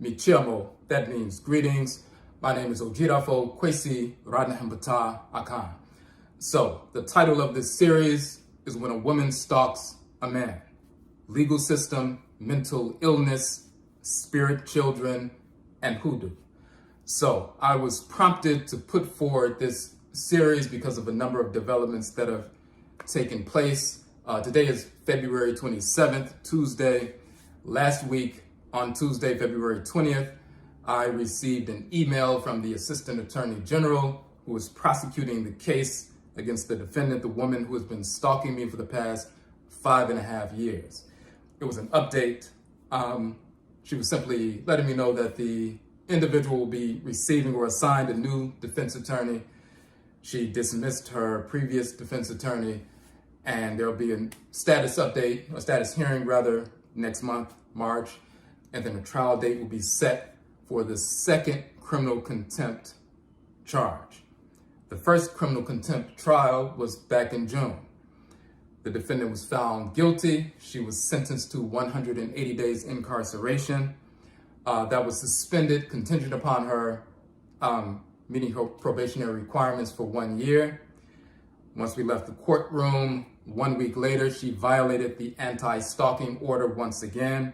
Michiamo, that means greetings. My name is Odwirafo, Kwesi, Nehem, Ptah, Akhan. So, the title of this series is When a Woman Stalks a Man. Legal system, mental illness, spirit children, and hoodoo. So, I was prompted to put forward this series because of a number of developments that have taken place. Today is February 27th, Tuesday. Last week, on Tuesday, February 20th, I received an email from the Assistant Attorney General who was prosecuting the case against the defendant, the woman who has been stalking me for the past 5.5 years. It was an update. She was simply letting me know that the individual will be receiving or assigned a new defense attorney. She dismissed her previous defense attorney, and there'll be a status update, a status hearing rather, next month, March, and then a trial date will be set for the second criminal contempt charge. The first criminal contempt trial was back in June. The defendant was found guilty. She was sentenced to 180 days incarceration. That was suspended contingent upon her meeting her probationary requirements for 1 year. Once we left the courtroom, 1 week later, she violated the anti-stalking order once again,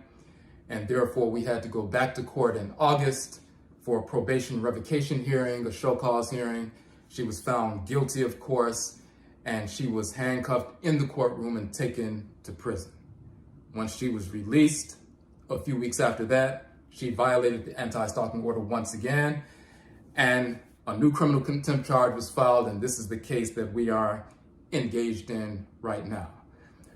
and therefore we had to go back to court in August for a probation revocation hearing, a show cause hearing. She was found guilty, of course, and she was handcuffed in the courtroom and taken to prison. Once she was released, a few weeks after that, she violated the anti-stalking order once again, and a new criminal contempt charge was filed, and this is the case that we are engaged in right now.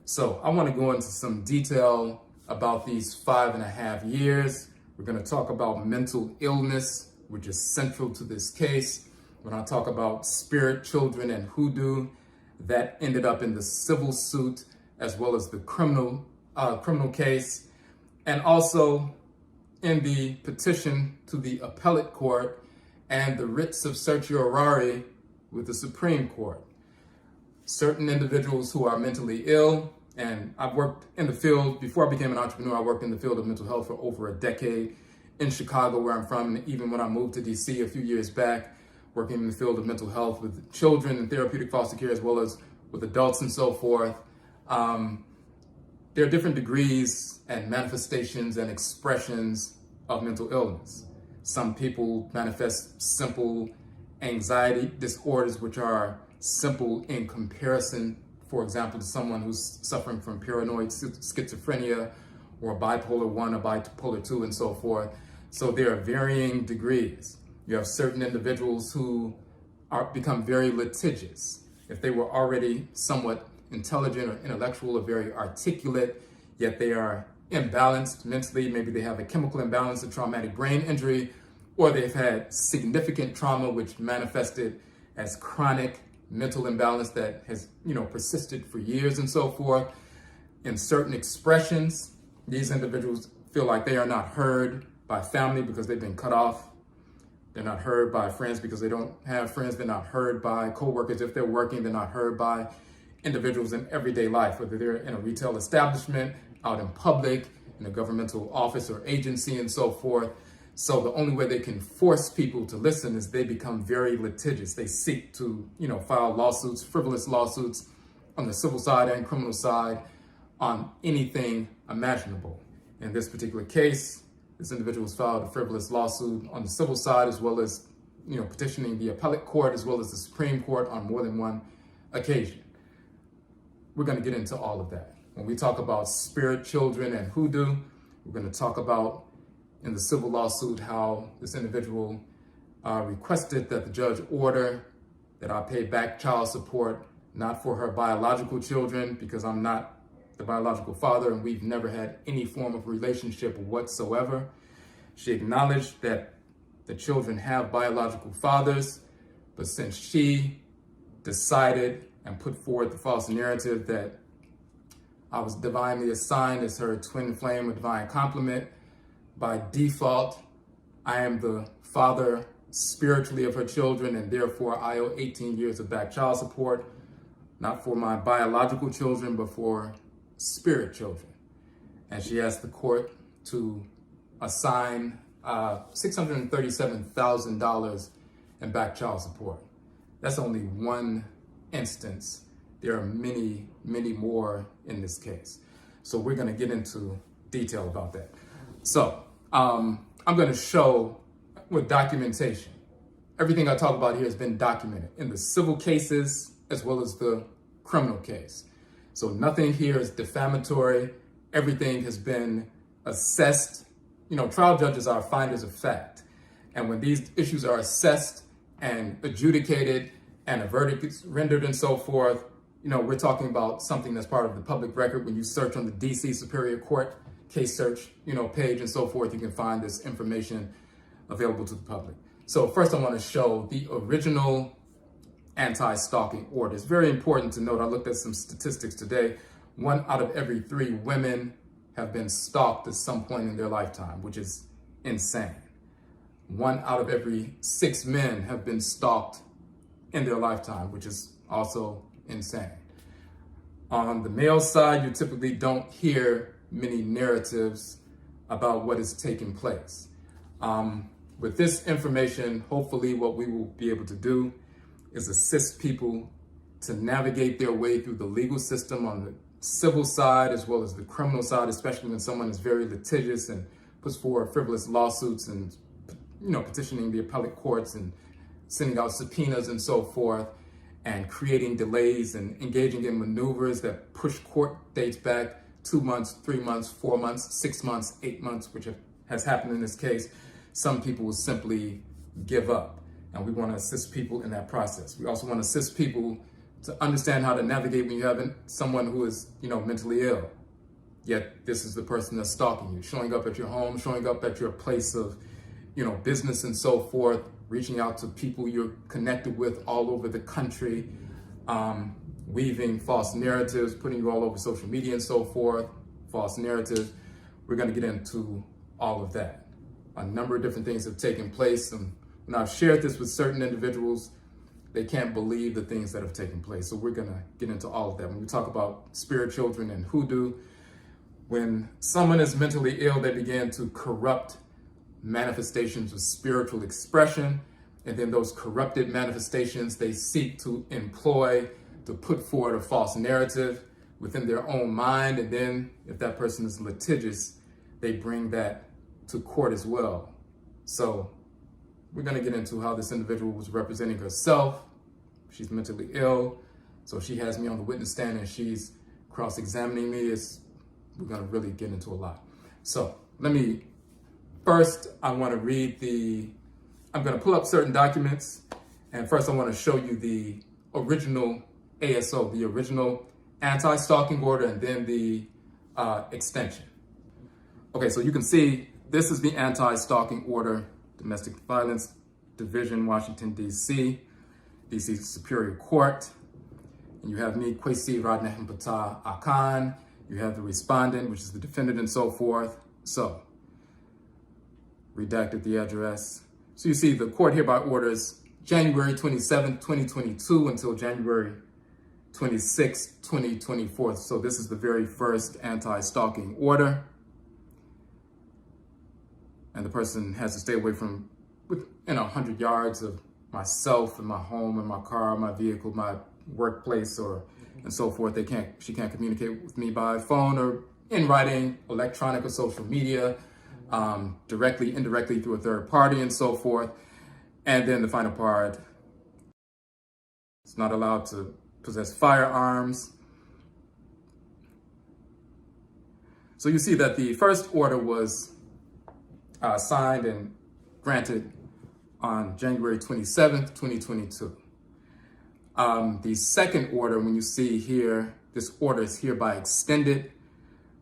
So I want to go into some detail about these 5.5 years. We're going to talk about mental illness, which is central to this case. We're going to talk about spirit children and hoodoo that ended up in the civil suit as well as the criminal case, and also in the petition to the appellate court and the writs of certiorari with the Supreme Court. Certain individuals who are mentally ill, and I've worked in the field, before I became an entrepreneur, I worked in the field of mental health for over a decade in Chicago, where I'm from, and even when I moved to DC a few years back, working in the field of mental health with children and therapeutic foster care, as well as with adults and so forth. There are different degrees and manifestations and expressions of mental illness. Some people manifest simple anxiety disorders, which are simple in comparison, for example, to someone who's suffering from paranoid schizophrenia or bipolar 1 or bipolar 2 and so forth. So there are varying degrees. You have certain individuals who become very litigious. If they were already somewhat intelligent or intellectual or very articulate, yet they are imbalanced mentally, maybe they have a chemical imbalance, a traumatic brain injury, or they've had significant trauma which manifested as chronic mental imbalance that has, persisted for years and so forth. In certain expressions, these individuals feel like they are not heard by family because they've been cut off. They're not heard by friends because they don't have friends. They're not heard by coworkers if they're working. They're not heard by individuals in everyday life, whether they're in a retail establishment, out in public, in a governmental office or agency and so forth. So the only way they can force people to listen is they become very litigious. They seek to, file lawsuits, frivolous lawsuits on the civil side and criminal side on anything imaginable. In this particular case, this individual has filed a frivolous lawsuit on the civil side, as well as, petitioning the appellate court, as well as the Supreme Court on more than one occasion. We're going to get into all of that. When we talk about spirit children and hoodoo, we're going to talk about in the civil lawsuit how this individual requested that the judge order that I pay back child support, not for her biological children, because I'm not the biological father and we've never had any form of relationship whatsoever. She acknowledged that the children have biological fathers, but since she decided and put forward the false narrative that I was divinely assigned as her twin flame or divine complement, by default, I am the father spiritually of her children, and therefore I owe 18 years of back child support, not for my biological children, but for spirit children. And she asked the court to assign $637,000 in back child support. That's only one instance. There are many, many more in this case. So we're going to get into detail about that. So I'm going to show with documentation. Everything I talk about here has been documented in the civil cases as well as the criminal case. So nothing here is defamatory. Everything has been assessed. You know, trial judges are finders of fact. And when these issues are assessed and adjudicated and a verdict is rendered and so forth, you know, we're talking about something that's part of the public record. When you search on the DC Superior Court case search, you know, page and so forth, you can find this information available to the public. So first I want to show the original anti-stalking order. It's very important to note, I looked at some statistics today, 1 out of every 3 women have been stalked at some point in their lifetime, which is insane. 1 out of every 6 men have been stalked in their lifetime, which is also insane. On the male side, you typically don't hear many narratives about what is taking place. With this information, hopefully what we will be able to do is assist people to navigate their way through the legal system on the civil side as well as the criminal side, especially when someone is very litigious and puts forward frivolous lawsuits and, you know, petitioning the appellate courts and sending out subpoenas and so forth and creating delays and engaging in maneuvers that push court dates back 2 months, 3 months, 4 months, 6 months, 8 months, which has happened in this case. Some people will simply give up, and we want to assist people in that process. We also want to assist people to understand how to navigate when you have someone who is, you know, mentally ill, yet this is the person that's stalking you, showing up at your home, showing up at your place of, you know, business and so forth, reaching out to people you're connected with all over the country, weaving false narratives, putting you all over social media and so forth, false narratives. We're going to get into all of that. A number of different things have taken place, and when I've shared this with certain individuals, they can't believe the things that have taken place. So we're going to get into all of that. When we talk about spirit children and hoodoo, when someone is mentally ill, they begin to corrupt manifestations of spiritual expression, and then those corrupted manifestations they seek to employ to put forward a false narrative within their own mind, and then if that person is litigious, they bring that to court as well. So we're going to get into how this individual was representing herself. She's mentally ill, so she has me on the witness stand and she's cross-examining me. We're going to really get into a lot. So first, I want to I'm going to pull up certain documents, and first I want to show you the original ASO, the original anti-stalking order, and then the extension. Okay, so you can see this is the anti-stalking order, Domestic Violence Division, Washington, D.C., D.C. Superior Court. And you have me, Kwesi, Nehem, Ptah, Akhan. You have the respondent, which is the defendant and so forth. So, redacted the address. So you see the court hereby orders January 27, 2022 until January 26, 2024. So this is the very first anti-stalking order. And the person has to stay away from within 100 yards of myself and my home and my car, my vehicle, my workplace, and so forth. She can't communicate with me by phone or in writing, electronic or social media, directly, indirectly through a third party and so forth. And then the final part, it's not allowed to possess firearms. So you see that the first order was signed and granted on January 27th, 2022. The second order, when you see here, this order is hereby extended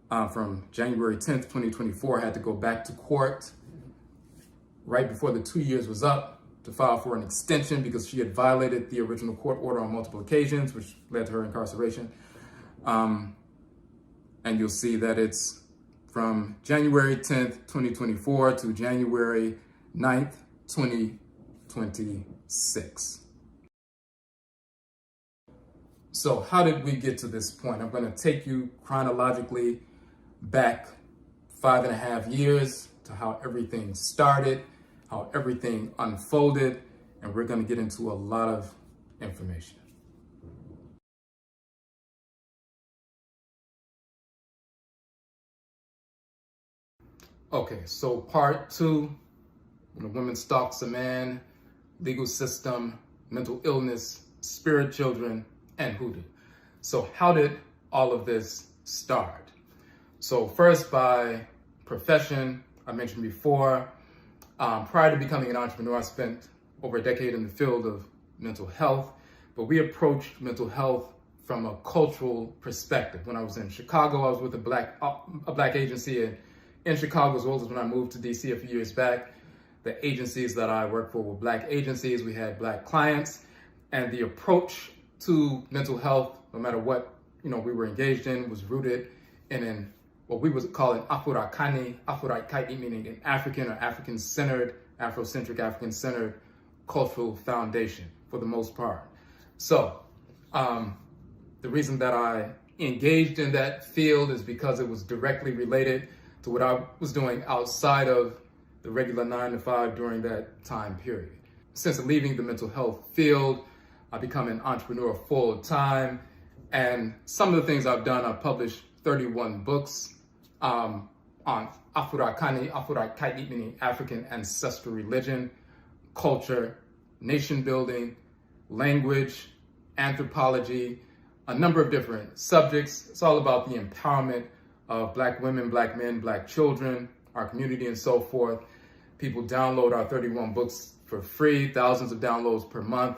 from January 10th, 2024. I had to go back to court right before the 2 years was up to file for an extension because she had violated the original court order on multiple occasions, which led to her incarceration. And you'll see that it's from January 10th, 2024 to January 9th, 2026. So how did we get to this point? I'm going to take you chronologically back 5.5 years to how everything started, how everything unfolded, and we're going to get into a lot of information. Okay, so part 2, when a woman stalks a man, legal system, mental illness, spirit children, and hoodoo. So how did all of this start? So first, by profession, I mentioned before, prior to becoming an entrepreneur, I spent over a decade in the field of mental health, but we approached mental health from a cultural perspective. When I was in Chicago, I was with a black agency in Chicago, as well as when I moved to DC a few years back. The agencies that I worked for were black agencies. We had black clients, and the approach to mental health, no matter what we were engaged in, was rooted in what we would call an Afro-Kaini, meaning an African or African-centered, Afrocentric, African-centered cultural foundation for the most part. So the reason that I engaged in that field is because it was directly related to what I was doing outside of the regular 9-to-5 during that time period. Since leaving the mental health field, I've become an entrepreneur full time, and some of the things I've done, I've published 31 books on Afro-Kaini, meaning African ancestral religion, culture, nation building, language, anthropology, a number of different subjects. It's all about the empowerment of black women, black men, black children, our community, and so forth. People download our 31 books for free, thousands of downloads per month.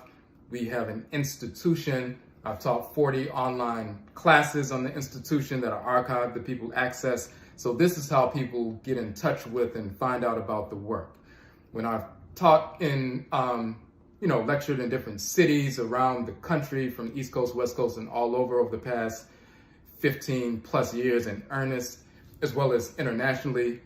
We have an institution. I've taught 40 online classes on the institution that are archived that people access. So this is how people get in touch with and find out about the work. When I've taught in, lectured in different cities around the country, from the East Coast, West Coast, and all over the past 15 plus years in earnest, as well as internationally,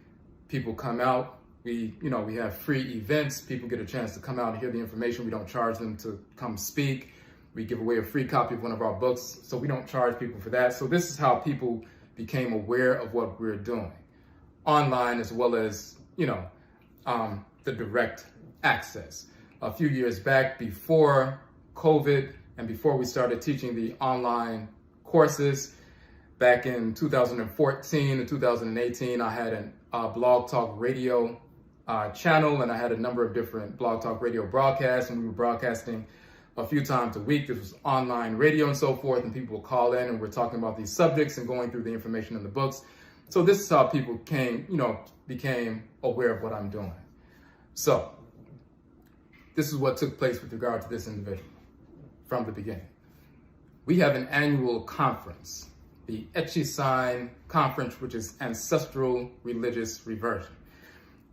people come out. We have free events. People get a chance to come out and hear the information. We don't charge them to come speak. We give away a free copy of one of our books, so we don't charge people for that. So this is how people became aware of what we're doing online, as well as, the direct access. A few years back, before COVID and before we started teaching the online courses, back in 2014 and 2018, I had a blog talk radio channel, and I had a number of different blog talk radio broadcasts, and we were broadcasting a few times a week. This was online radio and so forth, and people would call in, and we're talking about these subjects and going through the information in the books. So this is how people became aware of what I'm doing. So this is what took place with regard to this individual from the beginning. We have an annual conference, the Echisign Conference, which is Ancestral Religious Reversion.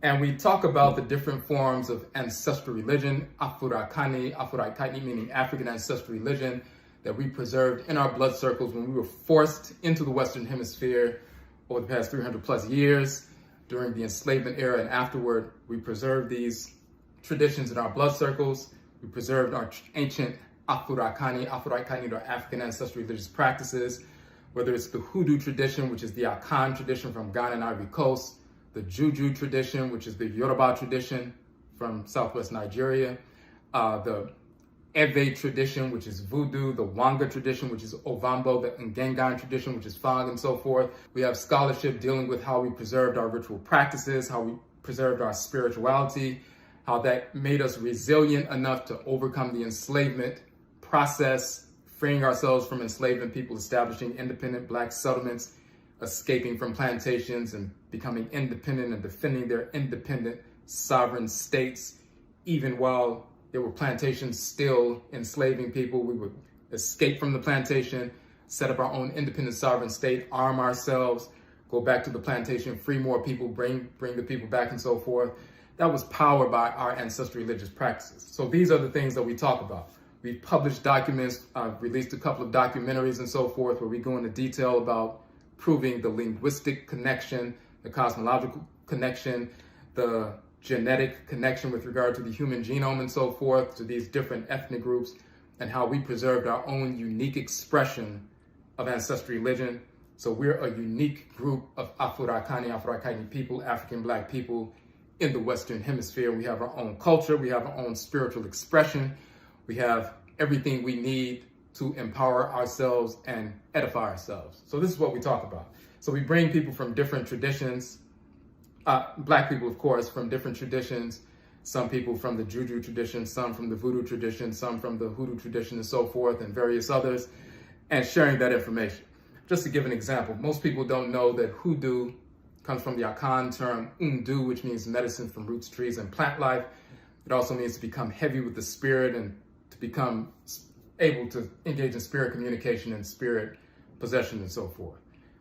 And we talk about the different forms of ancestral religion, Afro-Kaini, meaning African ancestral religion, that we preserved in our blood circles when we were forced into the Western Hemisphere over the past 300 plus years during the enslavement era and afterward. We preserved these traditions in our blood circles. We preserved our ancient Afro-Kaini, or African ancestral religious practices, whether it's the Hoodoo tradition, which is the Akhan tradition from Ghana and Ivory Coast, the Juju tradition, which is the Yoruba tradition from Southwest Nigeria, the Eve tradition, which is Voodoo, the Wanga tradition, which is Ovambo, the Ngengan tradition, which is Fang, and so forth. We have scholarship dealing with how we preserved our ritual practices, how we preserved our spirituality, how that made us resilient enough to overcome the enslavement process, freeing ourselves from enslavement, people establishing independent black settlements, escaping from plantations and becoming independent and defending their independent sovereign states. Even while there were plantations still enslaving people, we would escape from the plantation, set up our own independent sovereign state, arm ourselves, go back to the plantation, free more people, bring the people back, and so forth. That was powered by our ancestral religious practices. So these are the things that we talk about. We've published documents, released a couple of documentaries and so forth, where we go into detail about proving the linguistic connection, the cosmological connection, the genetic connection with regard to the human genome and so forth, to these different ethnic groups, and how we preserved our own unique expression of ancestral religion. So we're a unique group of Afro-Akani people, African Black people in the Western Hemisphere. We have our own culture. We have our own spiritual expression. We have everything we need to empower ourselves and edify ourselves. So this is what we talk about. So we bring people from different traditions, Black people, of course, from different traditions, some people from the Juju tradition, some from the Voodoo tradition, some from the Hoodoo tradition and so forth, and various others, and sharing that information. Just to give an example, most people don't know that Hoodoo comes from the Akhan term Undu, which means medicine from roots, trees, and plant life. It also means to become heavy with the spirit and to become able to engage in spirit communication and spirit possession and so forth.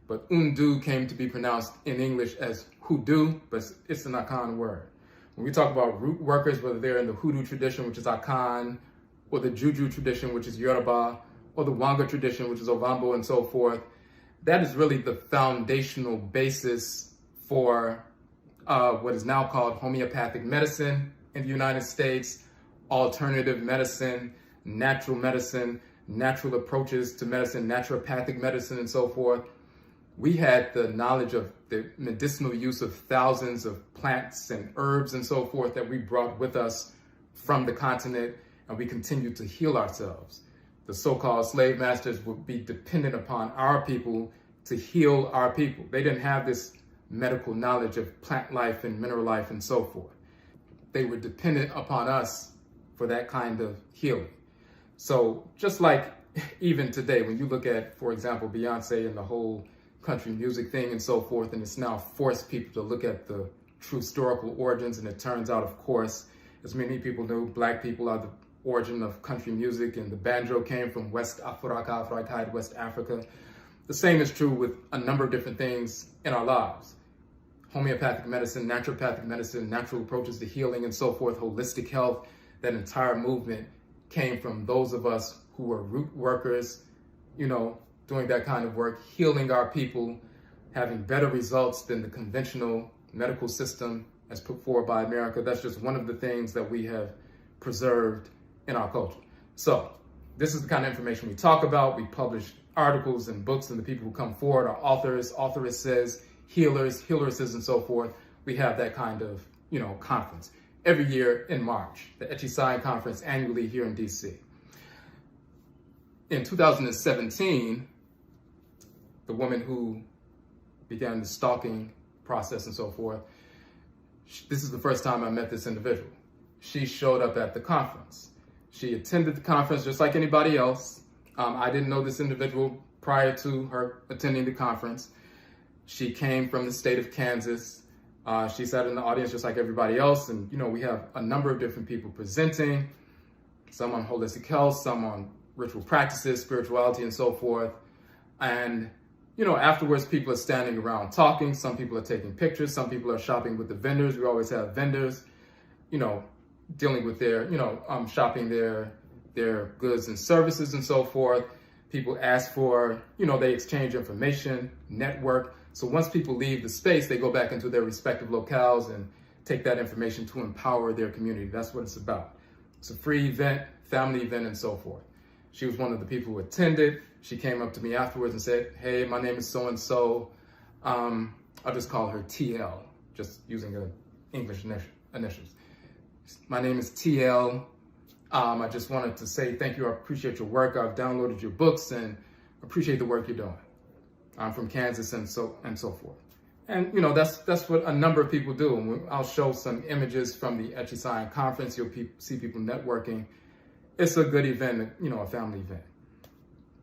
But Undu came to be pronounced in English as Hoodoo, but it's an Akhan word. When we talk about root workers, whether they're in the Hoodoo tradition, which is Akhan, or the Juju tradition, which is Yoruba, or the Wanga tradition, which is Ovambo and so forth, that is really the foundational basis for what is now called homeopathic medicine in the United States, alternative medicine, natural approaches to medicine, naturopathic medicine, and so forth. We had the knowledge of the medicinal use of thousands of plants and herbs and so forth that we brought with us from the continent, and we continue to heal ourselves. The so-called slave masters would be dependent upon our people to heal our people. They didn't have this medical knowledge of plant life and mineral life and so forth. They were dependent upon us for that kind of healing. So just like even today, when you look at, for example, Beyonce and the whole country music thing and so forth, and it's now forced people to look at the true historical origins, and it turns out, of course, as many people know, Black people are the origin of country music, and the banjo came from West Africa, West Africa. The same is true with a number of different things in our lives. Homeopathic medicine, naturopathic medicine, natural approaches to healing and so forth, holistic health, that entire movement came from those of us who were root workers, doing that kind of work, healing our people, having better results than the conventional medical system as put forward by America. That's just one of the things that we have preserved in our culture. So this is the kind of information we talk about. We publish articles and books, and the people who come forward are authors, authoresses, healers, healeresses, and so forth. We have that kind of, conference every year in March, the Etchy Sign Conference annually here in DC. In 2017, the woman who began the stalking process and so forth, this is the first time I met this individual. She showed up at the conference. She attended the conference just like anybody else. I didn't know this individual prior to her attending the conference. She came from the state of Kansas. She sat in the audience just like everybody else. And, we have a number of different people presenting, some on holistic health, some on ritual practices, spirituality, and so forth. And, afterwards, people are standing around talking. Some people are taking pictures. Some people are shopping with the vendors. We always have vendors, dealing with their, shopping their goods and services and so forth. People ask for, they exchange information, network. So once people leave the space, they go back into their respective locales and take that information to empower their community. That's what it's about. It's a free event, family event, and so forth. She was one of the people who attended. She came up to me afterwards and said, "Hey, my name is so-and-so. I'll just call her TL, just using the English initials. My name is TL. I just wanted to say thank you. I appreciate your work. I've downloaded your books and appreciate the work you're doing. I'm from Kansas and so forth." And that's what a number of people do. And I'll show some images from the Etchy Sign Conference. You'll see people networking. It's a good event, a family event.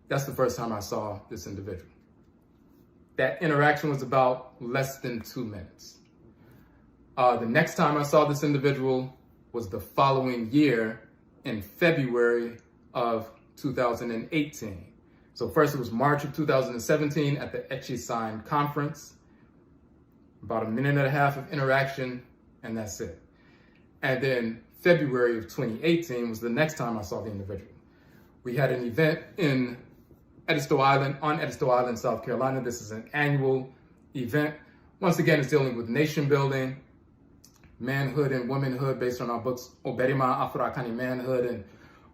That's the first time I saw this individual. That interaction was about less than 2 minutes. The next time I saw this individual was the following year in February of 2018. So first it was March of 2017 at the Etchy Sign Conference. About a minute and a half of interaction, and that's it. And then February of 2018 was the next time I saw the individual. We had an event on Edisto Island, South Carolina. This is an annual event. Once again, it's dealing with nation building, manhood and womanhood based on our books, Oberima Afro-Akani Manhood and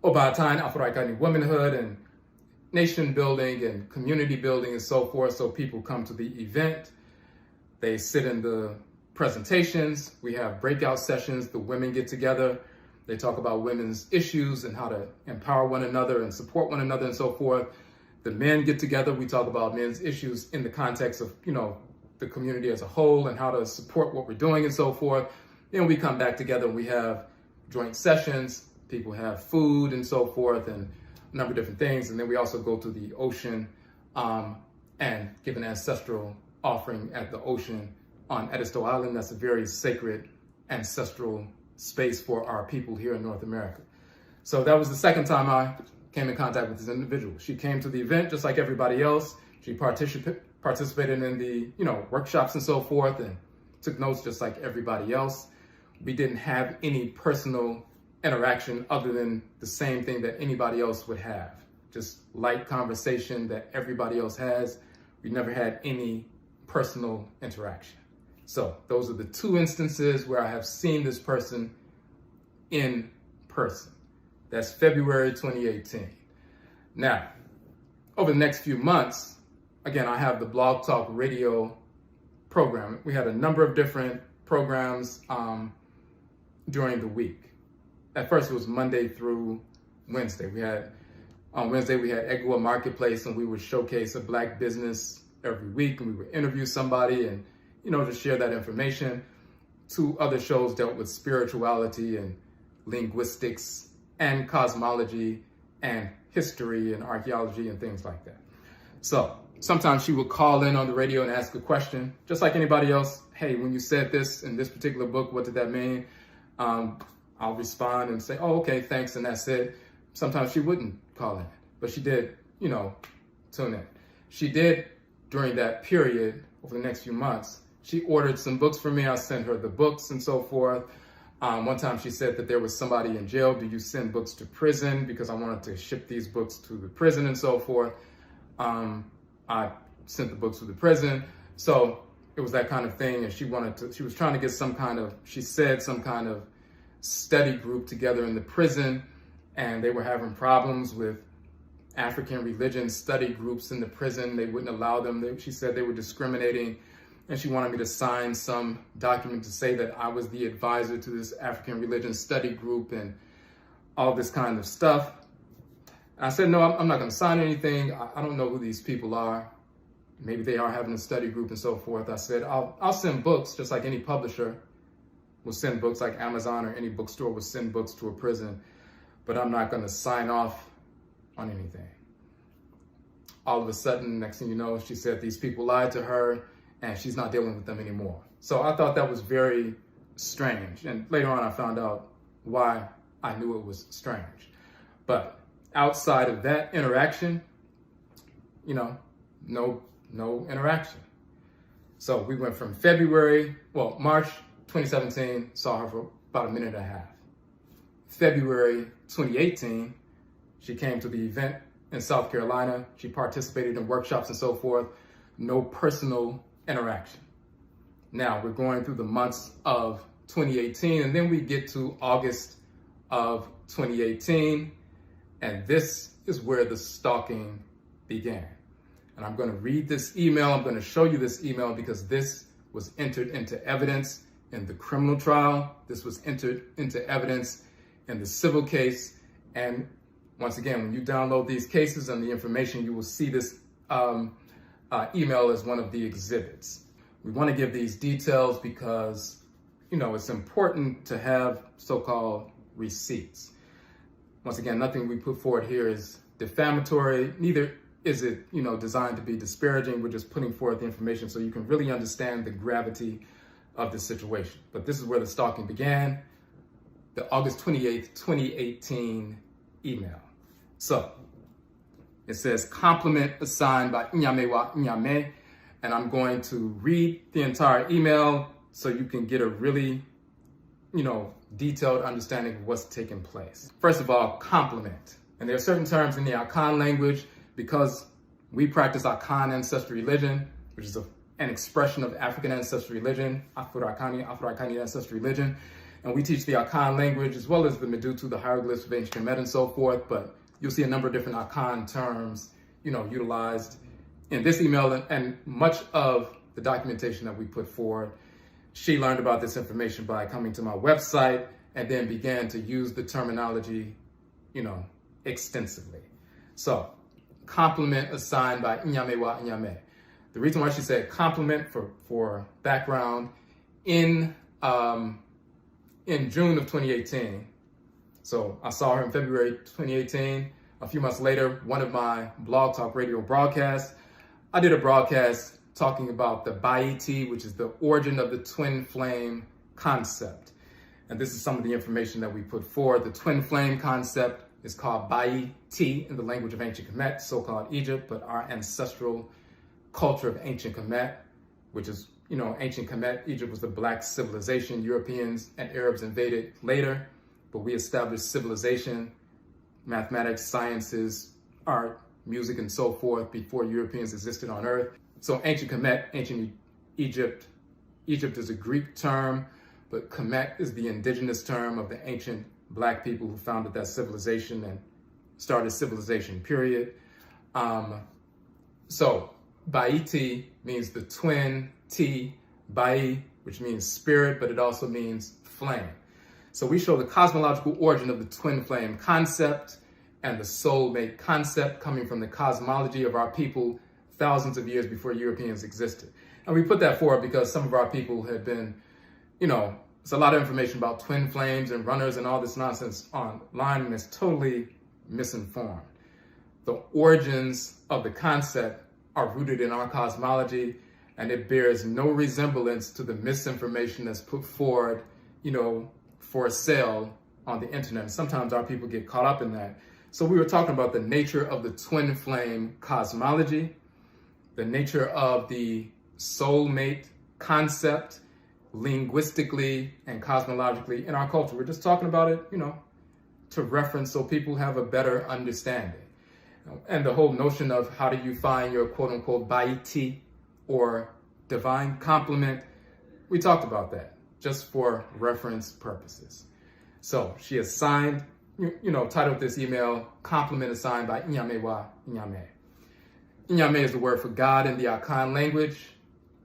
Obatan Afro-Akani Womanhood. And nation building and community building and so forth. So people come to the event, they sit in the presentations, we have breakout sessions, the women get together, they talk about women's issues and how to empower one another and support one another and so forth. The men get together, we talk about men's issues in the context of, the community as a whole and how to support what we're doing and so forth. Then we come back together and we have joint sessions, people have food and so forth and a number of different things. And then we also go to the ocean and give an ancestral offering at the ocean on Edisto Island. That's a very sacred ancestral space for our people here in North America. So that was the second time I came in contact with this individual. She came to the event just like everybody else. She participated in the workshops and so forth and took notes just like everybody else. We didn't have any personal interaction other than the same thing that anybody else would have. Just light conversation that everybody else has. We never had any personal interaction. So those are the two instances where I have seen this person in person. That's February 2018. Now, over the next few months, again, I have the Blog Talk Radio program. We had a number of different programs during the week. At first, it was Monday through Wednesday. On Wednesday, we had Egua Marketplace, and we would showcase a Black business every week, and we would interview somebody and, just share that information. Two other shows dealt with spirituality and linguistics and cosmology and history and archaeology and things like that. So sometimes she would call in on the radio and ask a question, just like anybody else. Hey, when you said this in this particular book, what did that mean? I'll respond and say, oh, okay, thanks, and that's it. Sometimes she wouldn't call in, but she did, tune in. She did, during that period, over the next few months, she ordered some books for me. I sent her the books and so forth. One time she said that there was somebody in jail. Do you send books to prison? Because I wanted to ship these books to the prison and so forth. I sent the books to the prison. So it was that kind of thing. And she was trying to get some kind of study group together in the prison. And they were having problems with African religion study groups in the prison. They wouldn't allow them. She said they were discriminating. And she wanted me to sign some document to say that I was the advisor to this African religion study group and all this kind of stuff. I said, no, I'm not going to sign anything. I don't know who these people are. Maybe they are having a study group and so forth. I said, I'll send books just like any publisher will send books, like Amazon or any bookstore will send books to a prison, but I'm not going to sign off on anything. All of a sudden, next thing you know, she said these people lied to her and she's not dealing with them anymore. So I thought that was very strange. And later on, I found out why I knew it was strange. But outside of that interaction, no interaction. So we went from March 2017, saw her for about a minute and a half. February 2018, she came to the event in South Carolina. She participated in workshops and so forth. No personal interaction. Now we're going through the months of 2018, and then we get to August of 2018, and this is where the stalking began. And I'm going to read this email. I'm going to show you this email because this was entered into evidence in the criminal trial. This was entered into evidence in the civil case. And once again, when you download these cases and the information, you will see this email as one of the exhibits. We want to give these details because, it's important to have so-called receipts. Once again, nothing we put forward here is defamatory. Neither is it, designed to be disparaging. We're just putting forth the information so you can really understand the gravity of the situation. But this is where the stalking began, the August 28th, 2018 email. So it says compliment assigned by Nyamewa Nyame, and I'm going to read the entire email so you can get a really, detailed understanding of what's taking place. First of all, compliment. And there are certain terms in the Akhan language because we practice Akhan ancestral religion, which is an expression of African ancestral religion, Afro-Akani ancestral religion. And we teach the Akhan language as well as the Medutu, the hieroglyphs of ancient Kemet and so forth. But you'll see a number of different Akhan terms utilized in this email and much of the documentation that we put forward. She learned about this information by coming to my website and then began to use the terminology, extensively. So, compliment assigned by Inyame wa Inyame. The reason why she said compliment for background, in June of 2018, so I saw her in February 2018. A few months later, one of my Blog Talk Radio broadcasts, I did a broadcast talking about the Baiti, which is the origin of the twin flame concept. And this is some of the information that we put forward. The twin flame concept is called Baiti in the language of ancient Kemet, so-called Egypt, but our ancestral culture of ancient Kemet, which is, ancient Kemet, Egypt was the black civilization. Europeans and Arabs invaded later, but we established civilization, mathematics, sciences, art, music, and so forth before Europeans existed on Earth. So ancient Kemet, ancient Egypt. Egypt is a Greek term, but Kemet is the indigenous term of the ancient black people who founded that civilization and started civilization, period. So Baiti means the twin, T, Bai, which means spirit, but it also means flame. So we show the cosmological origin of the twin flame concept and the soulmate concept coming from the cosmology of our people thousands of years before Europeans existed. And we put that forward because some of our people had been, there's a lot of information about twin flames and runners and all this nonsense online, and it's totally misinformed. The origins of the concept are rooted in our cosmology, and it bears no resemblance to the misinformation that's put forward, for sale on the internet. And sometimes our people get caught up in that. So we were talking about the nature of the twin flame cosmology, the nature of the soulmate concept, linguistically and cosmologically in our culture. We're just talking about it, to reference so people have a better understanding. And the whole notion of how do you find your quote unquote Baiti or divine complement, we talked about that just for reference purposes. So she assigned, titled this email, Compliment Assigned by Inyame wa Inyame. Inyame is the word for God in the Akhan language.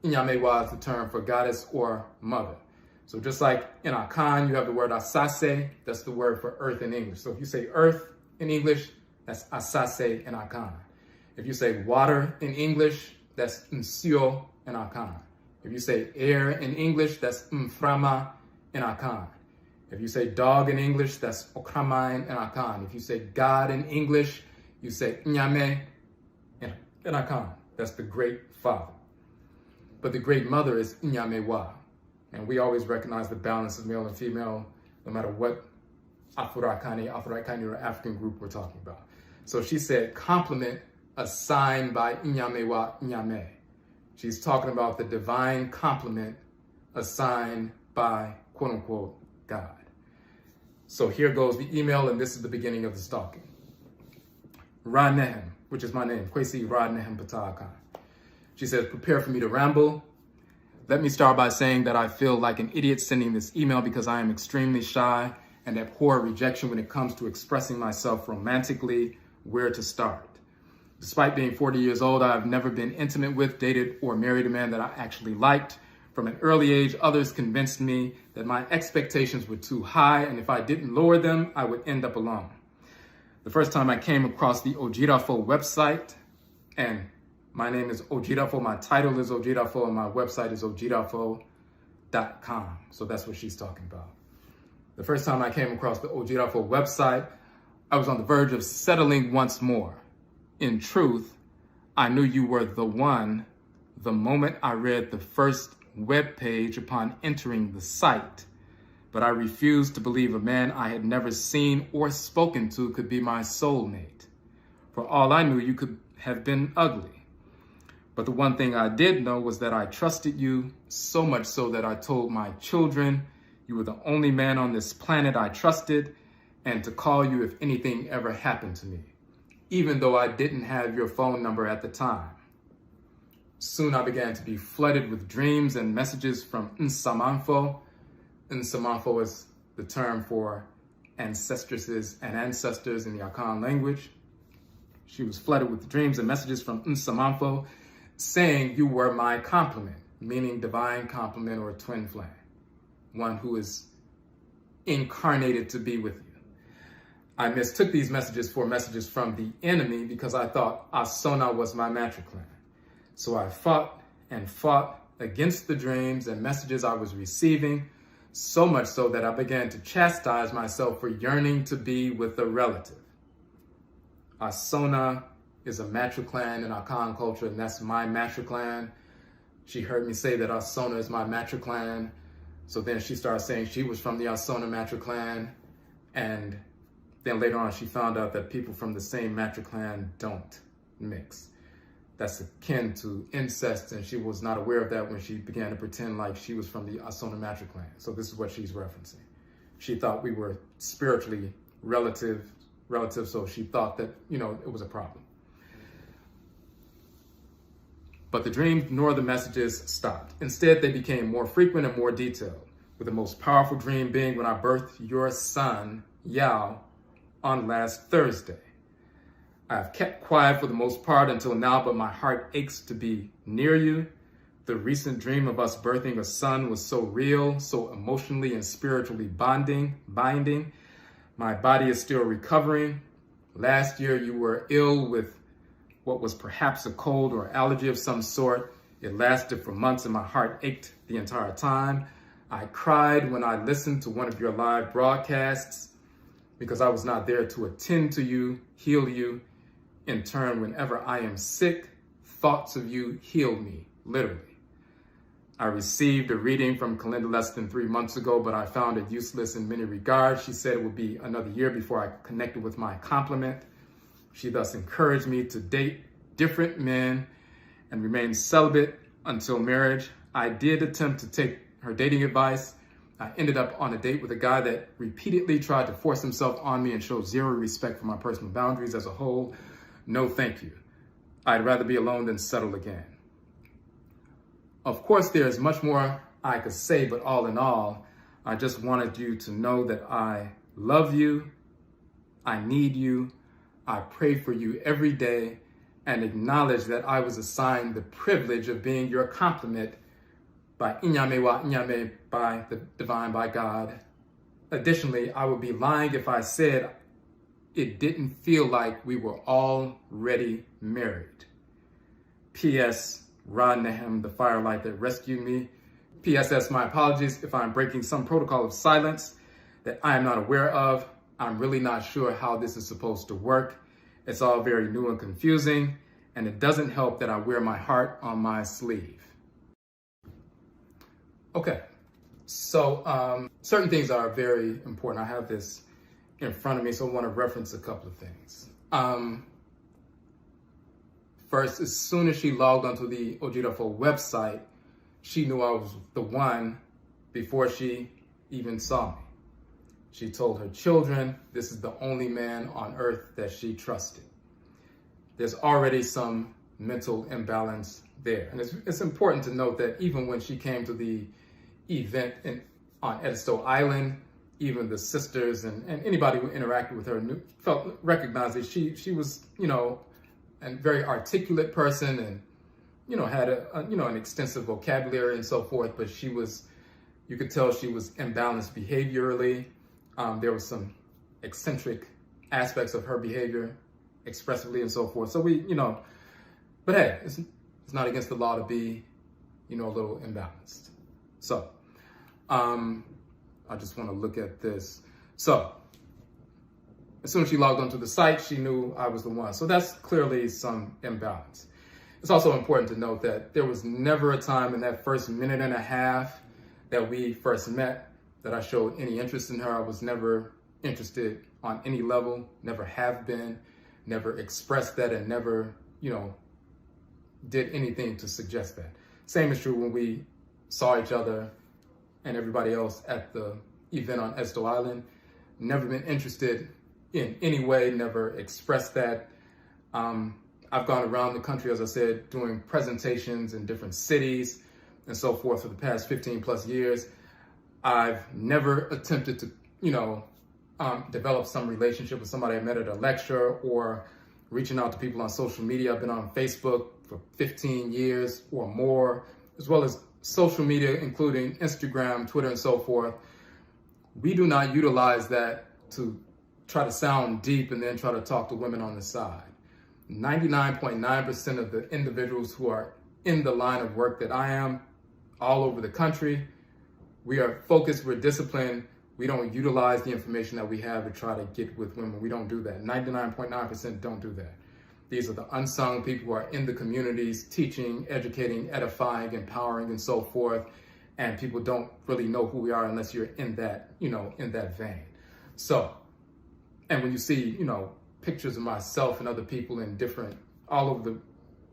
Inyame wa is the term for goddess or mother. So just like in Akhan, you have the word asase, that's the word for earth in English. So if you say earth in English, that's asase in Akhan. If you say water in English, that's nsio in Akhan. If you say air in English, that's mframa in Akhan. If you say dog in English, that's okramain in Akhan. If you say God in English, you say Nyame in Akhan. That's the great father. But the great mother is Nyame wa. And we always recognize the balance of male and female, no matter what Afurakani or African group we're talking about. So she said, compliment assigned by Nyame wa Nyame. She's talking about the divine compliment assigned by, quote unquote, God. So here goes the email, and this is the beginning of the stalking. Nehem, which is my name, Kwesi Nehem Ptah Akhan. She says, prepare for me to ramble. Let me start by saying that I feel like an idiot sending this email because I am extremely shy and abhor rejection when it comes to expressing myself romantically, where to start. Despite being 40 years old, I have never been intimate with, dated, or married a man that I actually liked. From an early age, others convinced me that my expectations were too high, and if I didn't lower them, I would end up alone. The first time I came across the Odwirafo website, and my name is Odwirafo, my title is Odwirafo, and my website is odwirafo.com. So that's what she's talking about. The first time I came across the Odwirafo website, I was on the verge of settling once more. In truth, I knew you were the one the moment I read the first web page upon entering the site, but I refused to believe a man I had never seen or spoken to could be my soulmate. For all I knew, you could have been ugly. But the one thing I did know was that I trusted you, so much so that I told my children you were the only man on this planet I trusted, and to call you if anything ever happened to me, even though I didn't have your phone number at the time. Soon I began to be flooded with dreams and messages from Nsamanfo. Nsamanfo is the term for ancestresses and ancestors in the Akhan language. She was flooded with dreams and messages from Nsamanfo saying you were my complement, meaning divine complement or twin flame, one who is incarnated to be with you. I mistook these messages for messages from the enemy because I thought Asona was my matriclan. So I fought and fought against the dreams and messages I was receiving, so much so that I began to chastise myself for yearning to be with a relative. Asona is a matriclan in Akhan culture, and that's my matriclan. She heard me say that Asona is my matriclan. So then she started saying she was from the Asona matriclan, and then later on, she found out that people from the same matriclan don't mix. That's akin to incest, and she was not aware of that when she began to pretend like she was from the Asona matriclan. So this is what she's referencing. She thought we were spiritually relatives, so she thought that, it was a problem. But the dreams nor the messages stopped. Instead, they became more frequent and more detailed, with the most powerful dream being when I birthed your son, Yao, on last Thursday. I have kept quiet for the most part until now, but my heart aches to be near you. The recent dream of us birthing a son was so real, so emotionally and spiritually binding. My body is still recovering. Last year, you were ill with what was perhaps a cold or allergy of some sort. It lasted for months and my heart ached the entire time. I cried when I listened to one of your live broadcasts because I was not there to attend to you, heal you. In turn, whenever I am sick, thoughts of you heal me, literally. I received a reading from Kalinda less than 3 months ago, but I found it useless in many regards. She said it would be another year before I connected with my complement. She thus encouraged me to date different men and remain celibate until marriage. I did attempt to take her dating advice. I ended up on a date with a guy that repeatedly tried to force himself on me and showed zero respect for my personal boundaries as a whole. No, thank you. I'd rather be alone than settle again. Of course, there's much more I could say, but all in all, I just wanted you to know that I love you, I need you, I pray for you every day, and acknowledge that I was assigned the privilege of being your complement by Inyame wa Inyame, by the divine, by God. Additionally, I would be lying if I said it didn't feel like we were already married. P.S. Nehem, the firelight that rescued me. P.S.S. My apologies if I'm breaking some protocol of silence that I am not aware of. I'm really not sure how this is supposed to work. It's all very new and confusing, and it doesn't help that I wear my heart on my sleeve. Okay, so certain things are very important. I have this in front of me, so I want to reference a couple of things. First, as soon as she logged onto the Odwirafo website, she knew I was the one before she even saw me. She told her children this is the only man on earth that she trusted. There's already some mental imbalance there. And it's important to note that even when she came to the event on Edisto Island, even the sisters and anybody who interacted with her recognized that she was, a very articulate person and, had an extensive vocabulary and so forth, but you could tell she was imbalanced behaviorally. There was some eccentric aspects of her behavior expressively and so forth. So but hey, it's not against the law to be, a little imbalanced. So, I just want to look at this. So, as soon as she logged onto the site, she knew I was the one. So that's clearly some imbalance. It's also important to note that there was never a time in that first minute and a half that we first met that I showed any interest in her. I was never interested on any level, never have been, never expressed that, and never, did anything to suggest that. Same is true when we saw each other and everybody else at the event on Edisto Island. Never been interested in any way, never expressed that. I've gone around the country, as I said, doing presentations in different cities and so forth for the past 15 plus years. I've never attempted to, develop some relationship with somebody I met at a lecture or reaching out to people on social media. I've been on Facebook for 15 years or more, as well as social media, including Instagram, Twitter, and so forth. We do not utilize that to try to sound deep and then try to talk to women on the side. 99.9% of the individuals who are in the line of work that I am, all over the country, we are focused, we're disciplined. We don't utilize the information that we have to try to get with women. We don't do that. 99.9% don't do that. These are the unsung people who are in the communities, teaching, educating, edifying, empowering, and so forth. And people don't really know who we are unless you're in that, in that vein. So, and when you see, pictures of myself and other people in different, all over the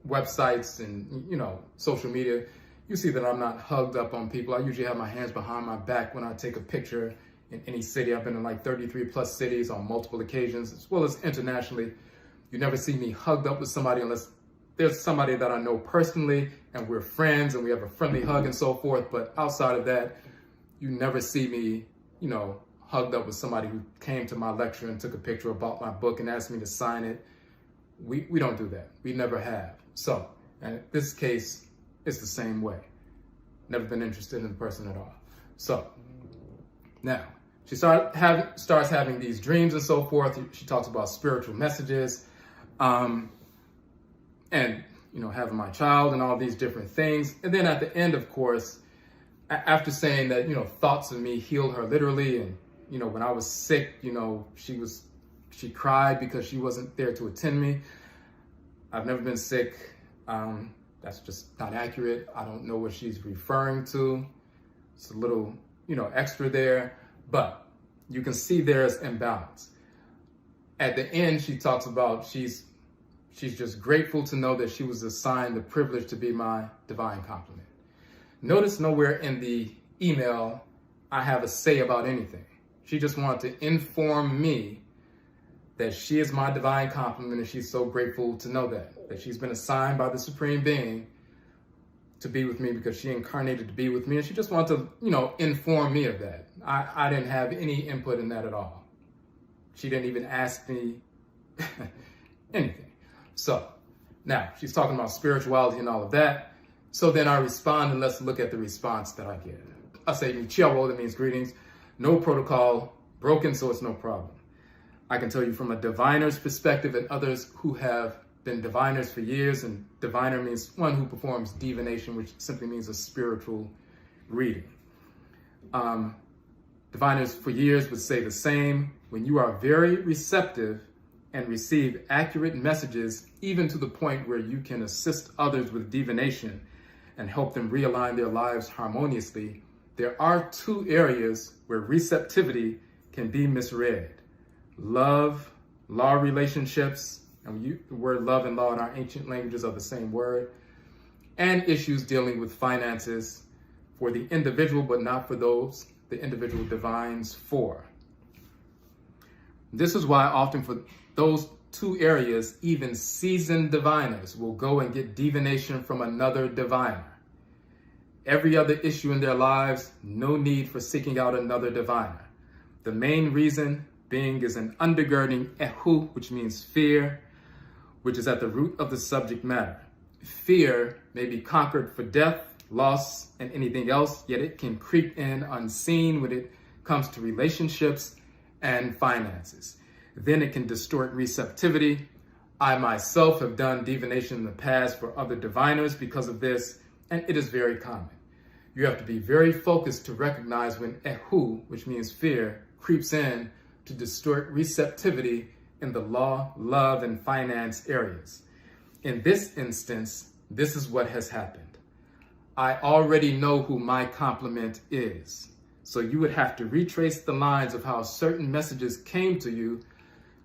websites and, social media, you see that I'm not hugged up on people. I usually have my hands behind my back when I take a picture in any city. I've been in like 33 plus cities on multiple occasions, as well as internationally. You never see me hugged up with somebody unless there's somebody that I know personally and we're friends and we have a friendly hug and so forth. But outside of that, you never see me, hugged up with somebody who came to my lecture and took a picture about my book and asked me to sign it. We don't do that. We never have. So, and in this case, it's the same way. Never been interested in the person at all. So, now, she starts having these dreams and so forth. She talks about spiritual messages, and having my child and all these different things. And then at the end, of course, after saying that, thoughts of me healed her literally, and when I was sick, she cried because she wasn't there to attend me. I've never been sick. That's just not accurate. I don't know what she's referring to. It's a little, extra there, but you can see there's imbalance. At the end, she talks about she's just grateful to know that she was assigned the privilege to be my divine complement. Notice nowhere in the email I have a say about anything. She just wanted to inform me that she is my divine complement, and she's so grateful to know that she's been assigned by the Supreme Being to be with me because she incarnated to be with me, and she just wanted to, inform me of that. I didn't have any input in that at all. She didn't even ask me anything. So now she's talking about spirituality and all of that. So then I respond, and let's look at the response that I get. I say, "Chiawo," that means greetings. No protocol broken, so it's no problem. I can tell you from a diviner's perspective and others who have been diviners for years, and diviner means one who performs divination, which simply means a spiritual reading. Diviners for years would say the same. When you are very receptive and receive accurate messages, even to the point where you can assist others with divination and help them realign their lives harmoniously, there are two areas where receptivity can be misread: love, law relationships, and the word love and law in our ancient languages are the same word, and issues dealing with finances for the individual, but not for those the individual divines for. This is why often for those two areas, even seasoned diviners will go and get divination from another diviner. Every other issue in their lives, no need for seeking out another diviner. The main reason being is an undergirding ehu, which means fear, which is at the root of the subject matter. Fear may be conquered for death, loss, and anything else, yet it can creep in unseen when it comes to relationships and finances. Then it can distort receptivity. I myself have done divination in the past for other diviners because of this, and it is very common. You have to be very focused to recognize when ehu, which means fear, creeps in to distort receptivity in the law, love, and finance areas. In this instance, this is what has happened. I already know who my complement is. So you would have to retrace the lines of how certain messages came to you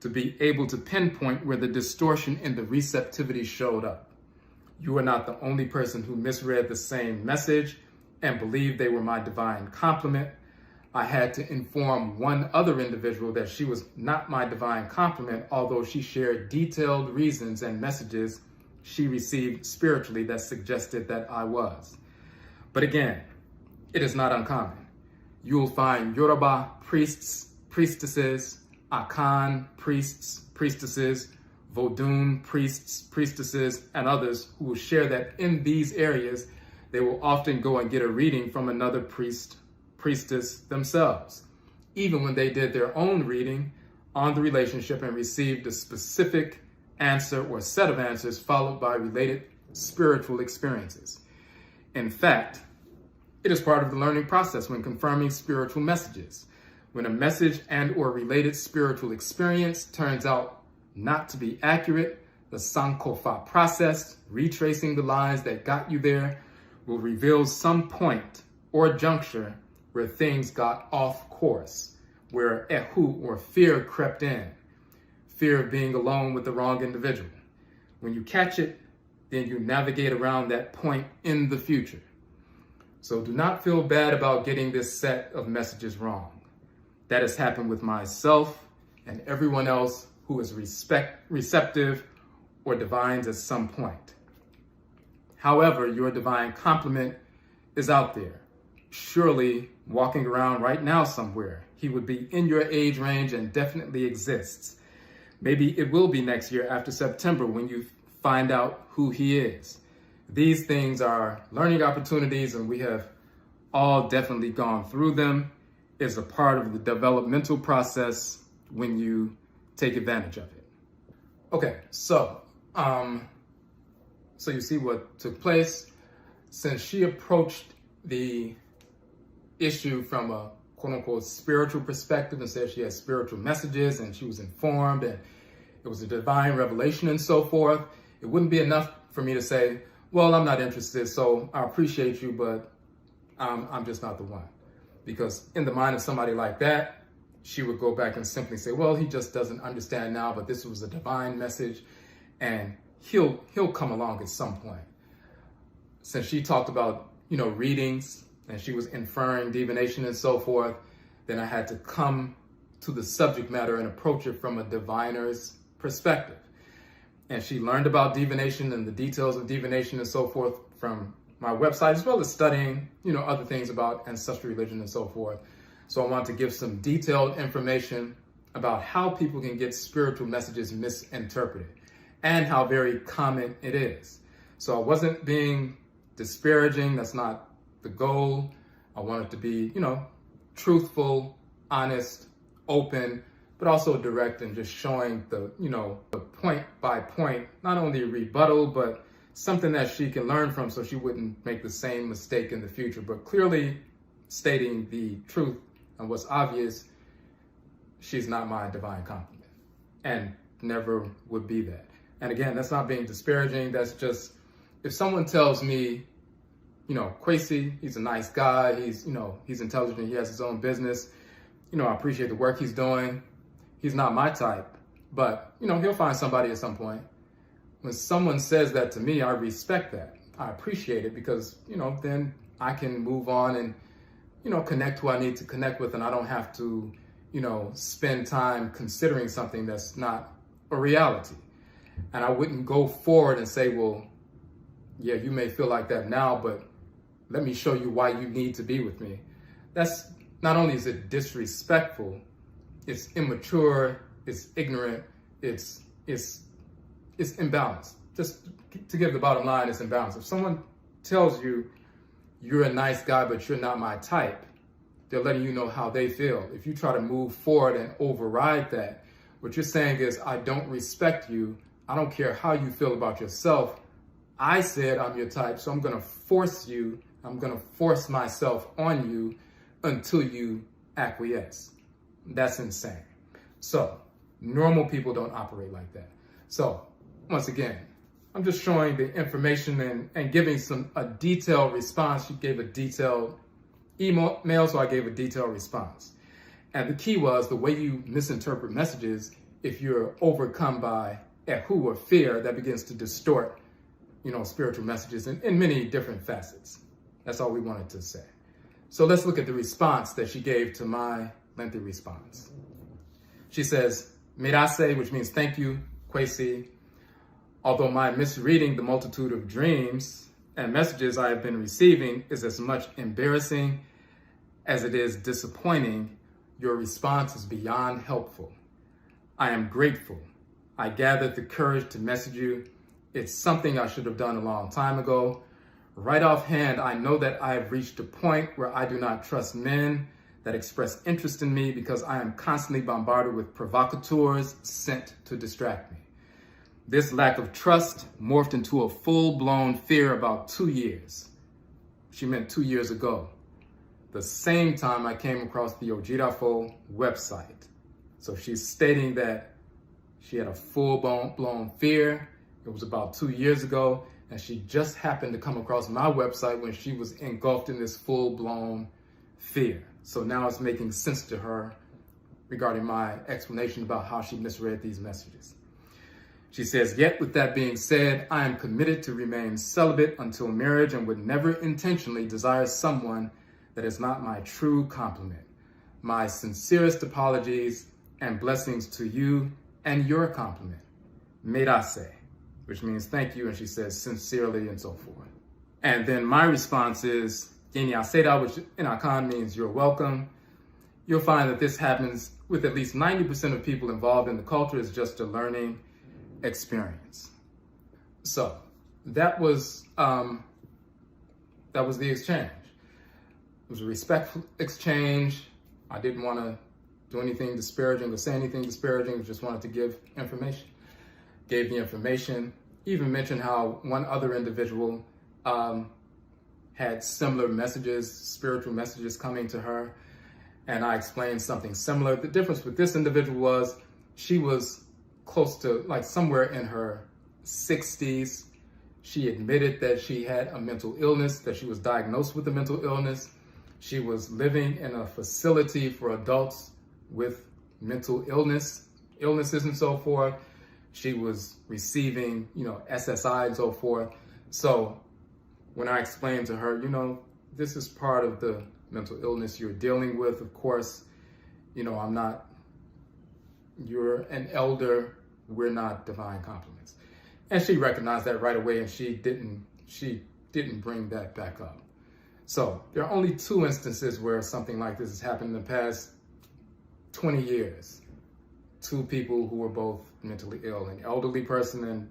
to be able to pinpoint where the distortion in the receptivity showed up. You are not the only person who misread the same message and believed they were my divine complement. I had to inform one other individual that she was not my divine complement, although she shared detailed reasons and messages she received spiritually that suggested that I was. But again, it is not uncommon. You will find Yoruba priests, priestesses, Akhan priests, priestesses, Vodun priests, priestesses, and others who will share that in these areas, they will often go and get a reading from another priest, priestess themselves, even when they did their own reading on the relationship and received a specific answer or set of answers followed by related spiritual experiences. In fact, it is part of the learning process when confirming spiritual messages. When a message and or related spiritual experience turns out not to be accurate, the Sankofa process, retracing the lines that got you there, will reveal some point or juncture where things got off course, where ehu or fear crept in, fear of being alone with the wrong individual. When you catch it, then you navigate around that point in the future. So do not feel bad about getting this set of messages wrong. That has happened with myself and everyone else who is receptive or divines at some point. However, your divine complement is out there, surely walking around right now somewhere. He would be in your age range and definitely exists. Maybe it will be next year after September when you find out who he is. These things are learning opportunities, and we have all definitely gone through them. It's a part of the developmental process when you take advantage of it. Okay, so you see what took place. Since she approached the issue from a quote-unquote spiritual perspective and said she had spiritual messages and she was informed and it was a divine revelation and so forth, it wouldn't be enough for me to say, well, I'm not interested, so I appreciate you, but I'm just not the one. Because in the mind of somebody like that, she would go back and simply say, well, he just doesn't understand now, but this was a divine message and he'll come along at some point. Since she talked about, readings and she was inferring divination and so forth, then I had to come to the subject matter and approach it from a diviner's perspective. And she learned about divination and the details of divination and so forth from my website, as well as studying, other things about ancestral religion and so forth. So I want to give some detailed information about how people can get spiritual messages misinterpreted and how very common it is. So I wasn't being disparaging. That's not the goal. I wanted to be, truthful, honest, open, but also direct and just showing the point by point, not only a rebuttal, but something that she can learn from so she wouldn't make the same mistake in the future, but clearly stating the truth and what's obvious. She's not my divine complement and never would be that. And again, that's not being disparaging. That's just, if someone tells me, Kwesi, he's a nice guy, he's intelligent, he has his own business, I appreciate the work he's doing. He's not my type, but he'll find somebody at some point. When someone says that to me, I respect that. I appreciate it because, then I can move on and, connect who I need to connect with, and I don't have to, spend time considering something that's not a reality. And I wouldn't go forward and say, well, yeah, you may feel like that now, but let me show you why you need to be with me. That's not only is it disrespectful, it's immature, it's ignorant, it's imbalanced. Just to give the bottom line, it's imbalanced. If someone tells you you're a nice guy, but you're not my type, they're letting you know how they feel. If you try to move forward and override that, what you're saying is, I don't respect you. I don't care how you feel about yourself. I said I'm your type, so I'm going to force you. I'm going to force myself on you until you acquiesce. That's insane. So normal people don't operate like that. So once again, I'm just showing the information and giving a detailed response. She gave a detailed email, so I gave a detailed response. And the key was the way you misinterpret messages. If you're overcome by ehu or fear, that begins to distort, spiritual messages in many different facets. That's all we wanted to say. So let's look at the response that she gave to my lengthy response. She says, Mirase, which means thank you, Kwesi. Although my misreading the multitude of dreams and messages I have been receiving is as much embarrassing as it is disappointing, your response is beyond helpful. I am grateful. I gathered the courage to message you. It's something I should have done a long time ago. Right offhand, I know that I have reached a point where I do not trust men that express interest in me because I am constantly bombarded with provocateurs sent to distract me. This lack of trust morphed into a full-blown fear about 2 years. She meant 2 years ago. The same time I came across the Odwirafo website. So she's stating that she had a full-blown fear. It was about 2 years ago, and she just happened to come across my website when she was engulfed in this full-blown fear. So now it's making sense to her regarding my explanation about how she misread these messages. She says, yet with that being said, I am committed to remain celibate until marriage and would never intentionally desire someone that is not my true complement. My sincerest apologies and blessings to you and your complement. Merase, which means thank you, and she says sincerely and so forth. And then my response is, Aseda, which in Akhan means you're welcome. You'll find that this happens with at least 90% of people involved in the culture. It's just a learning experience. So that was the exchange. It was a respectful exchange. I didn't want to do anything disparaging or say anything disparaging. I just wanted to give information. Gave the information. Even mentioned how one other individual had similar messages, spiritual messages coming to her, and I explained something similar. The difference with this individual was she was close to like somewhere in her 60s. She admitted that she had a mental illness, that she was diagnosed with a mental illness. She was living in a facility for adults with mental illnesses and so forth. She was receiving, SSI and so forth. So when I explained to her, this is part of the mental illness you're dealing with. Of course, you're an elder, we're not divine compliments. And she recognized that right away, and she didn't bring that back up. So there are only 2 instances where something like this has happened in the past 20 years. 2 people who were both mentally ill, an elderly person and,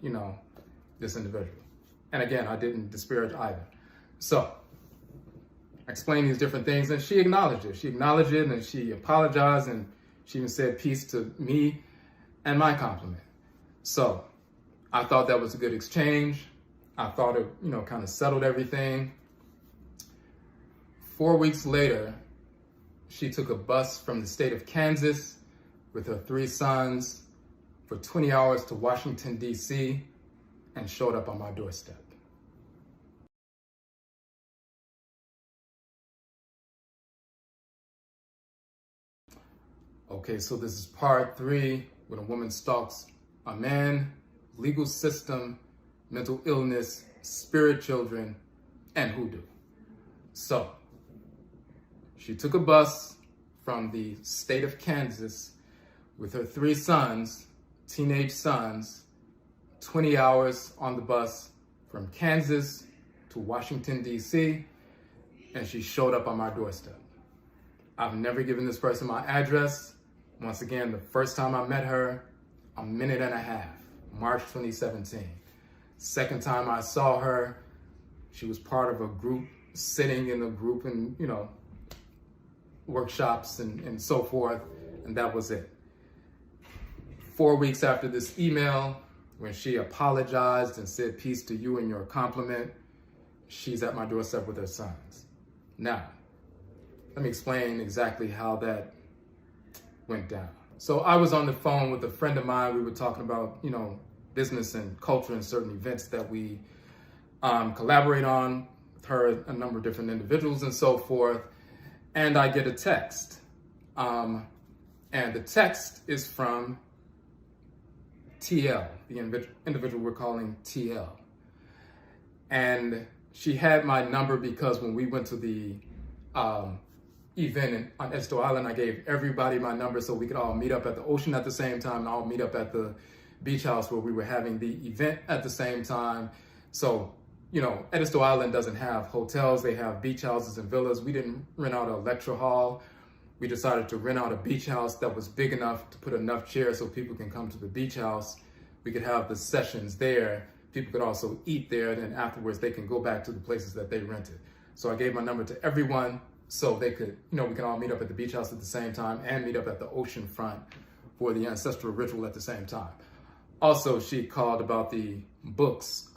this individual. And again, I didn't disparage either. So I explained these different things, and she acknowledged it. She acknowledged it, and she apologized, and she even said peace to me and my compliment. So I thought that was a good exchange. I thought it, kind of settled everything. 4 weeks later, she took a bus from the state of Kansas with her 3 sons for 20 hours to Washington, D.C., and showed up on my doorstep. Okay, so this is part 3, when a woman stalks a man, legal system, mental illness, spirit children, and hoodoo. So she took a bus from the state of Kansas with her 3 sons, teenage sons, 20 hours on the bus from Kansas to Washington, D.C., and she showed up on my doorstep. I've never given this person my address. Once again, the first time I met her, a minute and a half, March 2017. Second time I saw her, she was part of a group, sitting in a group and, workshops and so forth, and that was it. 4 weeks after this email, when she apologized and said peace to you and your compliment, she's at my doorstep with her sons. Now, let me explain exactly how that went down. So I was on the phone with a friend of mine. We were talking about, business and culture and certain events that we collaborate on with her, a number of different individuals and so forth. And I get a text. And the text is from TL, the individual we're calling TL. And she had my number because when we went to the event on Esto Island, I gave everybody my number so we could all meet up at the ocean at the same time and all meet up at the beach house where we were having the event at the same time. So, Esto Island doesn't have hotels, they have beach houses and villas. We didn't rent out a lecture hall. We decided to rent out a beach house that was big enough to put enough chairs so people can come to the beach house we could have the sessions there. People could also eat there, and then afterwards they can go back to the places that they rented. So I gave my number to everyone so they could, we can all meet up at the beach house at the same time and meet up at the ocean front for the ancestral ritual at the same time. Also, she called about the books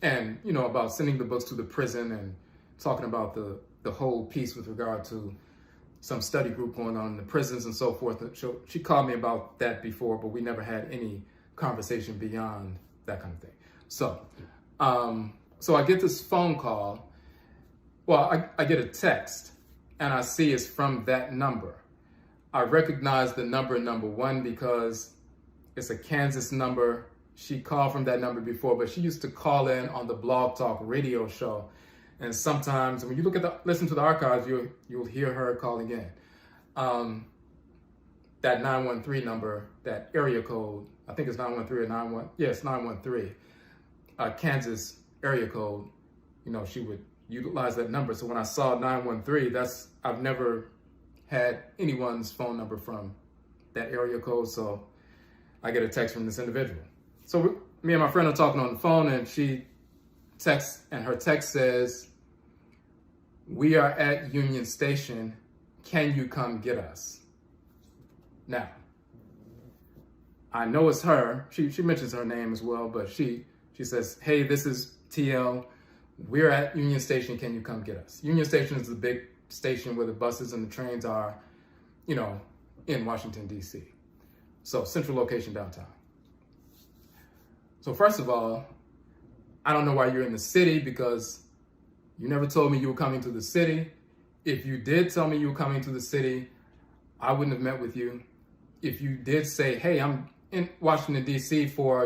and, about sending the books to the prison and talking about the whole piece with regard to some study group going on in the prisons and so forth. So she called me about that before, but we never had any conversation beyond that kind of thing. So, so I get this phone call. Well, I get a text and I see it's from that number. I recognize the number 1 because it's a Kansas number. She called from that number before, but she used to call in on the Blog Talk radio show. And sometimes when you listen to the archives, you'll hear her calling in. That 913 number, that area code, I think it's 913 or 91. Yeah, it's 913. Kansas area code. She would utilize that number. So when I saw 913, I've never had anyone's phone number from that area code. So I get a text from this individual. So me and my friend are talking on the phone, and she texts, and her text says, "We are at Union Station. Can you come get us?" Now, I know it's her. She mentions her name as well, but she says, "Hey, this is TL. We're at Union Station. Can you come get us?" Union Station is the big station where the buses and the trains are, in Washington, D.C. So central location downtown. So first of all, I don't know why you're in the city because you never told me you were coming to the city. If you did tell me you were coming to the city, I wouldn't have met with you. If you did say, "Hey, I'm in Washington, D.C. for,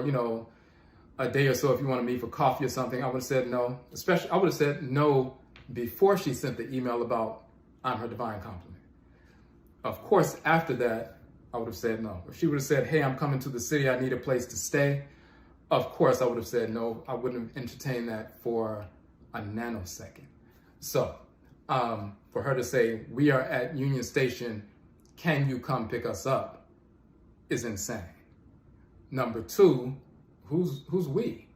a day or so if you want to meet for coffee or something," I would have said no. Especially, I would have said no before she sent the email about I'm her divine complement. Of course, after that, I would have said no. If she would have said, "Hey, I'm coming to the city, I need a place to stay," of course, I would have said no. I wouldn't have entertained that for a nanosecond. So for her to say, "We are at Union Station, can you come pick us up?" is insane. Number 2, who's we?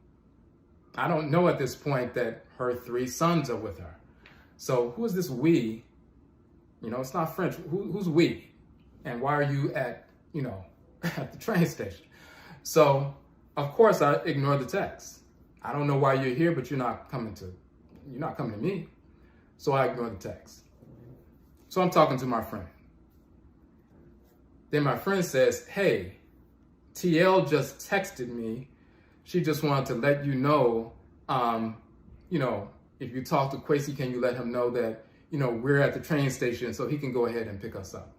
I don't know at this point that her 3 sons are with her. So who is this we? It's not French. Who's we? And why are you at, at the train station? So of course I ignore the text. I don't know why you're here, but you're not coming to me. So I ignore the text. So I'm talking to my friend. Then my friend says, "Hey, TL just texted me. She just wanted to let you know, if you talk to Kwesi, can you let him know that, we're at the train station so he can go ahead and pick us up."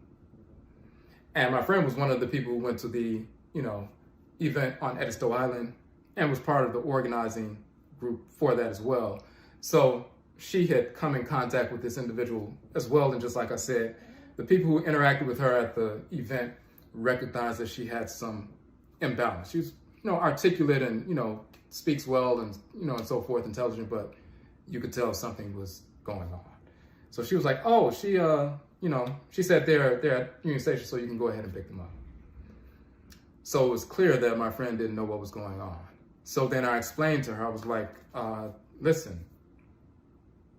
And my friend was one of the people who went to the, event on Edisto Island and was part of the organizing group for that as well. So she had come in contact with this individual as well. And just like I said, the people who interacted with her at the event recognized that she had some imbalance. She was, articulate and, speaks well and, and so forth, intelligent, but you could tell something was going on. So she was like, "Oh, she said they're at Union Station, so you can go ahead and pick them up." So it was clear that my friend didn't know what was going on. So then I explained to her, I was like, "Listen,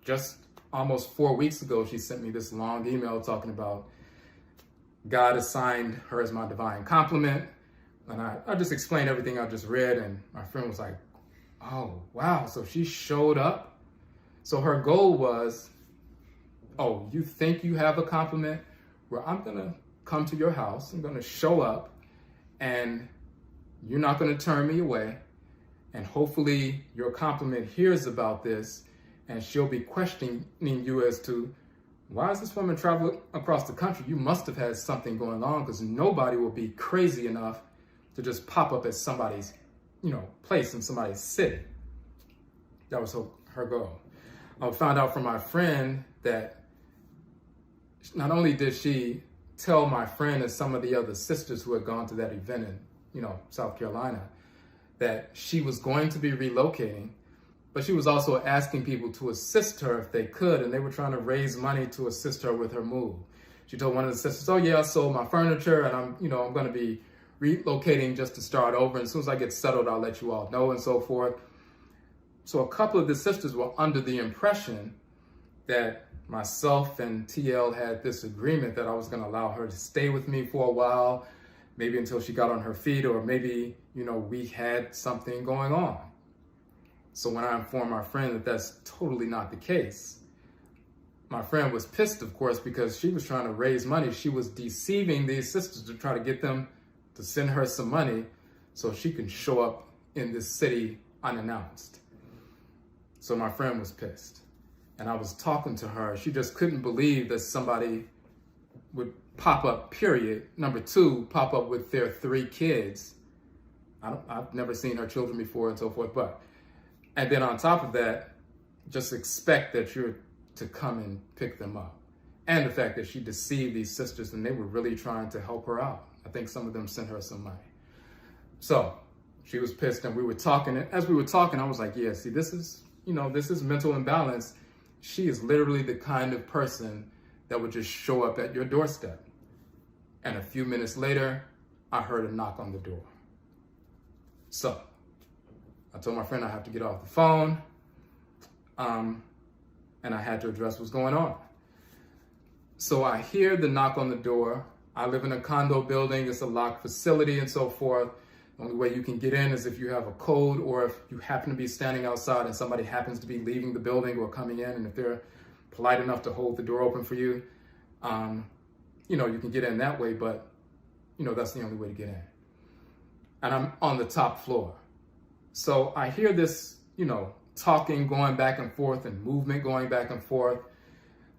just almost 4 weeks ago, she sent me this long email talking about God assigned her as my divine complement." And I just explained everything I just read, and my friend was like, "Oh, wow, so she showed up?" So her goal was, "Oh, you think you have a complement? Well, I'm going to come to your house. I'm going to show up, and you're not going to turn me away. And hopefully your complement hears about this, and she'll be questioning you as to, why is this woman traveling across the country? You must have had something going on, because nobody will be crazy enough to just pop up at somebody's, place in somebody's city." That was her goal. I found out from my friend that not only did she tell my friend and some of the other sisters who had gone to that event in, South Carolina, that she was going to be relocating, but she was also asking people to assist her if they could, and they were trying to raise money to assist her with her move. She told one of the sisters, "Oh yeah, I sold my furniture, and I'm going to be relocating just to start over. And as soon as I get settled, I'll let you all know and so forth. So a couple of the sisters were under the impression that myself and TL had this agreement that I was going to allow her to stay with me for a while, maybe until she got on her feet, or maybe, we had something going on. So when I informed my friend that that's totally not the case, my friend was pissed, of course, because she was trying to raise money. She was deceiving these sisters to try to get them to send her some money so she can show up in this city unannounced. So my friend was pissed. And I was talking to her. She just couldn't believe that somebody would pop up, period. Number two, pop up with their 3 kids. I've never seen her children before and so forth. And then on top of that, just expect that you're to come and pick them up. And the fact that she deceived these sisters and they were really trying to help her out. I think some of them sent her some money. So she was pissed and we were talking. And as we were talking, I was like, yeah, see, this is mental imbalance. She is literally the kind of person that would just show up at your doorstep. And a few minutes later, I heard a knock on the door. So I told my friend I have to get off the phone. And I had to address what's going on. So I hear the knock on the door. I live in a condo building. It's a locked facility and so forth. The only way you can get in is if you have a code, or if you happen to be standing outside and somebody happens to be leaving the building or coming in, and if they're polite enough to hold the door open for you, you can get in that way, but that's the only way to get in. And I'm on the top floor. So I hear this, talking going back and forth and movement going back and forth.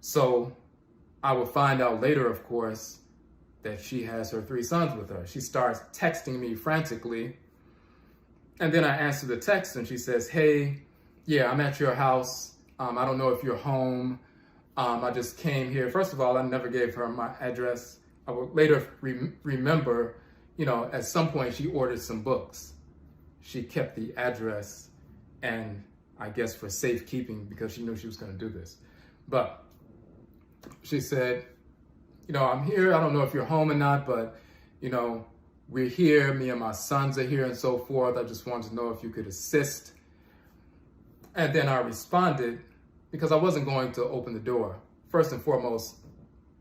So I will find out later, of course, that she has her 3 sons with her. She starts texting me frantically. And then I answer the text and she says, hey, yeah, I'm at your house. I don't know if you're home. I just came here. First of all, I never gave her my address. I will later remember, at some point she ordered some books. She kept the address, and I guess for safekeeping, because she knew she was going to do this. But she said, I'm here. I don't know if you're home or not, but, we're here. Me and my sons are here and so forth. I just wanted to know if you could assist. And then I responded, because I wasn't going to open the door. First and foremost,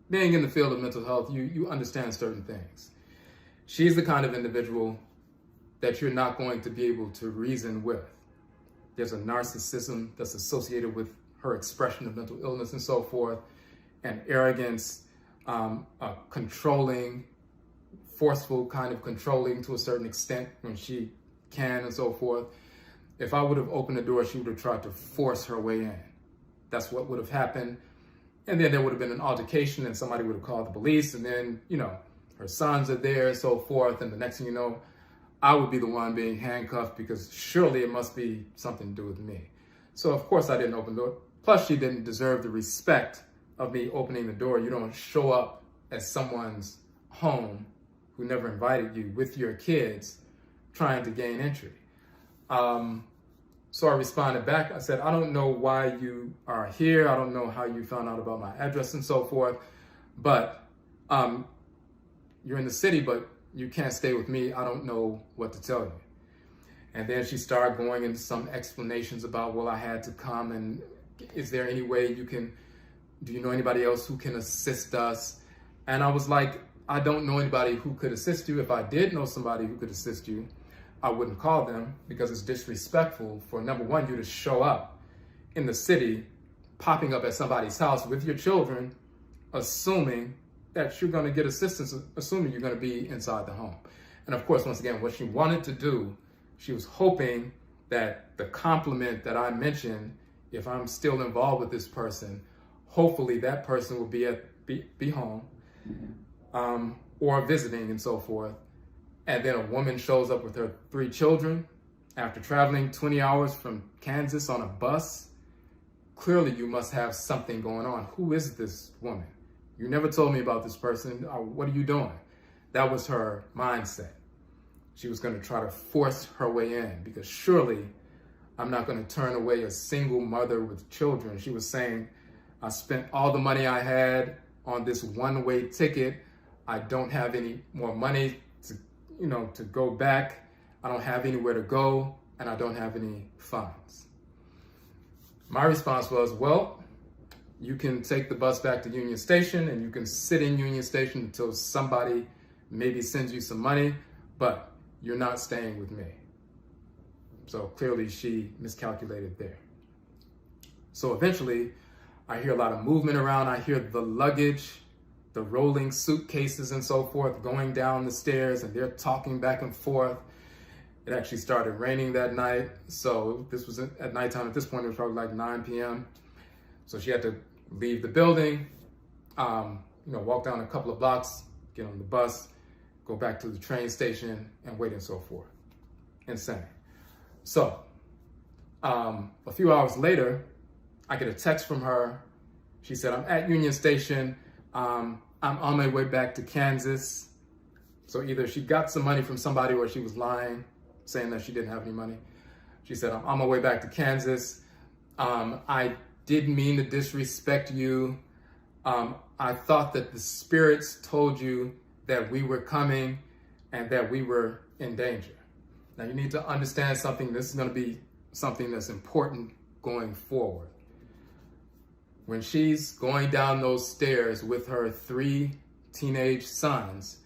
being in the field of mental health, you understand certain things. She's the kind of individual that you're not going to be able to reason with. There's a narcissism that's associated with her expression of mental illness and so forth, and arrogance, a controlling, forceful kind of controlling to a certain extent when she can and so forth. If I would have opened the door, she would have tried to force her way in. That's what would have happened. And then there would have been an altercation and somebody would have called the police, and then, her sons are there and so forth. And the next thing you know, I would be the one being handcuffed, because surely it must be something to do with me. So of course I didn't open the door. Plus she didn't deserve the respect of me opening the door. You don't show up at someone's home who never invited you with your kids trying to gain entry. So I responded back. I said, I don't know why you are here. I don't know how you found out about my address and so forth, but you're in the city, but you can't stay with me. I don't know what to tell you. And then she started going into some explanations about, well, I had to come, and is there any way do you know anybody else who can assist us? And I was like, I don't know anybody who could assist you. If I did know somebody who could assist you, I wouldn't call them, because it's disrespectful for, number one, you to show up in the city, popping up at somebody's house with your children, assuming that you're going to get assistance, assuming you're going to be inside the home. And of course, once again, what she wanted to do, she was hoping that the compliment that I mentioned, if I'm still involved with this person, hopefully that person will be home, or visiting and so forth. And then a woman shows up with her 3 children after traveling 20 hours from Kansas on a bus. Clearly you must have something going on. Who is this woman? You never told me about this person. What are you doing? That was her mindset. She was going to try to force her way in, because surely I'm not going to turn away a single mother with children. She was saying, I spent all the money I had on this one-way ticket. I don't have any more money to to go back. I don't have anywhere to go, and I don't have any funds. My response was, well, you can take the bus back to Union Station, and you can sit in Union Station until somebody maybe sends you some money, but you're not staying with me. So clearly she miscalculated there. So eventually, I hear a lot of movement around. I hear the luggage, the rolling suitcases and so forth going down the stairs, and they're talking back and forth. It actually started raining that night. So this was at nighttime. At this point, it was probably like 9 p.m. So she had to leave the building, walk down a couple of blocks, get on the bus, go back to the train station, and wait and so forth. Insane. So a few hours later, I get a text from her. She said, I'm at Union Station. I'm on my way back to Kansas. So either she got some money from somebody or she was lying, saying that she didn't have any money. She said, I'm on my way back to Kansas. I didn't mean to disrespect you. I thought that the spirits told you that we were coming and that we were in danger. Now you need to understand something. This is going to be something that's important going forward. When she's going down those stairs with her 3 teenage sons,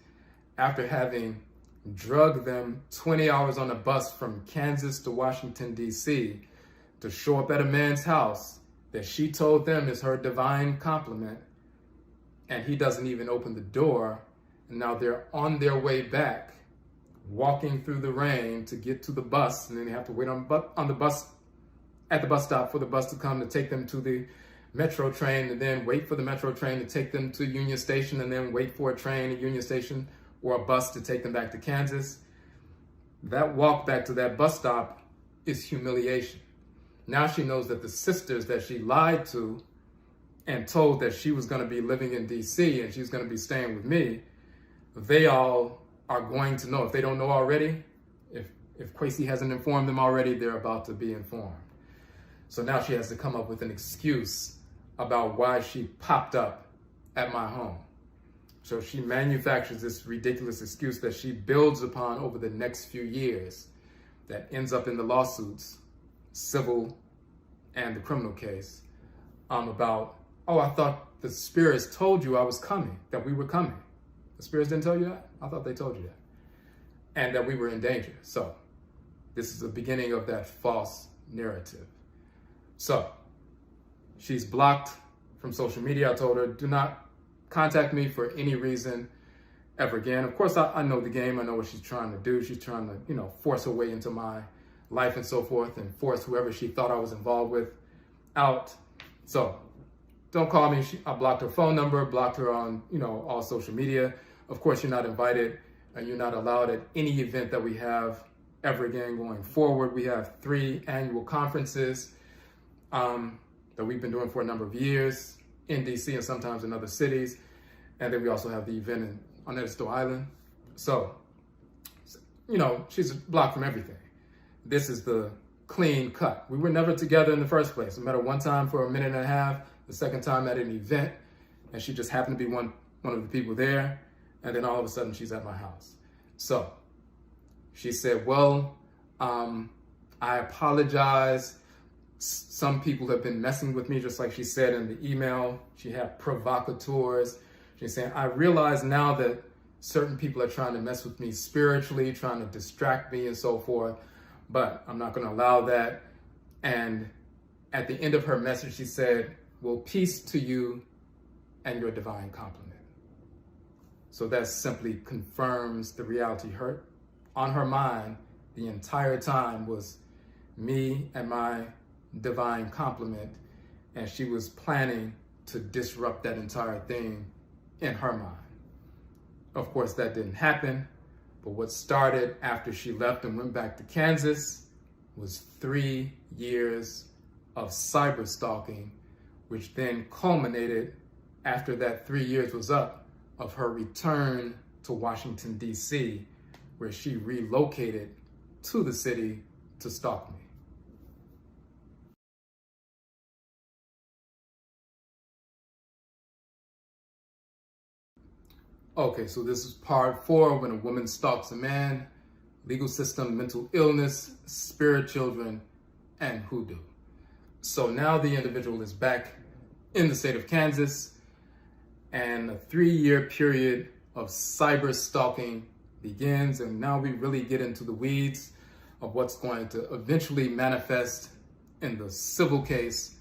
after having drugged them 20 hours on a bus from Kansas to Washington, D.C., to show up at a man's house that she told them is her divine compliment, and he doesn't even open the door, and now they're on their way back, walking through the rain to get to the bus, and then they have to wait at the bus stop for the bus to come to take them to the metro train, and then wait for the metro train to take them to Union Station, and then wait for a train at Union Station or a bus to take them back to Kansas. That walk back to that bus stop is humiliation. Now she knows that the sisters that she lied to and told that she was going to be living in DC and she's going to be staying with me, they all are going to know. If they don't know already, if Kwesi hasn't informed them already, they're about to be informed. So now she has to come up with an excuse about why she popped up at my home. So she manufactures this ridiculous excuse that she builds upon over the next few years that ends up in the lawsuits, civil and the criminal case, about, oh, I thought the spirits told you I was coming, that we were coming. The spirits didn't tell you that? I thought they told you that. And that we were in danger. So this is the beginning of that false narrative. So she's blocked from social media. I told her, do not contact me for any reason ever again. Of course, I know the game. I know what she's trying to do. She's trying to, force her way into my life and so forth, and force whoever she thought I was involved with out. So don't call me. I blocked her phone number, blocked her on, all social media. Of course, you're not invited and you're not allowed at any event that we have ever again going forward. We have 3 annual conferences that we've been doing for a number of years in DC and sometimes in other cities. And then we also have the event on Ediston Island. So, she's blocked from everything. This is the clean cut. We were never together in the first place. We met her one time for a minute and a half, the second time at an event, and she just happened to be one of the people there. And then all of a sudden she's at my house. So she said, well, I apologize. Some people have been messing with me, just like she said in the email. She had provocateurs. She's saying, I realize now that certain people are trying to mess with me spiritually, trying to distract me and so forth, but I'm not going to allow that. And at the end of her message, she said, well, peace to you and your divine compliment. So that simply confirms the reality. On her mind the entire time was me and my divine compliment, and she was planning to disrupt that entire thing in her mind. Of course, that didn't happen, but what started after she left and went back to Kansas was 3 years of cyber stalking, which then culminated after that 3 years was up of her return to Washington, D.C., where she relocated to the city to stalk me. Okay, so this is part 4, when a woman stalks a man, legal system, mental illness, spirit children, and hoodoo. So now the individual is back in the state of Kansas, and a 3-year period of cyber stalking begins, and now we really get into the weeds of what's going to eventually manifest in the civil case,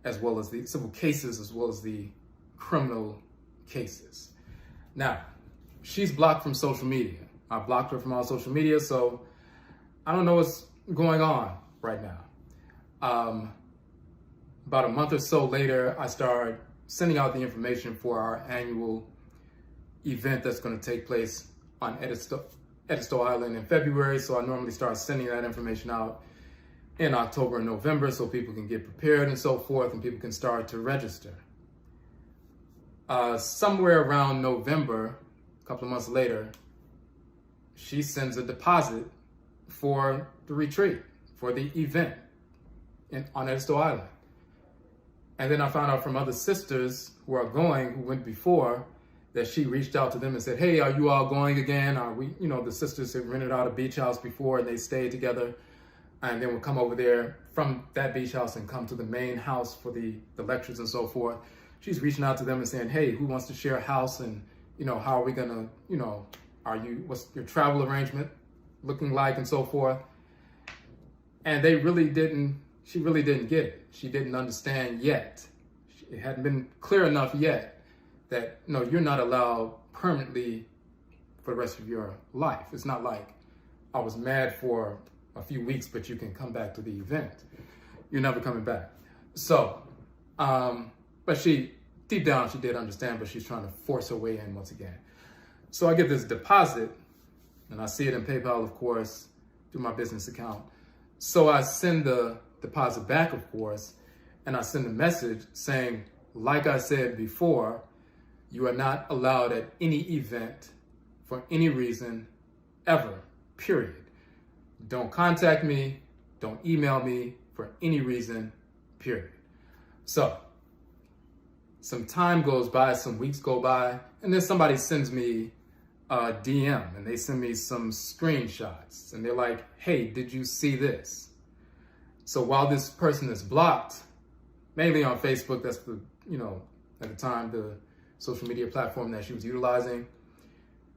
as well as the civil cases, as well as the criminal cases. Now, she's blocked from social media. I blocked her from all social media, so I don't know what's going on right now. About a month or so later, I started sending out the information for our annual event that's going to take place on Edisto Island in February. So I normally start sending that information out in October and November so people can get prepared and so forth, and people can start to register. Somewhere around November, a couple of months later, she sends a deposit for the retreat, for the event on Edisto Island. And then I found out from other sisters who are going, who went before, that she reached out to them and said, hey, are you all going again? Are we, the sisters had rented out a beach house before and they stayed together, and then would come over there from that beach house and come to the main house for the lectures and so forth. She's reaching out to them and saying, hey, who wants to share a house? And, how are we gonna, what's your travel arrangement looking like and so forth? And she really didn't get it. She didn't understand yet. It hadn't been clear enough yet that, no, you're not allowed permanently for the rest of your life. It's not like I was mad for a few weeks, but you can come back to the event. You're never coming back. So, but deep down, she did understand, but she's trying to force her way in once again. So I get this deposit, and I see it in PayPal, of course, through my business account. So I send the deposit back, of course, and I send a message saying, like I said before, you are not allowed at any event for any reason, ever, period. Don't contact me, don't email me for any reason, period. So, some time goes by, some weeks go by, and then somebody sends me a DM, and they send me some screenshots, and they're like, hey, did you see this? So while this person is blocked, mainly on Facebook, that's the, at the time, the social media platform that she was utilizing,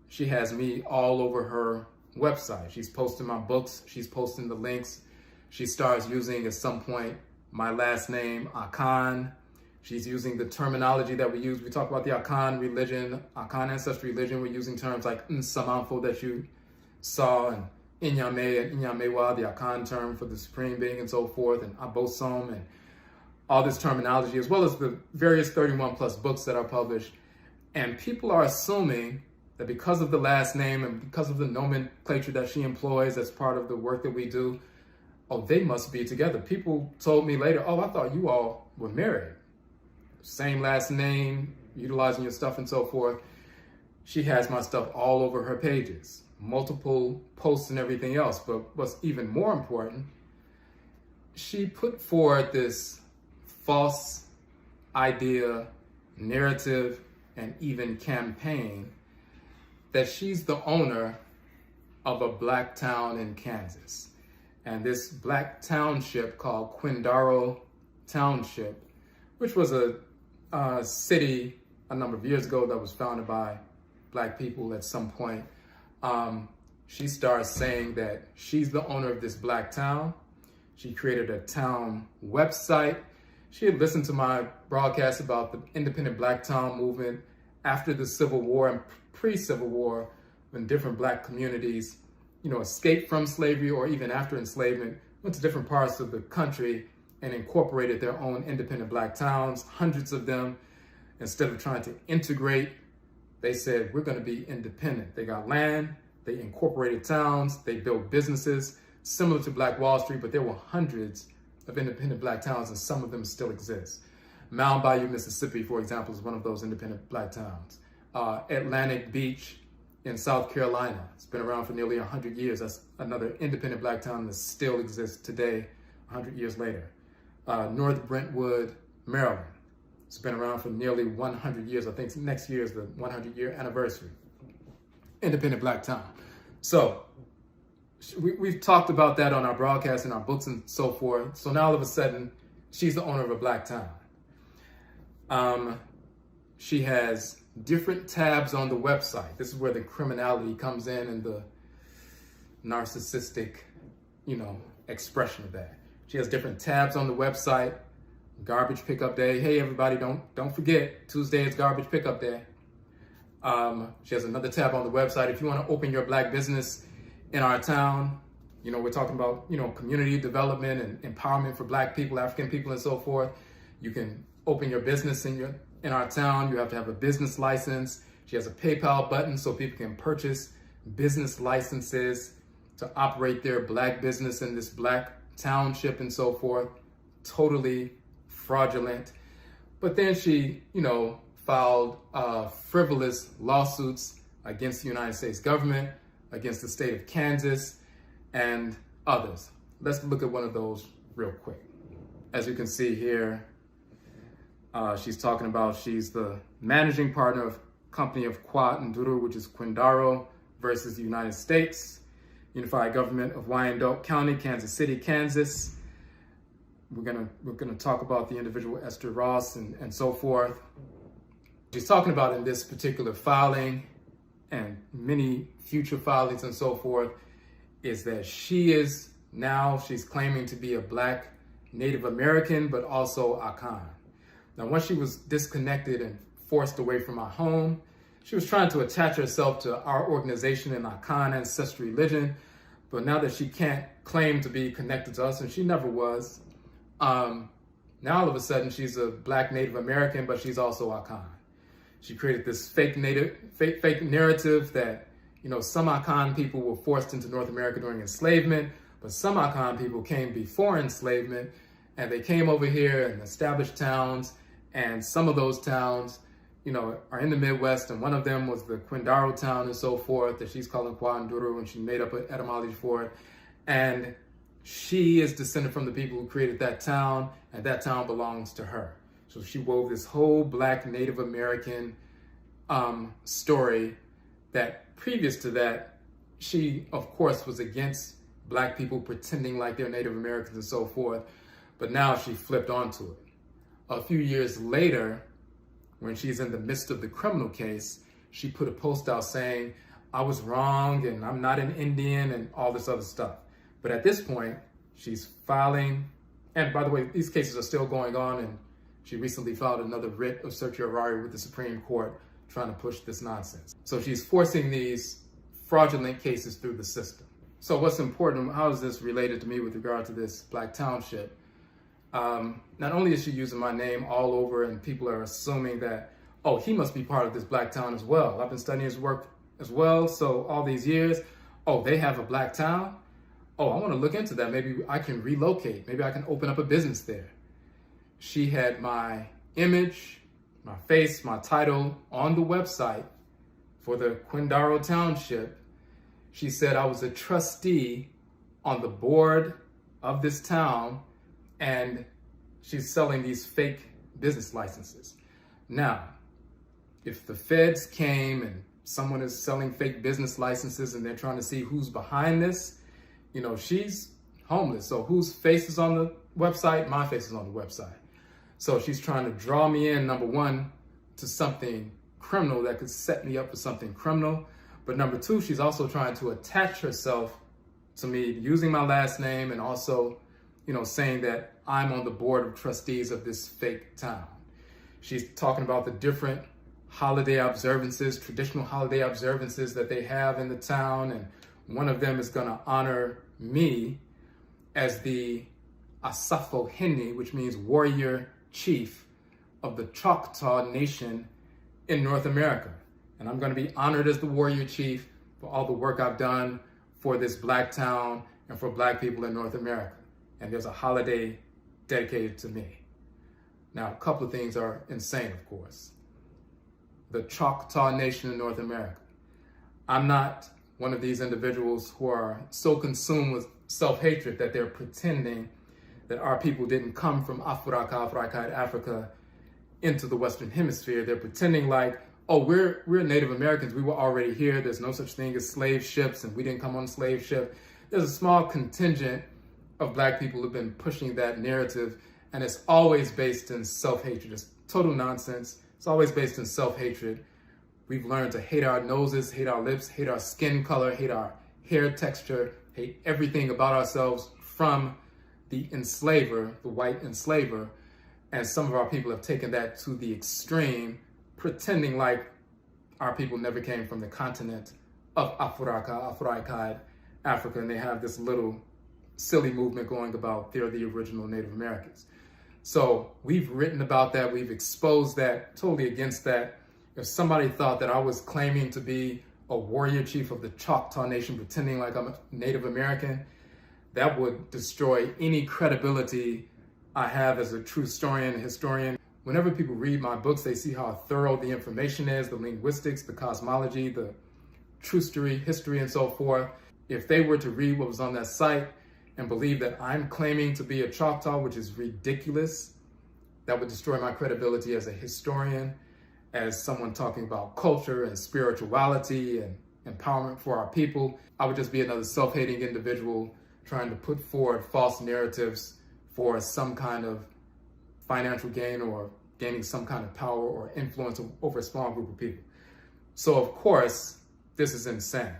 she has me all over her website. She's posting my books, she's posting the links. She starts using at some point my last name, Akhan. She's using the terminology that we use. We talk about the Akhan religion, Akhan ancestry religion. We're using terms like Nsamanfo that you saw, and Inyame and Inyamewa, the Akhan term for the supreme being and so forth, and Abosom, and all this terminology, as well as the various 31 plus books that are published. And people are assuming that because of the last name and because of the nomenclature that she employs as part of the work that we do, oh, they must be together. People told me later, oh, I thought you all were married. Same last name, utilizing your stuff and so forth. She has my stuff all over her pages, multiple posts and everything else. But what's even more important, she put forward this false idea, narrative, and even campaign that she's the owner of a black town in Kansas. And this black township called Quindaro Township, which was a city a number of years ago that was founded by black people at some point. She starts saying that she's the owner of this black town. She created a town website. She had listened to my broadcast about the independent black town movement after the Civil War and pre-Civil War, when different black communities, escaped from slavery or even after enslavement, went to different parts of the country and incorporated their own independent black towns, hundreds of them. Instead of trying to integrate, they said, we're going to be independent. They got land, they incorporated towns, they built businesses similar to Black Wall Street, but there were hundreds of independent black towns, and some of them still exist. Mound Bayou, Mississippi, for example, is one of those independent black towns. Atlantic Beach in South Carolina, it's been around for nearly 100 years. That's another independent black town that still exists today, 100 years later. North Brentwood, Maryland, it's been around for nearly 100 years. I think next year is the 100-year anniversary. independent black town. So we've talked about that on our broadcast and our books and so forth. So now all of a sudden, she's the owner of a black town. She has different tabs on the website. This is where the criminality comes in and the narcissistic, expression of that. She has different tabs on the website. Garbage pickup day. Hey, everybody, don't forget, Tuesday is garbage pickup day. She has another tab on the website. If you want to open your black business in our town, we're talking about, community development and empowerment for black people, African people, and so forth. You can open your business in our town. You have to have a business license. She has a PayPal button so people can purchase business licenses to operate their black business in this black township and so forth. Totally fraudulent. But then she, filed frivolous lawsuits against the United States government, against the state of Kansas, and others. Let's look at one of those real quick. As you can see here, she's talking about she's the managing partner of company of Kwesi, which is Quindaro versus the United States, Unified Government of Wyandotte County, Kansas City, Kansas. We're gonna talk about the individual Esther Ross and so forth. She's talking about in this particular filing and many future filings and so forth is that she's claiming to be a black Native American, but also Akhan. Now, once she was disconnected and forced away from our home, she was trying to attach herself to our organization and Akhan ancestral religion. But now that she can't claim to be connected to us, and she never was, now all of a sudden she's a black Native American, but she's also Akhan. She created this fake narrative that, some Akhan people were forced into North America during enslavement, but some Akhan people came before enslavement, and they came over here and established towns, and some of those towns, are in the Midwest, and one of them was the Quindaro town and so forth, that she's calling Kwanduru, and she made up an etymology for it. And she is descended from the people who created that town, and that town belongs to her. So she wove this whole black Native American story that previous to that, she, of course, was against black people pretending like they're Native Americans and so forth. But now she flipped onto it. A few years later, when she's in the midst of the criminal case, she put a post out saying, I was wrong and I'm not an Indian and all this other stuff. But at this point, she's filing, and by the way, these cases are still going on, and she recently filed another writ of certiorari with the Supreme Court trying to push this nonsense. So she's forcing these fraudulent cases through the system. So what's important, how is this related to me with regard to this black township? Not only is she using my name all over and people are assuming that, oh, he must be part of this black town as well. I've been studying his work as well. So all these years, oh, they have a black town. Oh, I want to look into that. Maybe I can relocate. Maybe I can open up a business there. She had my image, my face, my title on the website for the Quindaro Township. She said I was a trustee on the board of this town, and she's selling these fake business licenses. Now, if the feds came and someone is selling fake business licenses and they're trying to see who's behind this, she's homeless. So whose face is on the website? My face is on the website. So she's trying to draw me in, number one, to something criminal that could set me up for something criminal. But number two, she's also trying to attach herself to me using my last name and also, saying that I'm on the board of trustees of this fake town. She's talking about the different holiday observances, traditional holiday observances that they have in the town. And one of them is going to honor me as the Asafo Hini, which means warrior chief of the Choctaw Nation in North America. And I'm going to be honored as the warrior chief for all the work I've done for this black town and for black people in North America. And there's a holiday dedicated to me. Now, a couple of things are insane, of course. The Choctaw Nation in North America. I'm not one of these individuals who are so consumed with self-hatred that they're pretending that our people didn't come from Africa into the Western Hemisphere. They're pretending like, oh, we're Native Americans. We were already here. There's no such thing as slave ships, and we didn't come on a slave ship. There's a small contingent of Black people who've been pushing that narrative, and it's always based in self-hatred. It's total nonsense. It's always based in self-hatred. We've learned to hate our noses, hate our lips, hate our skin color, hate our hair texture, hate everything about ourselves from the enslaver, the white enslaver. And some of our people have taken that to the extreme, pretending like our people never came from the continent of Africa, and they have this little silly movement going about they're the original Native Americans. So we've written about that, we've exposed that, totally against that. If somebody thought that I was claiming to be a warrior chief of the Choctaw Nation, pretending like I'm a Native American, that would destroy any credibility I have as a true historian. Whenever people read my books, they see how thorough the information is, the linguistics, the cosmology, the true story, history, and so forth. If they were to read what was on that site and believe that I'm claiming to be a Choctaw, which is ridiculous, that would destroy my credibility as a historian, as someone talking about culture and spirituality and empowerment for our people. I would just be another self-hating individual trying to put forward false narratives for some kind of financial gain or gaining some kind of power or influence over a small group of people. So of course, this is insane.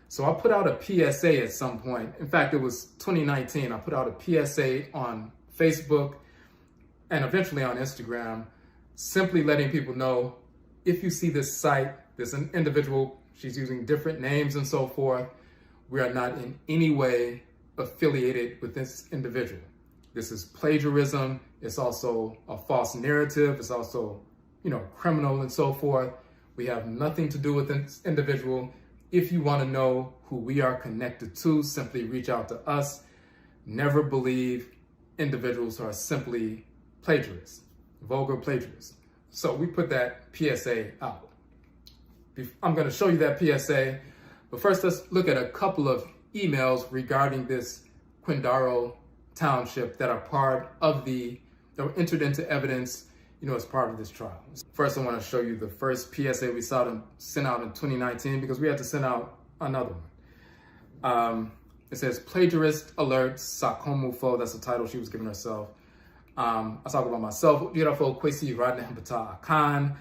So I put out a PSA at some point. In fact, it was 2019. I put out a PSA on Facebook and eventually on Instagram, simply letting people know, if you see this site, there's an individual, she's using different names and so forth, we are not in any way affiliated with this individual. This is plagiarism. It's also a false narrative. It's also, criminal and so forth. We have nothing to do with this individual. If you want to know who we are connected to, simply reach out to us. Never believe individuals who are simply plagiarists, vulgar plagiarists. So we put that PSA out. I'm going to show you that PSA, but first let's look at a couple of emails regarding this Quindaro Township that are that were entered into evidence, as part of this trial. First, I want to show you the first PSA we sent out in 2019 because we had to send out another one. It says, plagiarist alert, Sakomufo, that's the title she was giving herself. I talk about myself, Odwirafo, Kwesi, Nehem, Ptah, Akhan.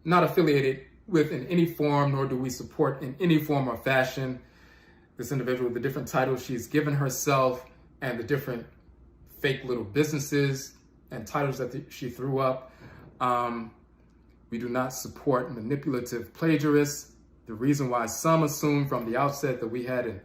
Not affiliated with in any form, nor do we support in any form or fashion this individual, the different titles she's given herself and the different fake little businesses and titles that she threw up. We do not support manipulative plagiarists. The reason why some assume from the outset that we had an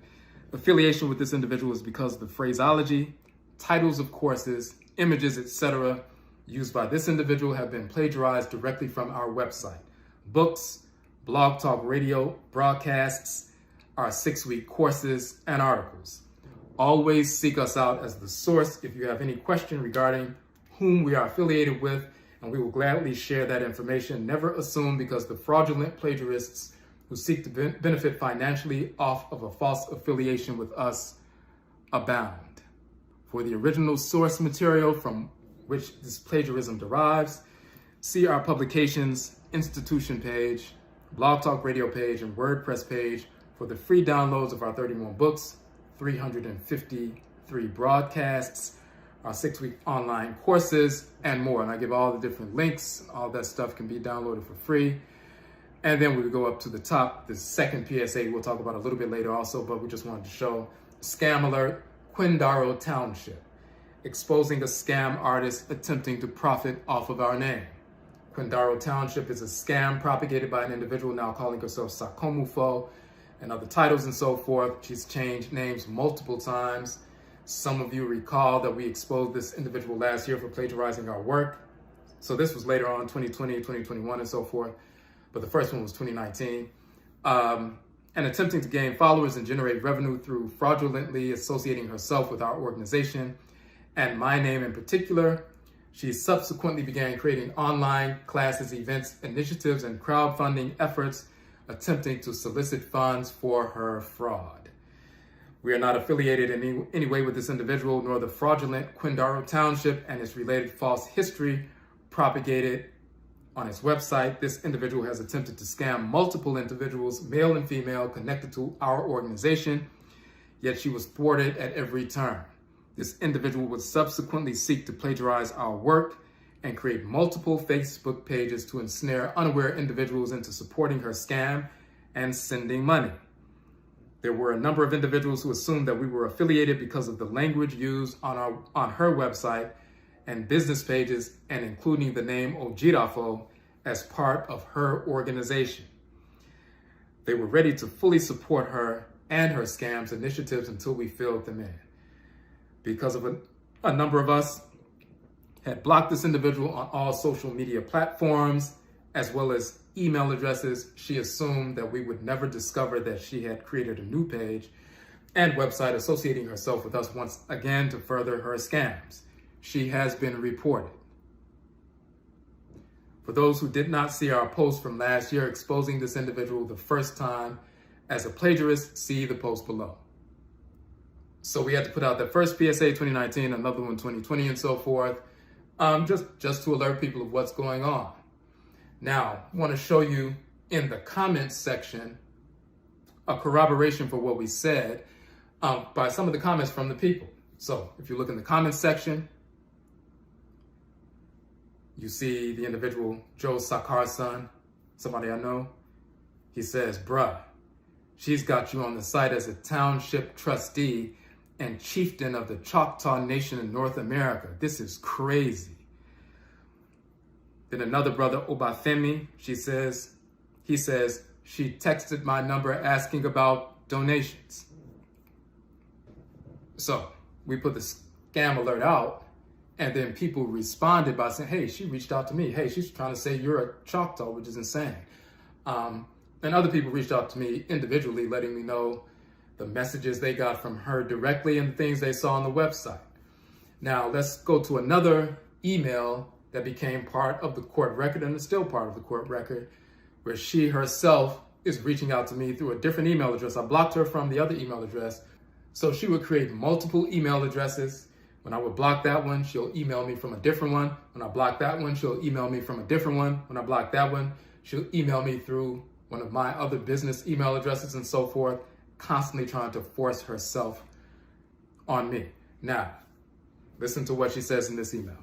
affiliation with this individual is because of the phraseology, titles of courses, images, etc. used by this individual have been plagiarized directly from our website. Books, blog talk radio, broadcasts, our 6-week courses, and articles. Always seek us out as the source if you have any question regarding whom we are affiliated with, and we will gladly share that information. Never assume because the fraudulent plagiarists who seek to benefit financially off of a false affiliation with us abound. For the original source material from which this plagiarism derives, see our publications institution page, blog talk radio page, and WordPress page for the free downloads of our 31 books, 353 broadcasts, our 6-week online courses, and more. And I give all the different links. All that stuff can be downloaded for free. And then we go up to the top, the second PSA we'll talk about a little bit later also, but we just wanted to show scam alert, Quindaro Township, exposing a scam artist attempting to profit off of our name. Quindaro Township is a scam propagated by an individual now calling herself Sakomufo and other titles and so forth. She's changed names multiple times. Some of you recall that we exposed this individual last year for plagiarizing our work. So this was later on, 2020, 2021, and so forth. But the first one was 2019. And attempting to gain followers and generate revenue through fraudulently associating herself with our organization and my name in particular. She subsequently began creating online classes, events, initiatives, and crowdfunding efforts attempting to solicit funds for her fraud. We are not affiliated in any way with this individual, nor the fraudulent Quindaro Township and its related false history propagated On its website, this individual has attempted to scam multiple individuals, male and female, connected to our organization, yet she was thwarted at every turn. This individual would subsequently seek to plagiarize our work and create multiple Facebook pages to ensnare unaware individuals into supporting her scam and sending money. There were a number of individuals who assumed that we were affiliated because of the language used on her website and business pages, and including the name Odwirafo as part of her organization. They were ready to fully support her and her scams initiatives until we filled them in. Because of a number of us had blocked this individual on all social media platforms, as well as email addresses, she assumed that we would never discover that she had created a new page and website associating herself with us once again to further her scams. She has been reported. For those who did not see our post from last year exposing this individual the first time as a plagiarist, see the post below. So we had to put out the first PSA 2019, another one 2020, and so forth, just to alert people of what's going on. Now, I want to show you in the comments section a corroboration for what we said by some of the comments from the people. So if you look in the comments section, you see the individual, Joe Sakar's son, somebody I know. He says, bruh, she's got you on the site as a township trustee and chieftain of the Choctaw Nation in North America. This is crazy. Then another brother, Obafemi, he says, she texted my number asking about donations. So we put the scam alert out, and then people responded by saying, hey, she reached out to me. Hey, she's trying to say you're a Choctaw, which is insane. And other people reached out to me individually, letting me know the messages they got from her directly and the things they saw on the website. Now, let's go to another email that became part of the court record and is still part of the court record, where she herself is reaching out to me through a different email address. I blocked her from the other email address. So she would create multiple email addresses. When I would block that one, she'll email me from a different one. When I block that one, she'll email me from a different one. When I block that one, she'll email me through one of my other business email addresses and so forth, constantly trying to force herself on me. Now, listen to what she says in this email.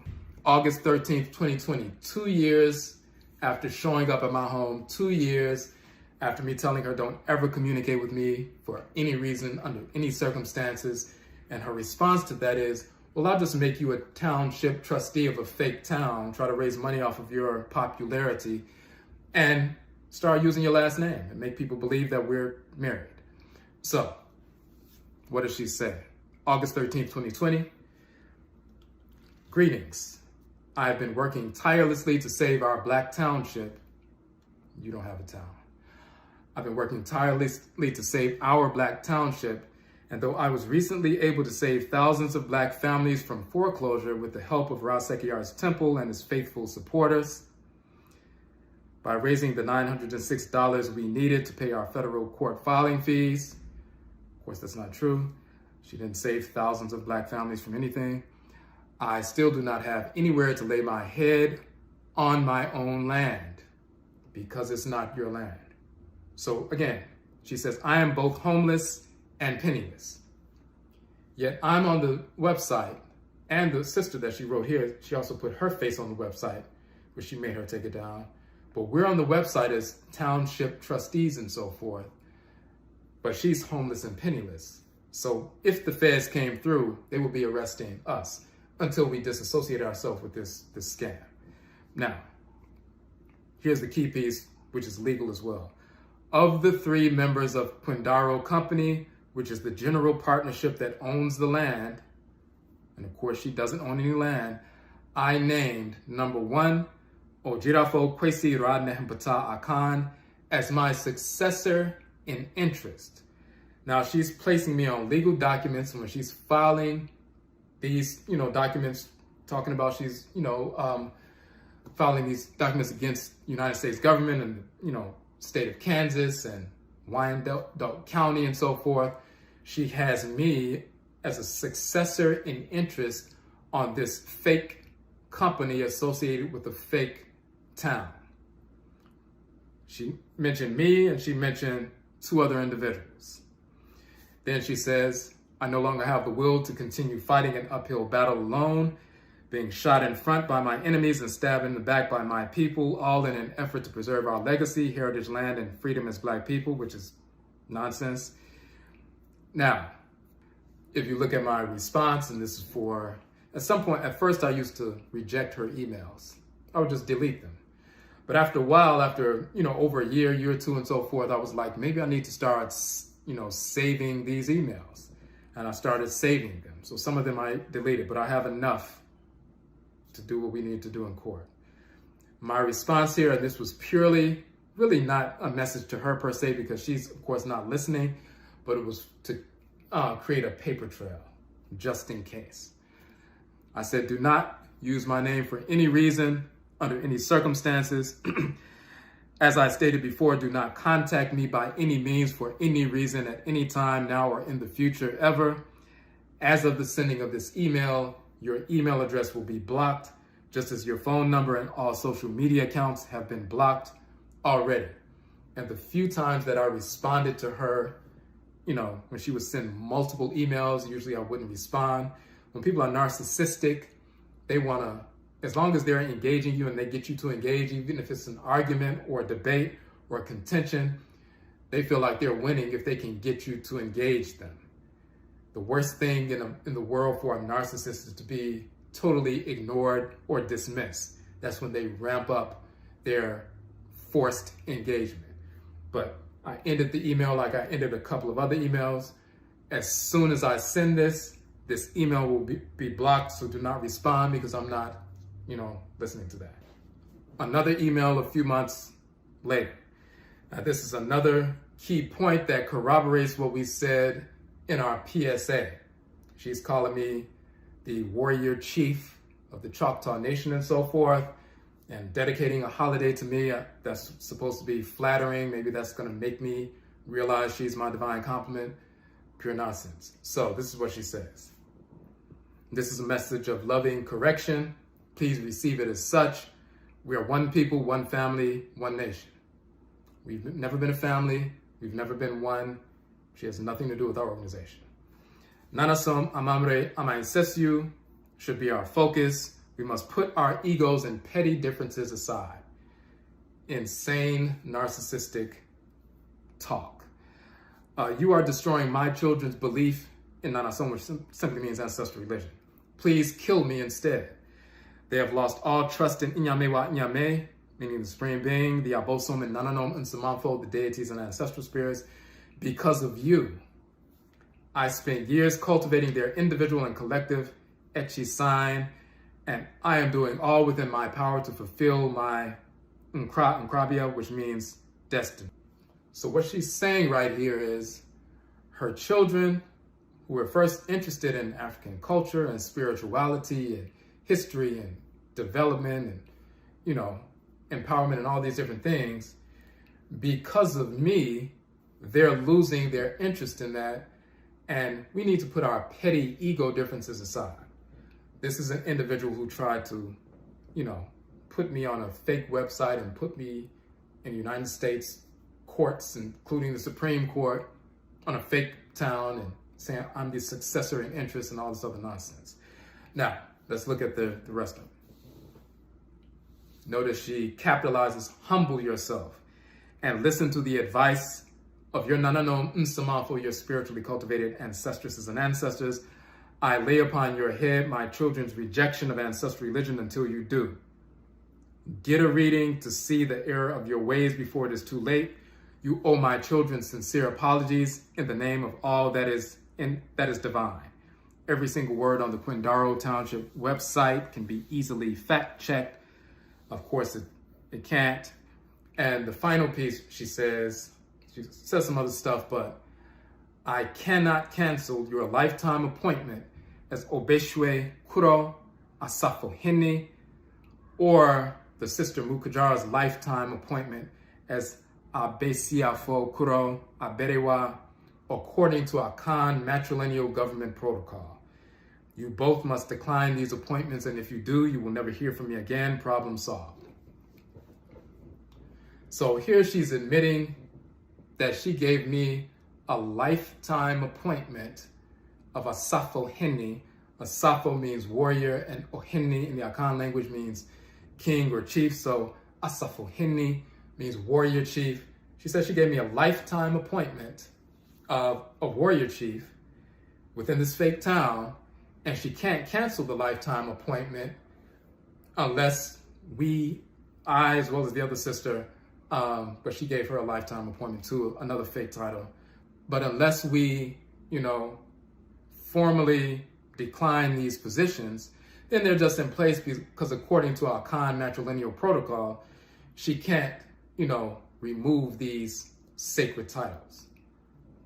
August 13th, 2020, 2 years after showing up at my home, 2 years after me telling her don't ever communicate with me for any reason, under any circumstances. And her response to that is, well, I'll just make you a township trustee of a fake town, try to raise money off of your popularity, and start using your last name and make people believe that we're married. So, what does she say? August 13th, 2020. Greetings. I have been working tirelessly to save our Black township. You don't have a town. I've been working tirelessly to save our Black township. And though I was recently able to save thousands of Black families from foreclosure with the help of Ra Sekiyar's temple and his faithful supporters, by raising the $906 we needed to pay our federal court filing fees, of course that's not true, she didn't save thousands of Black families from anything, I still do not have anywhere to lay my head on my own land because it's not your land. So again, she says, I am both homeless and penniless. Yet I'm on the website, and the sister that she wrote here, she also put her face on the website, where she made her take it down. But we're on the website as township trustees and so forth. But she's homeless and penniless. So if the feds came through, they would be arresting us until we disassociate ourselves with this scam. Now, here's the key piece, which is legal as well. Of the 3 members of Quindaro Company, which is the general partnership that owns the land, and of course she doesn't own any land, I named number 1, Odwirafo Kwesi Nehem Ptah Akhan, as my successor in interest. Now she's placing me on legal documents when she's filing these, documents talking about she's, filing these documents against United States government and, state of Kansas and Wyandotte County and so forth. She has me as a successor in interest on this fake company associated with a fake town. She mentioned me and she mentioned 2 other individuals. Then she says, I no longer have the will to continue fighting an uphill battle alone, being shot in front by my enemies and stabbed in the back by my people, all in an effort to preserve our legacy, heritage, land, and freedom as Black people, which is nonsense. Now, if you look at my response, and this is for, at some point, at first I used to reject her emails. I would just delete them. But after a while, after, over a year or 2 and so forth, I was like, maybe I need to start, saving these emails. And I started saving them. So some of them I deleted, but I have enough to do what we need to do in court. My response here, and this was purely, really not a message to her per se, because she's of course not listening, but it was to create a paper trail, just in case. I said, do not use my name for any reason, under any circumstances. As I stated before, do not contact me by any means for any reason at any time now or in the future ever. As of the sending of this email, your email address will be blocked, just as your phone number and all social media accounts have been blocked already. And the few times that I responded to her, when she would send multiple emails, usually I wouldn't respond. When people are narcissistic, they want to, as long as they're engaging you and they get you to engage, even if it's an argument or a debate or a contention, they feel like they're winning if they can get you to engage them. The worst thing in the world for a narcissist is to be totally ignored or dismissed. That's when they ramp up their forced engagement. But I ended the email like I ended a couple of other emails. As soon as I send this email will be blocked, so do not respond because I'm not listening to that. Another email a few months later. Now, this is another key point that corroborates what we said in our PSA. She's calling me the warrior chief of the Choctaw Nation and so forth, and dedicating a holiday to me. That's supposed to be flattering. Maybe that's going to make me realize she's my divine complement. Pure nonsense. So this is what she says. This is a message of loving correction. Please receive it as such. We are one people, one family, one nation. We've never been a family. We've never been one. She has nothing to do with our organization. Nanasom amamre amainsesu should be our focus. We must put our egos and petty differences aside. Insane, narcissistic talk. You are destroying my children's belief in Nanasom, which simply means ancestral religion. Please kill me instead. They have lost all trust in Inyame wa Inyame, meaning the Supreme Being, the Abosom and Nananom and Samanfo, the deities and ancestral spirits, because of you. I spent years cultivating their individual and collective Etchi sign, and I am doing all within my power to fulfill my Nkrabia, which means destiny. So what she's saying right here is her children, who were first interested in African culture and spirituality and history and development and, empowerment and all these different things, because of me, they're losing their interest in that. And we need to put our petty ego differences aside. This is an individual who tried to, put me on a fake website and put me in United States courts, including the Supreme Court, on a fake town and saying I'm the successor in interest and all this other nonsense. Now, let's look at the rest of it. Notice she capitalizes, humble yourself and listen to the advice of your Nananom Nsamafo, your spiritually cultivated ancestresses and ancestors. I lay upon your head my children's rejection of ancestral religion until you do. Get a reading to see the error of your ways before it is too late. You owe my children sincere apologies in the name of all that is divine. Every single word on the Quindaro Township website can be easily fact-checked. Of course, it can't. And the final piece, she says some other stuff, but I cannot cancel your lifetime appointment as Obeshwe Kuro Asafo Hini, or the Sister Mukajara's lifetime appointment as Abesiafo Kuro Aberewa, according to Akhan matrilineal government protocol. You both must decline these appointments, and if you do, you will never hear from me again. Problem solved. So here she's admitting that she gave me a lifetime appointment of a Safo Henni. A Safo means warrior, and Ohenni in the Akhan language means king or chief. So Asafo Henni means warrior chief. She said she gave me a lifetime appointment of a warrior chief within this fake town, and she can't cancel the lifetime appointment unless I, as well as the other sister, but she gave her a lifetime appointment to another fake title. But unless we, formally decline these positions, then they're just in place because according to our Akhan matrilineal protocol, she can't, remove these sacred titles.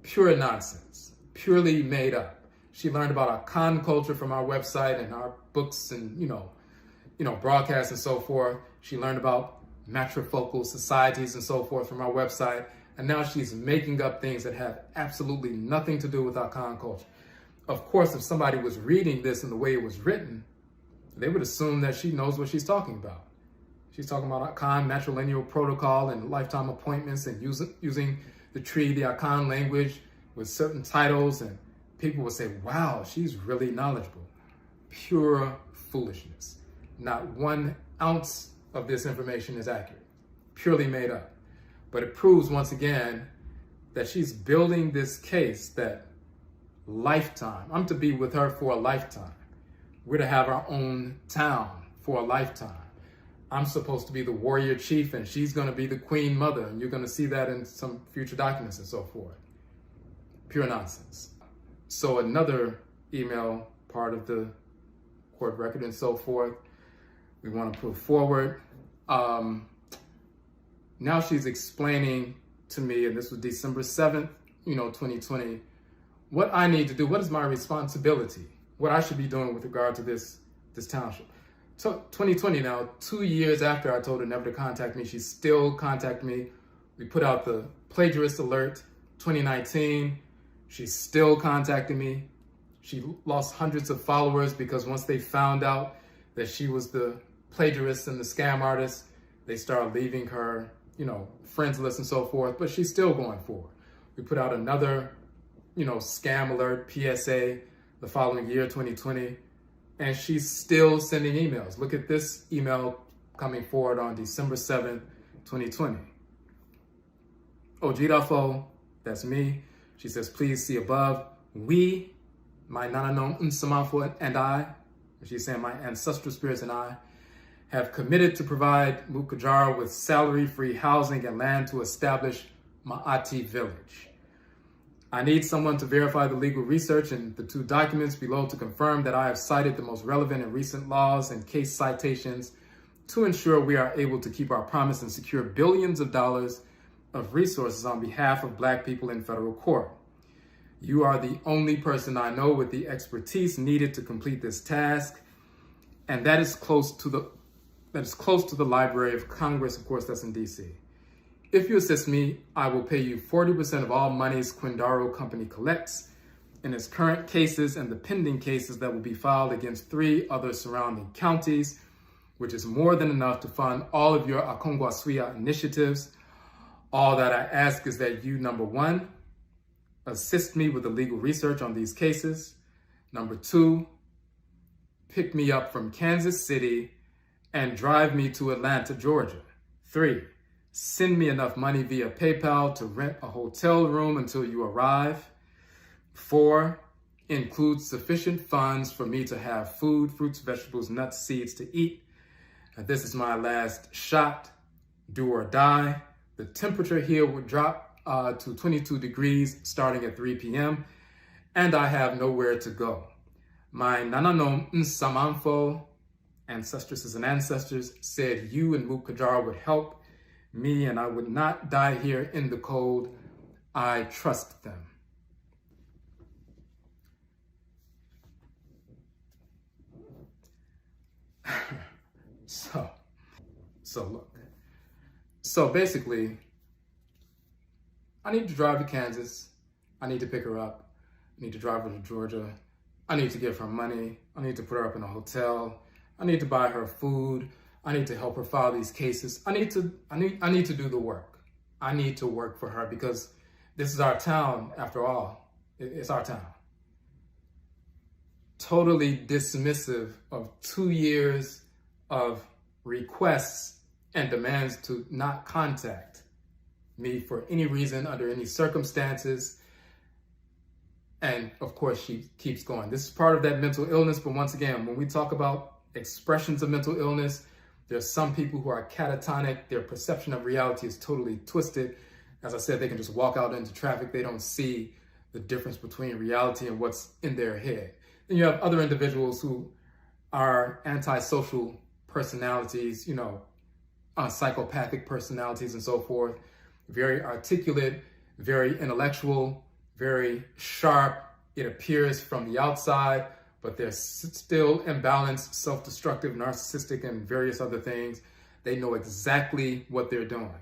Pure nonsense, purely made up. She learned about Akhan culture from our website and our books and, broadcasts and so forth. She learned about matrifocal societies and so forth from our website. And now she's making up things that have absolutely nothing to do with Akhan culture. Of course, if somebody was reading this in the way it was written, they would assume that she knows what she's talking about. She's talking about Akhan matrilineal protocol and lifetime appointments and using the tree, the Akhan language with certain titles, and people would say, wow, she's really knowledgeable. Pure foolishness. Not 1 ounce of this information is accurate. Purely made up. But it proves once again that she's building this case that lifetime, I'm to be with her for a lifetime. We're to have our own town for a lifetime. I'm supposed to be the warrior chief and she's going to be the queen mother, and you're going to see that in some future documents and so forth. Pure nonsense. So another email, part of the court record and so forth, we want to put forward. Now she's explaining to me, and this was December 7th, 2020, what I need to do, what is my responsibility, what I should be doing with regard to this township. So 2020 now, 2 years after I told her never to contact me, she still contacted me. We put out the plagiarist alert. 2019, she's still contacting me. She lost hundreds of followers because once they found out that she was the plagiarist and the scam artist, they started leaving her, friends list and so forth, but she's still going forward. We put out another, scam alert, PSA, the following year, 2020, and she's still sending emails. Look at this email coming forward on December 7th, 2020. Odwirafo, that's me. She says, please see above. We, my Nananom Nsamafo and I, she's saying my ancestral spirits and I, have committed to provide Mukajara with salary-free housing and land to establish Ma'ati village. I need someone to verify the legal research and the 2 documents below to confirm that I have cited the most relevant and recent laws and case citations to ensure we are able to keep our promise and secure billions of dollars of resources on behalf of Black people in federal court. You are the only person I know with the expertise needed to complete this task, and that is close to the Library of Congress. Of course, that's in DC. If you assist me, I will pay you 40% of all monies Quindaro Company collects in its current cases and the pending cases that will be filed against 3 other surrounding counties, which is more than enough to fund all of your Akongwasuya initiatives. All that I ask is that you, number 1, assist me with the legal research on these cases. Number 2, pick me up from Kansas City and drive me to Atlanta, Georgia. 3, send me enough money via PayPal to rent a hotel room until you arrive. 4, include sufficient funds for me to have food, fruits, vegetables, nuts, seeds to eat. And this is my last shot, do or die. The temperature here would drop to 22 degrees starting at 3 p.m. and I have nowhere to go. My Nananom Nsamanfo, ancestresses and ancestors, said you and Mukajara would help me and I would not die here in the cold. I trust them. So look. So basically, I need to drive to Kansas. I need to pick her up. I need to drive her to Georgia. I need to give her money. I need to put her up in a hotel. I need to buy her food. I need to help her file these cases. I need to do the work. I need to work for her because this is our town after all. It's our town. Totally dismissive of 2 years of requests and demands to not contact me for any reason, under any circumstances. And of course, she keeps going. This is part of that mental illness. But once again, when we talk about expressions of mental illness, there's some people who are catatonic. Their perception of reality is totally twisted. As I said, they can just walk out into traffic. They don't see the difference between reality and what's in their head. Then you have other individuals who are antisocial personalities, psychopathic personalities and so forth, very articulate, very intellectual, very sharp. It appears from the outside, but they're still imbalanced, self-destructive, narcissistic, and various other things. They know exactly what they're doing.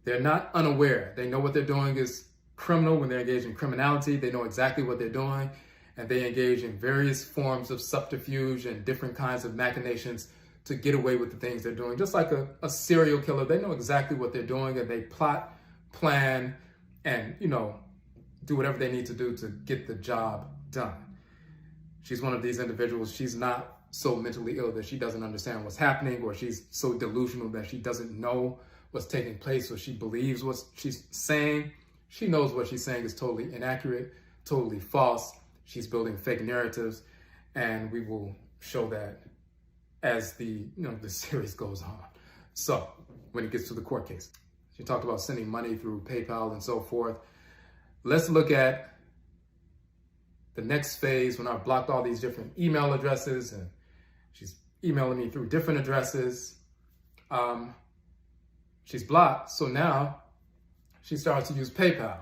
They're not unaware. They know what they're doing is criminal when they're engaged in criminality. They know exactly what they're doing, and they engage in various forms of subterfuge and different kinds of machinations to get away with the things they're doing. Just like a serial killer, they know exactly what they're doing, and they plot, plan, and, do whatever they need to do to get the job done. She's one of these individuals. She's not so mentally ill that she doesn't understand what's happening, or she's so delusional that she doesn't know what's taking place, or she believes what she's saying. She knows what she's saying is totally inaccurate, totally false. She's building fake narratives, and we will show that as the series goes on. So when it gets to the court case, she talked about sending money through PayPal and so forth. Let's look at the next phase when I've blocked all these different email addresses and she's emailing me through different addresses. She's blocked, so now she starts to use PayPal.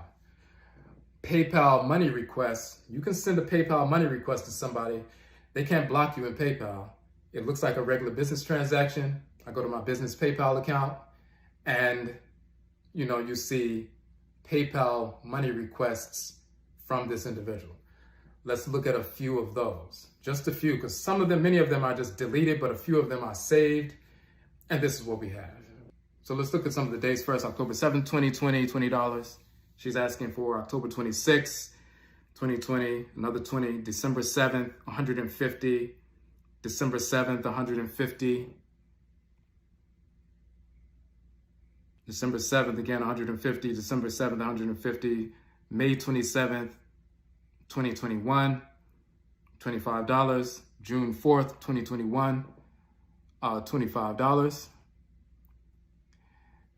PayPal money requests. You can send a PayPal money request to somebody. They can't block you in PayPal. It looks like a regular business transaction. I go to my business PayPal account and, you see PayPal money requests from this individual. Let's look at a few of those. Just a few, because many of them are just deleted, but a few of them are saved. And this is what we have. So let's look at some of the dates first. October 7th, 2020, $20. She's asking for October 26th, 2020, another 20. December 7th, 150. December 7th, 150. December 7th, again, 150. December 7th, 150. May 27th, 2021, $25. June 4th, 2021, $25.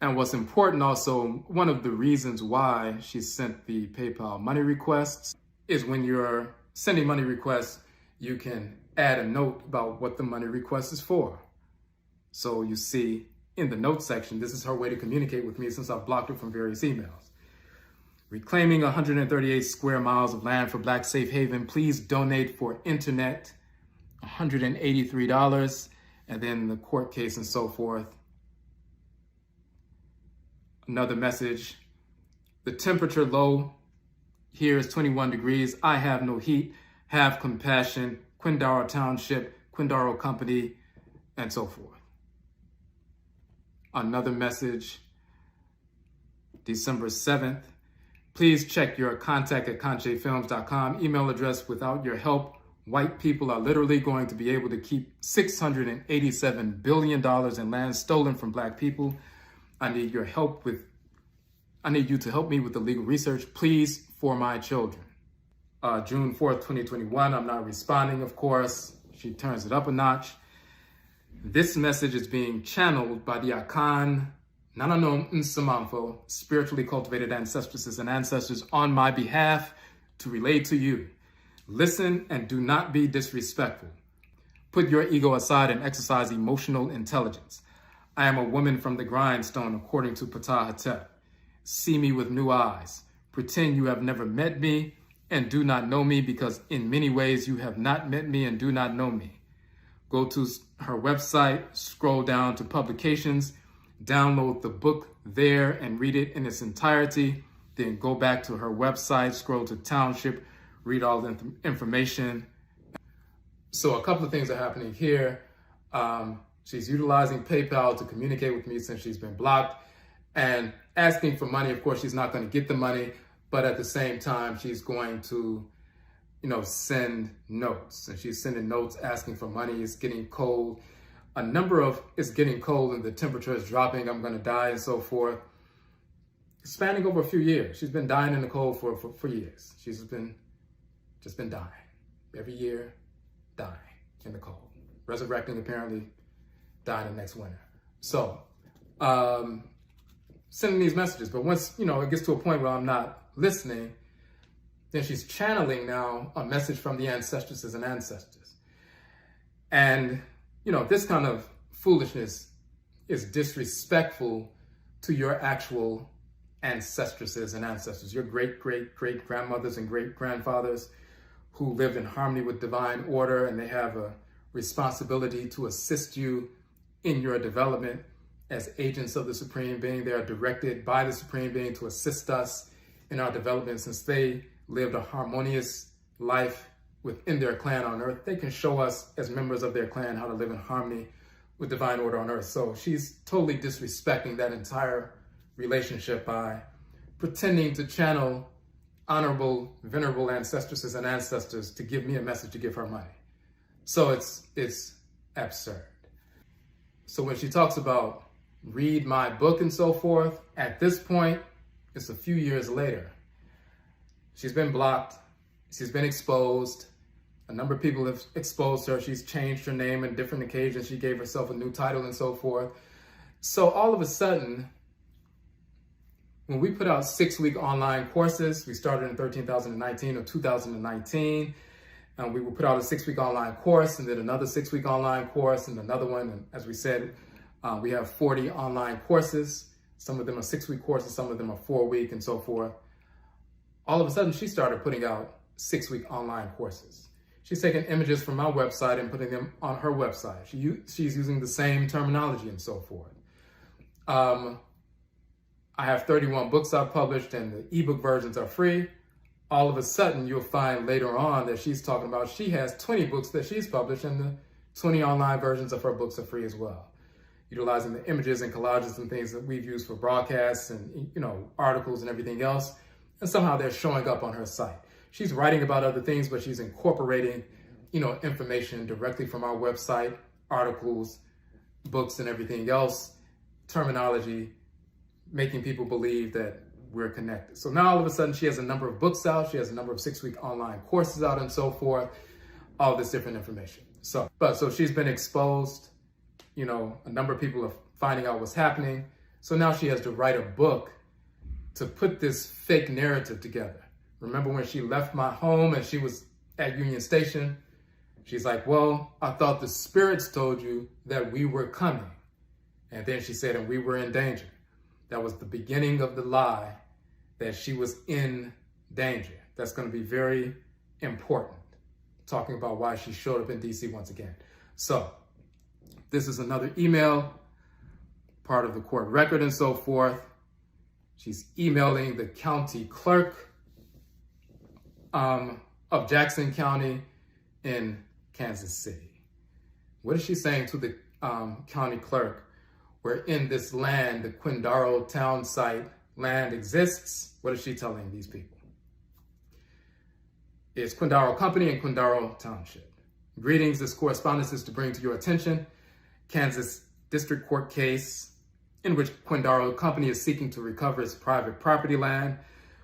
And what's important also, one of the reasons why she sent the PayPal money requests is when you're sending money requests, you can add a note about what the money request is for. So you see in the notes section, this is her way to communicate with me since I've blocked her from various emails. Reclaiming 138 square miles of land for Black Safe Haven. Please donate for internet, $183. And then the court case and so forth. Another message. The temperature low here is 21 degrees. I have no heat. Have compassion. Quindaro Township, Quindaro Company, and so forth. Another message. December 7th. Please check your contact at conchefilms.com. Email address. Without your help, white people are literally going to be able to keep $687 billion in land stolen from Black people. I need you to help me with the legal research, please, for my children. June 4th, 2021, I'm not responding, of course. She turns it up a notch. This message is being channeled by the Akhan, Nananom Nsamanfo, spiritually cultivated ancestresses and ancestors on my behalf to relay to you. Listen and do not be disrespectful. Put your ego aside and exercise emotional intelligence. I am a woman from the grindstone, according to Ptah. See me with new eyes. Pretend you have never met me and do not know me, because in many ways you have not met me and do not know me. Go to her website, scroll down to publications, download the book there and read it in its entirety. Then go back to her website, scroll to Township, read all the information. So a couple of things are happening here. She's utilizing PayPal to communicate with me since she's been blocked and asking for money. Of course, she's not going to get the money, but at the same time, she's going to, send notes. And she's sending notes asking for money. It's getting cold. It's getting cold and the temperature is dropping. I'm going to die and so forth. Spanning over a few years. She's been dying in the cold for years. She's just been dying. Every year, dying in the cold. Resurrecting, apparently, dying the next winter. So, sending these messages. But once, it gets to a point where I'm not listening, then she's channeling now a message from the ancestresses and ancestors. And, this kind of foolishness is disrespectful to your actual ancestresses and ancestors, your great-great-great-grandmothers and great-grandfathers who lived in harmony with divine order, and they have a responsibility to assist you in your development as agents of the Supreme Being. They are directed by the Supreme Being to assist us in our development. Since they lived a harmonious life within their clan on earth, they can show us as members of their clan how to live in harmony with divine order on earth. So she's totally disrespecting that entire relationship by pretending to channel honorable, venerable ancestresses and ancestors to give me a message to give her money. So it's absurd. So when she talks about read my book and so forth, at this point, it's a few years later. She's been blocked. She's been exposed. A number of people have exposed her. She's changed her name on different occasions. She gave herself a new title and so forth. So all of a sudden, when we put out 6-week online courses, we started in 2019 or 2019, and we will put out a 6-week online course and then another 6-week online course and another one. And as we said, we have 40 online courses. Some of them are 6-week courses, some of them are 4-week and so forth. All of a sudden, she started putting out 6-week online courses. She's taking images from my website and putting them on her website. She's using the same terminology and so forth. I have 31 books I've published and the ebook versions are free. All of a sudden, you'll find later on that she's talking about she has 20 books that she's published and the 20 online versions of her books are free as well. Utilizing the images and collages and things that we've used for broadcasts and, articles and everything else. And somehow they're showing up on her site. She's writing about other things, but she's incorporating, information directly from our website, articles, books, and everything else, terminology, making people believe that we're connected. So now all of a sudden she has a number of books out. She has a number of 6-week online courses out and so forth, all this different information. So she's been exposed. A number of people are finding out what's happening. So now she has to write a book to put this fake narrative together. Remember when she left my home and she was at Union Station? She's like, well, I thought the spirits told you that we were coming. And then she said, and we were in danger. That was the beginning of the lie, that she was in danger. That's going to be very important, talking about why she showed up in DC once again. So this is another email, part of the court record and so forth. She's emailing the county clerk of Jackson County in Kansas City. What is she saying to the county clerk? Where in this land, the Quindaro town site land exists. What is she telling these people? It's Quindaro Company and Quindaro Township. Greetings, this correspondence is to bring to your attention Kansas District Court case in which Quindaro Company is seeking to recover its private property land,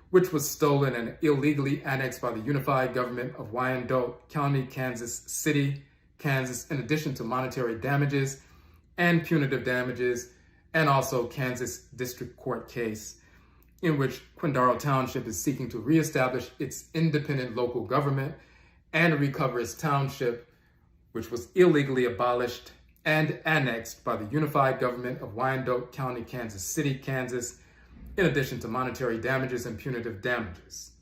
which was stolen and illegally annexed by the Unified Government of Wyandotte County, Kansas City, Kansas, in addition to monetary damages and punitive damages, and also Kansas District Court case in which Quindaro Township is seeking to reestablish its independent local government and recover its township, which was illegally abolished and annexed by the Unified Government of Wyandotte County, Kansas City, Kansas, in addition to monetary damages and punitive damages.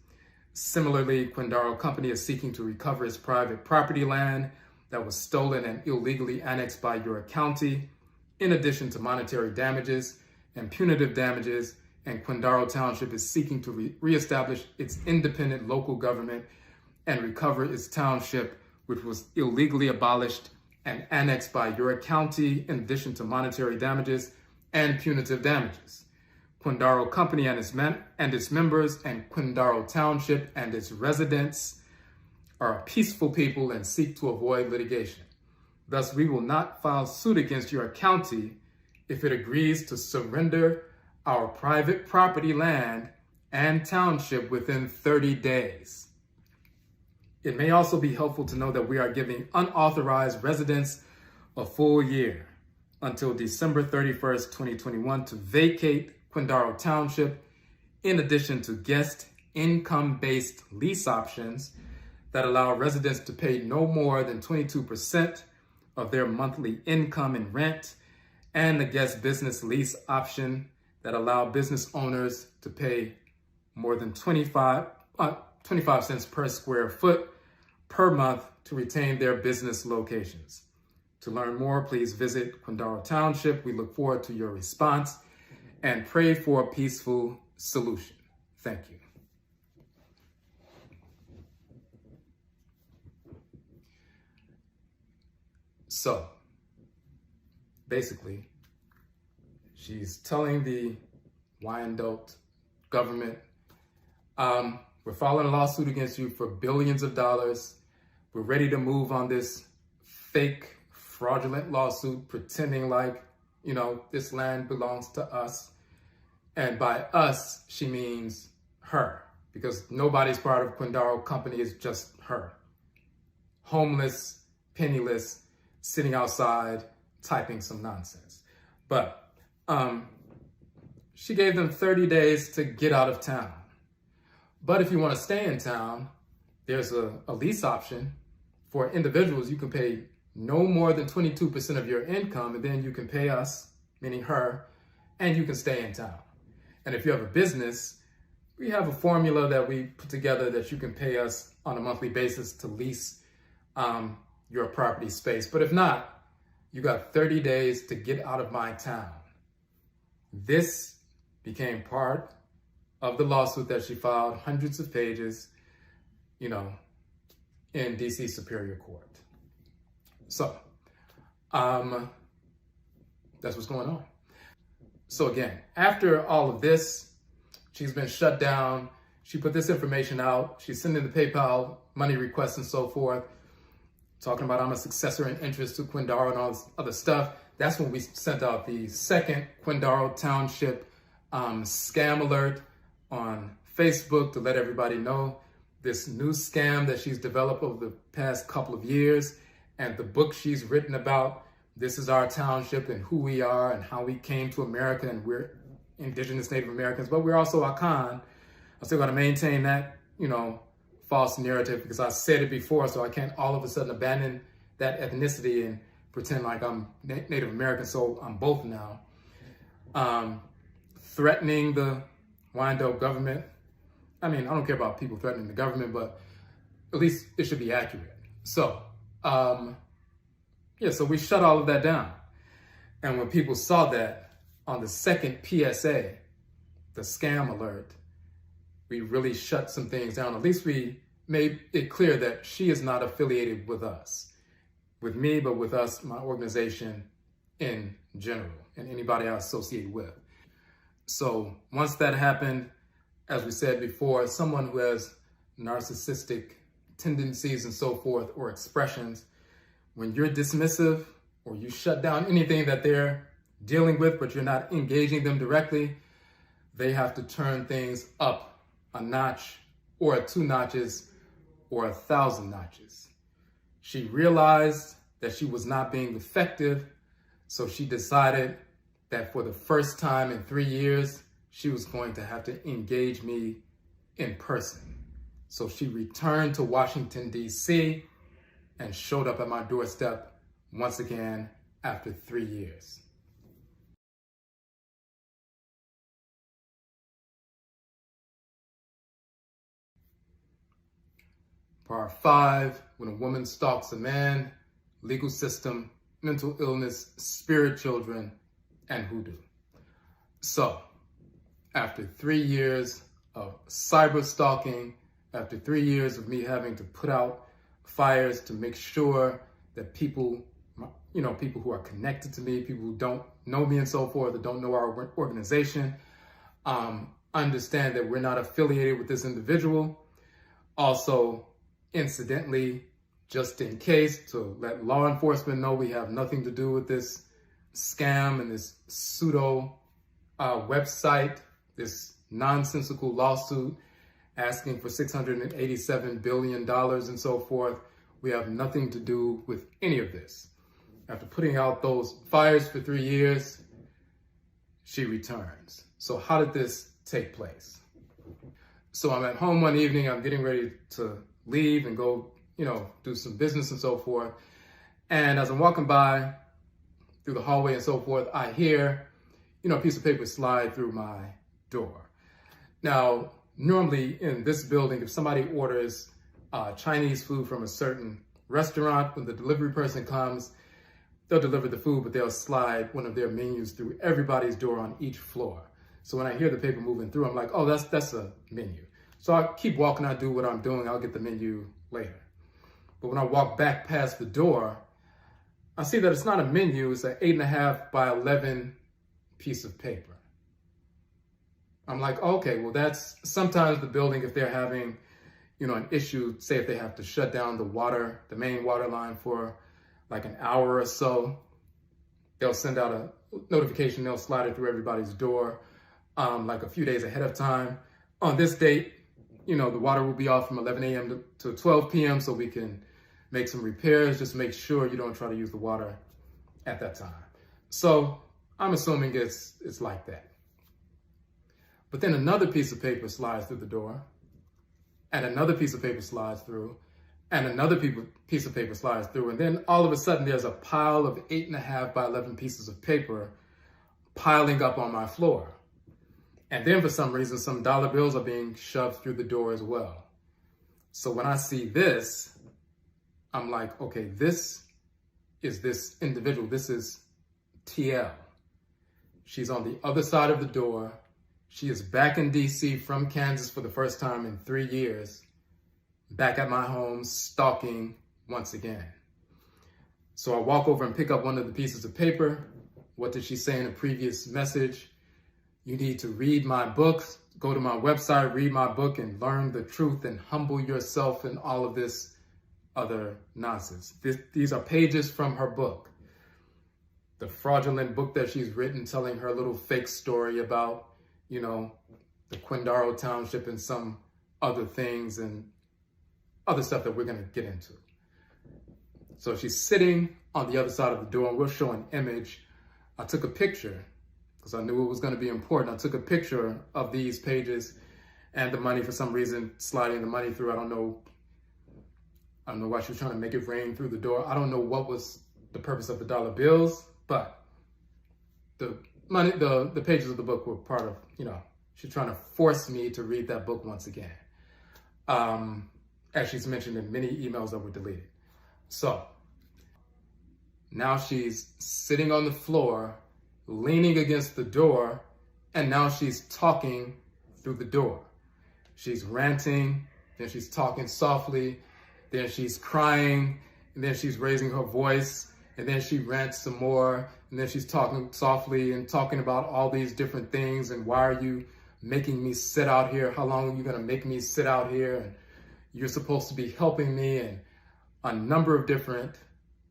Similarly, Quindaro Company is seeking to recover its private property land that was stolen and illegally annexed by your county, in addition to monetary damages and punitive damages, and Quindaro Township is seeking to reestablish its independent local government and recover its township, which was illegally abolished and annexed by your county in addition to monetary damages and punitive damages. Quindaro Company and its members and Quindaro Township and its residents are a peaceful people and seek to avoid litigation. Thus, we will not file suit against your county if it agrees to surrender our private property land and township within 30 days. It may also be helpful to know that we are giving unauthorized residents a full year until December 31st, 2021 to vacate Quindaro Township, in addition to guest income-based lease options that allow residents to pay no more than 22% of their monthly income in rent, and the guest business lease option that allow business owners to pay more than 25 cents per square foot per month to retain their business locations. To learn more, please visit Quindaro Township. We look forward to your response and pray for a peaceful solution. Thank you. So, basically, she's telling the Wyandotte government, we're filing a lawsuit against you for billions of dollars. We're ready to move on this fake, fraudulent lawsuit, pretending like, this land belongs to us. And by us, she means her, because nobody's part of Quindaro Company, is just her. Homeless, penniless, sitting outside, typing some nonsense. But she gave them 30 days to get out of town. But if you want to stay in town, there's a lease option for individuals. You can pay no more than 22% of your income, and then you can pay us, meaning her, and you can stay in town. And if you have a business, we have a formula that we put together that you can pay us on a monthly basis to lease your property space. But if not, you got 30 days to get out of my town. This became part of the lawsuit that she filed, hundreds of pages, in DC Superior Court. So, that's what's going on. So again, after all of this, she's been shut down. She put this information out. She's sending the PayPal money requests and so forth, talking about I'm a successor in interest to Quindaro and all this other stuff. That's when we sent out the second Quindaro Township scam alert on Facebook to let everybody know this new scam that she's developed over the past couple of years, and the book she's written about This Is Our Township and who we are and how we came to America, and we're indigenous Native Americans, but we're also Akhan. I still got to maintain that, false narrative, because I said it before, so I can't all of a sudden abandon that ethnicity and pretend like I'm Native American, so I'm both now. Threatening the Wyandotte government. I mean, I don't care about people threatening the government, but at least it should be accurate. So, so we shut all of that down. And when people saw that on the second PSA, the scam alert, we really shut some things down. At least we made it clear that she is not affiliated with us, with me, but with us, my organization in general, and anybody I associate with. So once that happened, as we said before, someone who has narcissistic tendencies and so forth, or expressions, when you're dismissive or you shut down anything that they're dealing with, but you're not engaging them directly, they have to turn things up a notch or 2 notches or 1,000 notches. She realized that she was not being effective, so she decided that for the first time in 3 years, she was going to have to engage me in person. So she returned to Washington, D.C. and showed up at my doorstep once again after 3 years. Part 5, when a woman stalks a man, legal system, mental illness, spirit children, and hoodoo. So, after 3 years of cyber stalking, after 3 years of me having to put out fires to make sure that people people who are connected to me, people who don't know me and so forth, that don't know our organization, understand that we're not affiliated with this individual. Also, incidentally, just in case, to let law enforcement know we have nothing to do with this scam and this pseudo website, this nonsensical lawsuit asking for $687 billion and so forth. We have nothing to do with any of this. After putting out those fires for 3 years, she returns. So how did this take place? So I'm at home one evening, I'm getting ready to leave and go, do some business and so forth. And as I'm walking by through the hallway and so forth, I hear, a piece of paper slide through my door. Now, normally in this building, if somebody orders Chinese food from a certain restaurant, when the delivery person comes, they'll deliver the food, but they'll slide one of their menus through everybody's door on each floor. So when I hear the paper moving through, I'm like, oh, that's a menu. So I keep walking, I do what I'm doing, I'll get the menu later. But when I walk back past the door, I see that it's not a menu, it's an 8.5 by 11 piece of paper. I'm like, okay, well that's sometimes the building, if they're having, an issue, say if they have to shut down the main water line for like an hour or so, they'll send out a notification, they'll slide it through everybody's door like a few days ahead of time. On this date, the water will be off from 11 a.m. to 12 p.m. so we can make some repairs, just make sure you don't try to use the water at that time. So I'm assuming it's like that. But then another piece of paper slides through the door, and another piece of paper slides through, and another piece of paper slides through, and then all of a sudden there's a pile of 8.5 by 11 pieces of paper piling up on my floor. And then for some reason, some dollar bills are being shoved through the door as well. So when I see this, I'm like, okay, this is this individual. This is TL. She's on the other side of the door. She is back in DC from Kansas for the first time in 3 years, back at my home, stalking once again. So I walk over and pick up one of the pieces of paper. What did she say in a previous message? You need to read my book, go to my website, read my book, and learn the truth and humble yourself and all of this other nonsense. These are pages from her book. The fraudulent book that she's written telling her little fake story about, the Quindaro Township and some other things and other stuff that we're going to get into. So she's sitting on the other side of the door, and we'll show an image. I took a picture because I knew it was going to be important. I took a picture of these pages and the money, for some reason, sliding the money through. I don't know why she was trying to make it rain through the door. I don't know what was the purpose of the dollar bills, but the money, the pages of the book were part of, she's trying to force me to read that book once again. As she's mentioned in many emails that were deleted. So now she's sitting on the floor, leaning against the door, and now she's talking through the door. She's ranting, then she's talking softly, then she's crying, and then she's raising her voice, and then she rants some more, and then she's talking softly and talking about all these different things, and why are you making me sit out here? How long are you gonna make me sit out here? And you're supposed to be helping me, and a number of different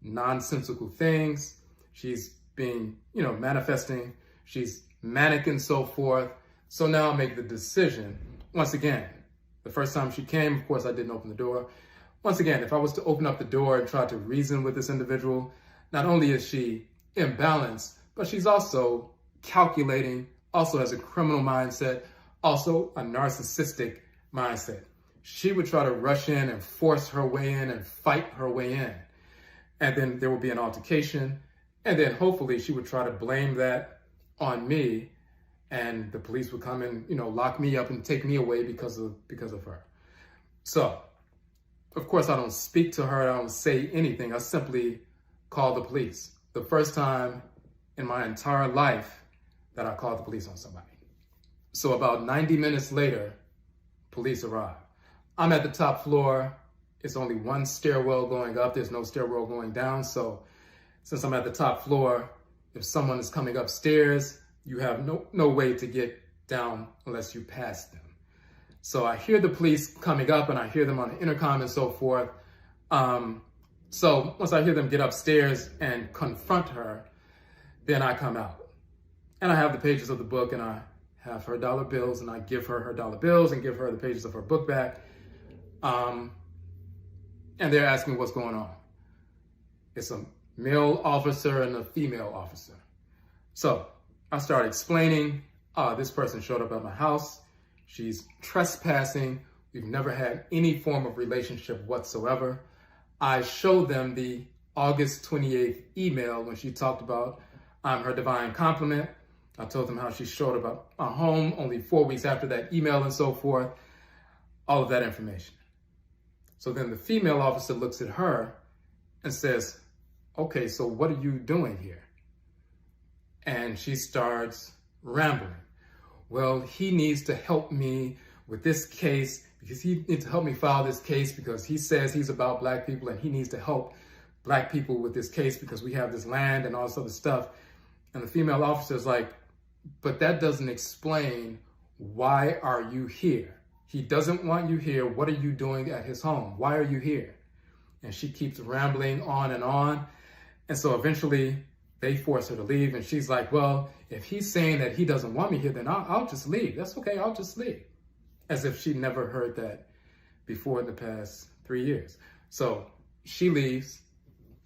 nonsensical things. She's being, manifesting. She's manic and so forth. So now I make the decision. Once again, the first time she came, of course, I didn't open the door. Once again, if I was to open up the door and try to reason with this individual, not only is she imbalanced, but she's also calculating, also has a criminal mindset, also a narcissistic mindset. She would try to rush in and force her way in and fight her way in. And then there would be an altercation. And then hopefully she would try to blame that on me, and the police would come and, lock me up and take me away because of her. So, of course, I don't speak to her. I don't say anything. I simply call the police. The first time in my entire life that I called the police on somebody. So about 90 minutes later, police arrive. I'm at the top floor. It's only one stairwell going up. There's no stairwell going down. So since I'm at the top floor, if someone is coming upstairs, you have no way to get down unless you pass them. So I hear the police coming up and I hear them on the intercom and so forth. So once I hear them get upstairs and confront her, then I come out. And I have the pages of the book and I have her dollar bills and I give her dollar bills and give her the pages of her book back. And they're asking what's going on. It's a male officer and a female officer. So I start explaining, this person showed up at my house. She's trespassing. We've never had any form of relationship whatsoever. I showed them the August 28th email when she talked about her divine compliment. I told them how she showed up at my home only 4 weeks after that email and so forth. All of that information. So then the female officer looks at her and says, okay, so what are you doing here? And she starts rambling. Well, he needs to help me with this case because he needs to help me file this case because he says he's about Black people and he needs to help Black people with this case because we have this land and all this other stuff. And the female officer is like, but that doesn't explain why are you here? He doesn't want you here. What are you doing at his home? Why are you here? And she keeps rambling on and on. And so eventually they force her to leave. And she's like, well, if he's saying that he doesn't want me here, then I'll just leave. That's okay. I'll just leave. As if she never heard that before in the past 3 years. So she leaves.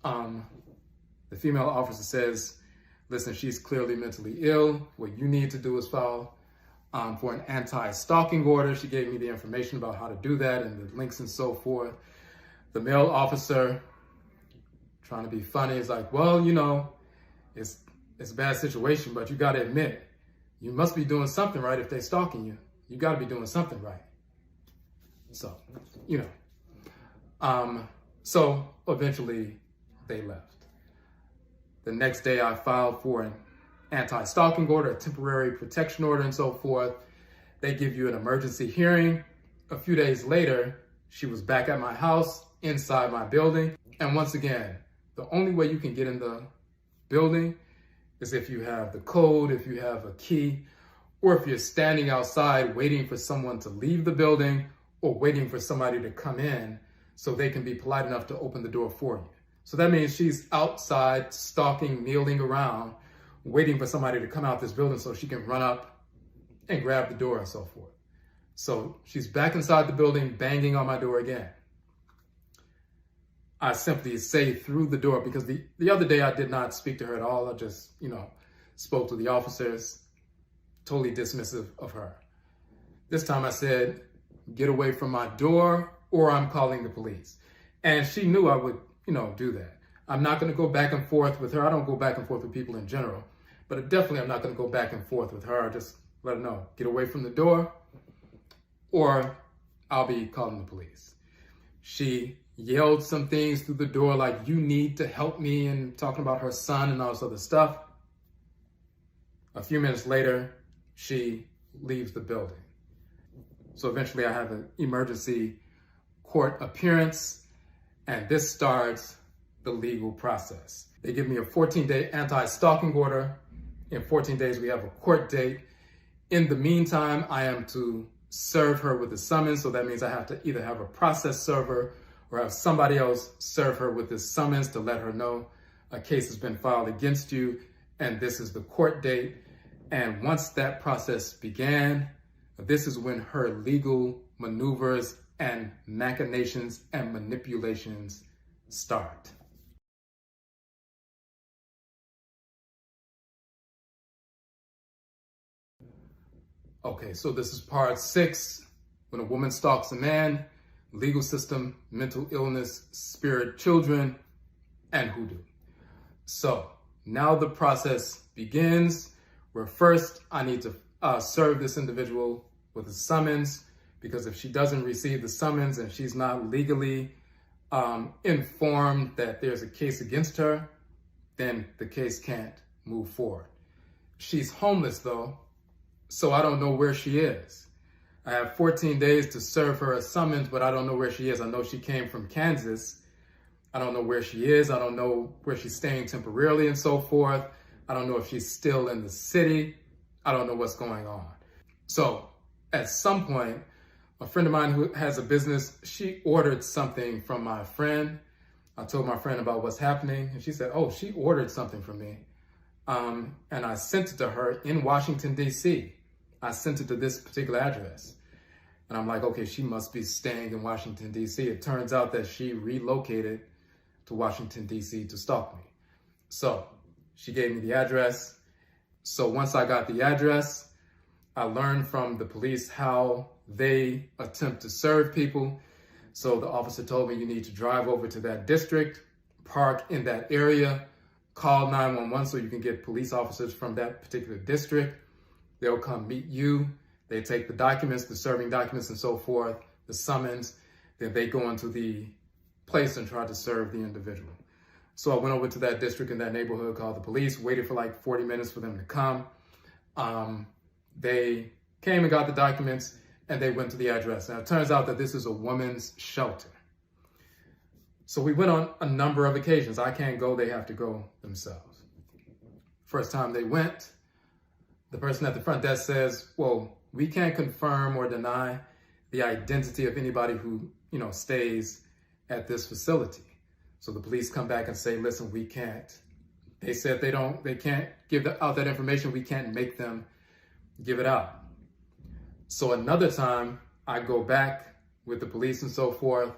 The female officer says, listen, she's clearly mentally ill. What you need to do is file for an anti-stalking order. She gave me the information about how to do that and the links and so forth. The male officer, trying to be funny, is like, well, you know, it's a bad situation, but you got to admit, you must be doing something right if they're stalking you. You got to be doing something right. So, you know. So eventually they left. The next day I filed for an anti-stalking order, a temporary protection order and so forth. They give you an emergency hearing. A few days later, she was back at my house, inside my building. And once again, the only way you can get in the building is if you have the code, if you have a key, or if you're standing outside waiting for someone to leave the building or waiting for somebody to come in so they can be polite enough to open the door for you. So that means she's outside, stalking, kneeling around, waiting for somebody to come out this building so she can run up and grab the door and so forth. So she's back inside the building, banging on my door again. I simply say through the door, because the other day I did not speak to her at all. I just, spoke to the officers, totally dismissive of her. This time I said, get away from my door or I'm calling the police. And she knew I would, do that. I'm not going to go back and forth with her. I don't go back and forth with people in general, but definitely I'm not going to go back and forth with her. I just let her know, get away from the door or I'll be calling the police. She yelled some things through the door like, you need to help me, and talking about her son and all this other stuff. A few minutes later, she leaves the building. So eventually I have an emergency court appearance, and this starts the legal process. They give me a 14-day anti-stalking order. In 14 days, we have a court date. In the meantime, I am to serve her with a summons. So that means I have to either have a process server or have somebody else serve her with this summons to let her know a case has been filed against you and this is the court date. And once that process began, this is when her legal maneuvers and machinations and manipulations start. Okay, so this is part 6. When a woman stalks a man, legal system, mental illness, spirit children, and hoodoo. So now the process begins, where first I need to serve this individual with a summons, because if she doesn't receive the summons and she's not legally informed that there's a case against her, then the case can't move forward. She's homeless though, so I don't know where she is. I have 14 days to serve her a summons, but I don't know where she is. I know she came from Kansas, I don't know where she is. I don't know where she's staying temporarily and so forth. I don't know if she's still in the city. I don't know what's going on. So at some point, a friend of mine who has a business, she ordered something from my friend. I told my friend about what's happening, and she said, oh, she ordered something from me. And I sent it to her in Washington, D.C. I sent it to this particular address. And I'm like, okay, she must be staying in Washington, D.C. It turns out that she relocated to Washington, D.C. to stalk me. So she gave me the address. So once I got the address, I learned from the police how they attempt to serve people. So the officer told me, you need to drive over to that district, park in that area, call 911 so you can get police officers from that particular district. They'll come meet you. They take the documents, the serving documents and so forth, the summons. Then they go into the place and try to serve the individual. So I went over to that district in that neighborhood, called the police, waited for like 40 minutes for them to come. They came and got the documents, and they went to the address. Now, it turns out that this is a woman's shelter. So we went on a number of occasions. I can't go, they have to go themselves. First time they went, the person at the front desk says, well, we can't confirm or deny the identity of anybody who, stays at this facility. So the police come back and say, listen, we can't. They said they can't give out that information. We can't make them give it out. So another time I go back with the police and so forth.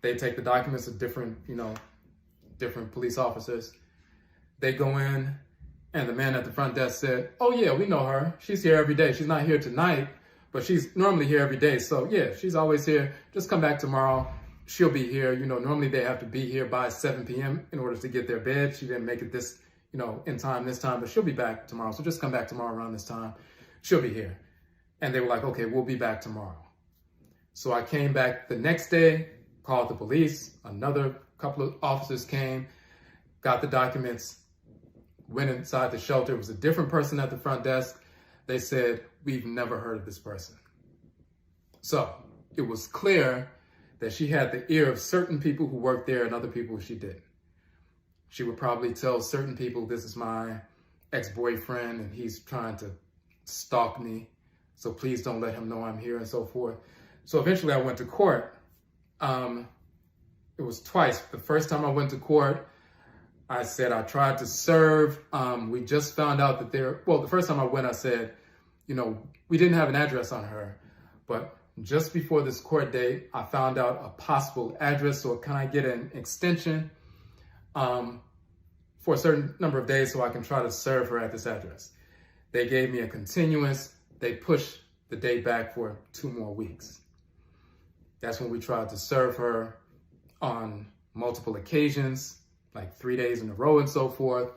They take the documents of different police officers. They go in and the man at the front desk said, oh yeah, we know her. She's here every day. She's not here tonight, but she's normally here every day. So yeah, she's always here. Just come back tomorrow. She'll be here. Normally they have to be here by 7 p.m. in order to get their bed. She didn't make it this, in time this time, but she'll be back tomorrow. So just come back tomorrow around this time. She'll be here. And they were like, okay, we'll be back tomorrow. So I came back the next day, called the police. Another couple of officers came, got the documents, went inside the shelter. It was a different person at the front desk. They said, we've never heard of this person. So it was clear that she had the ear of certain people who worked there and other people she didn't. She would probably tell certain people, this is my ex-boyfriend and he's trying to stalk me. So please don't let him know I'm here and so forth. So eventually I went to court. It was twice. The first time I went to court, I said I tried to serve. We just found out that the first time I went, I said, we didn't have an address on her, but just before this court date, I found out a possible address. So can I get an extension for a certain number of days so I can try to serve her at this address? They gave me a continuance. They pushed the date back for 2 more weeks. That's when we tried to serve her on multiple occasions, like 3 days in a row and so forth.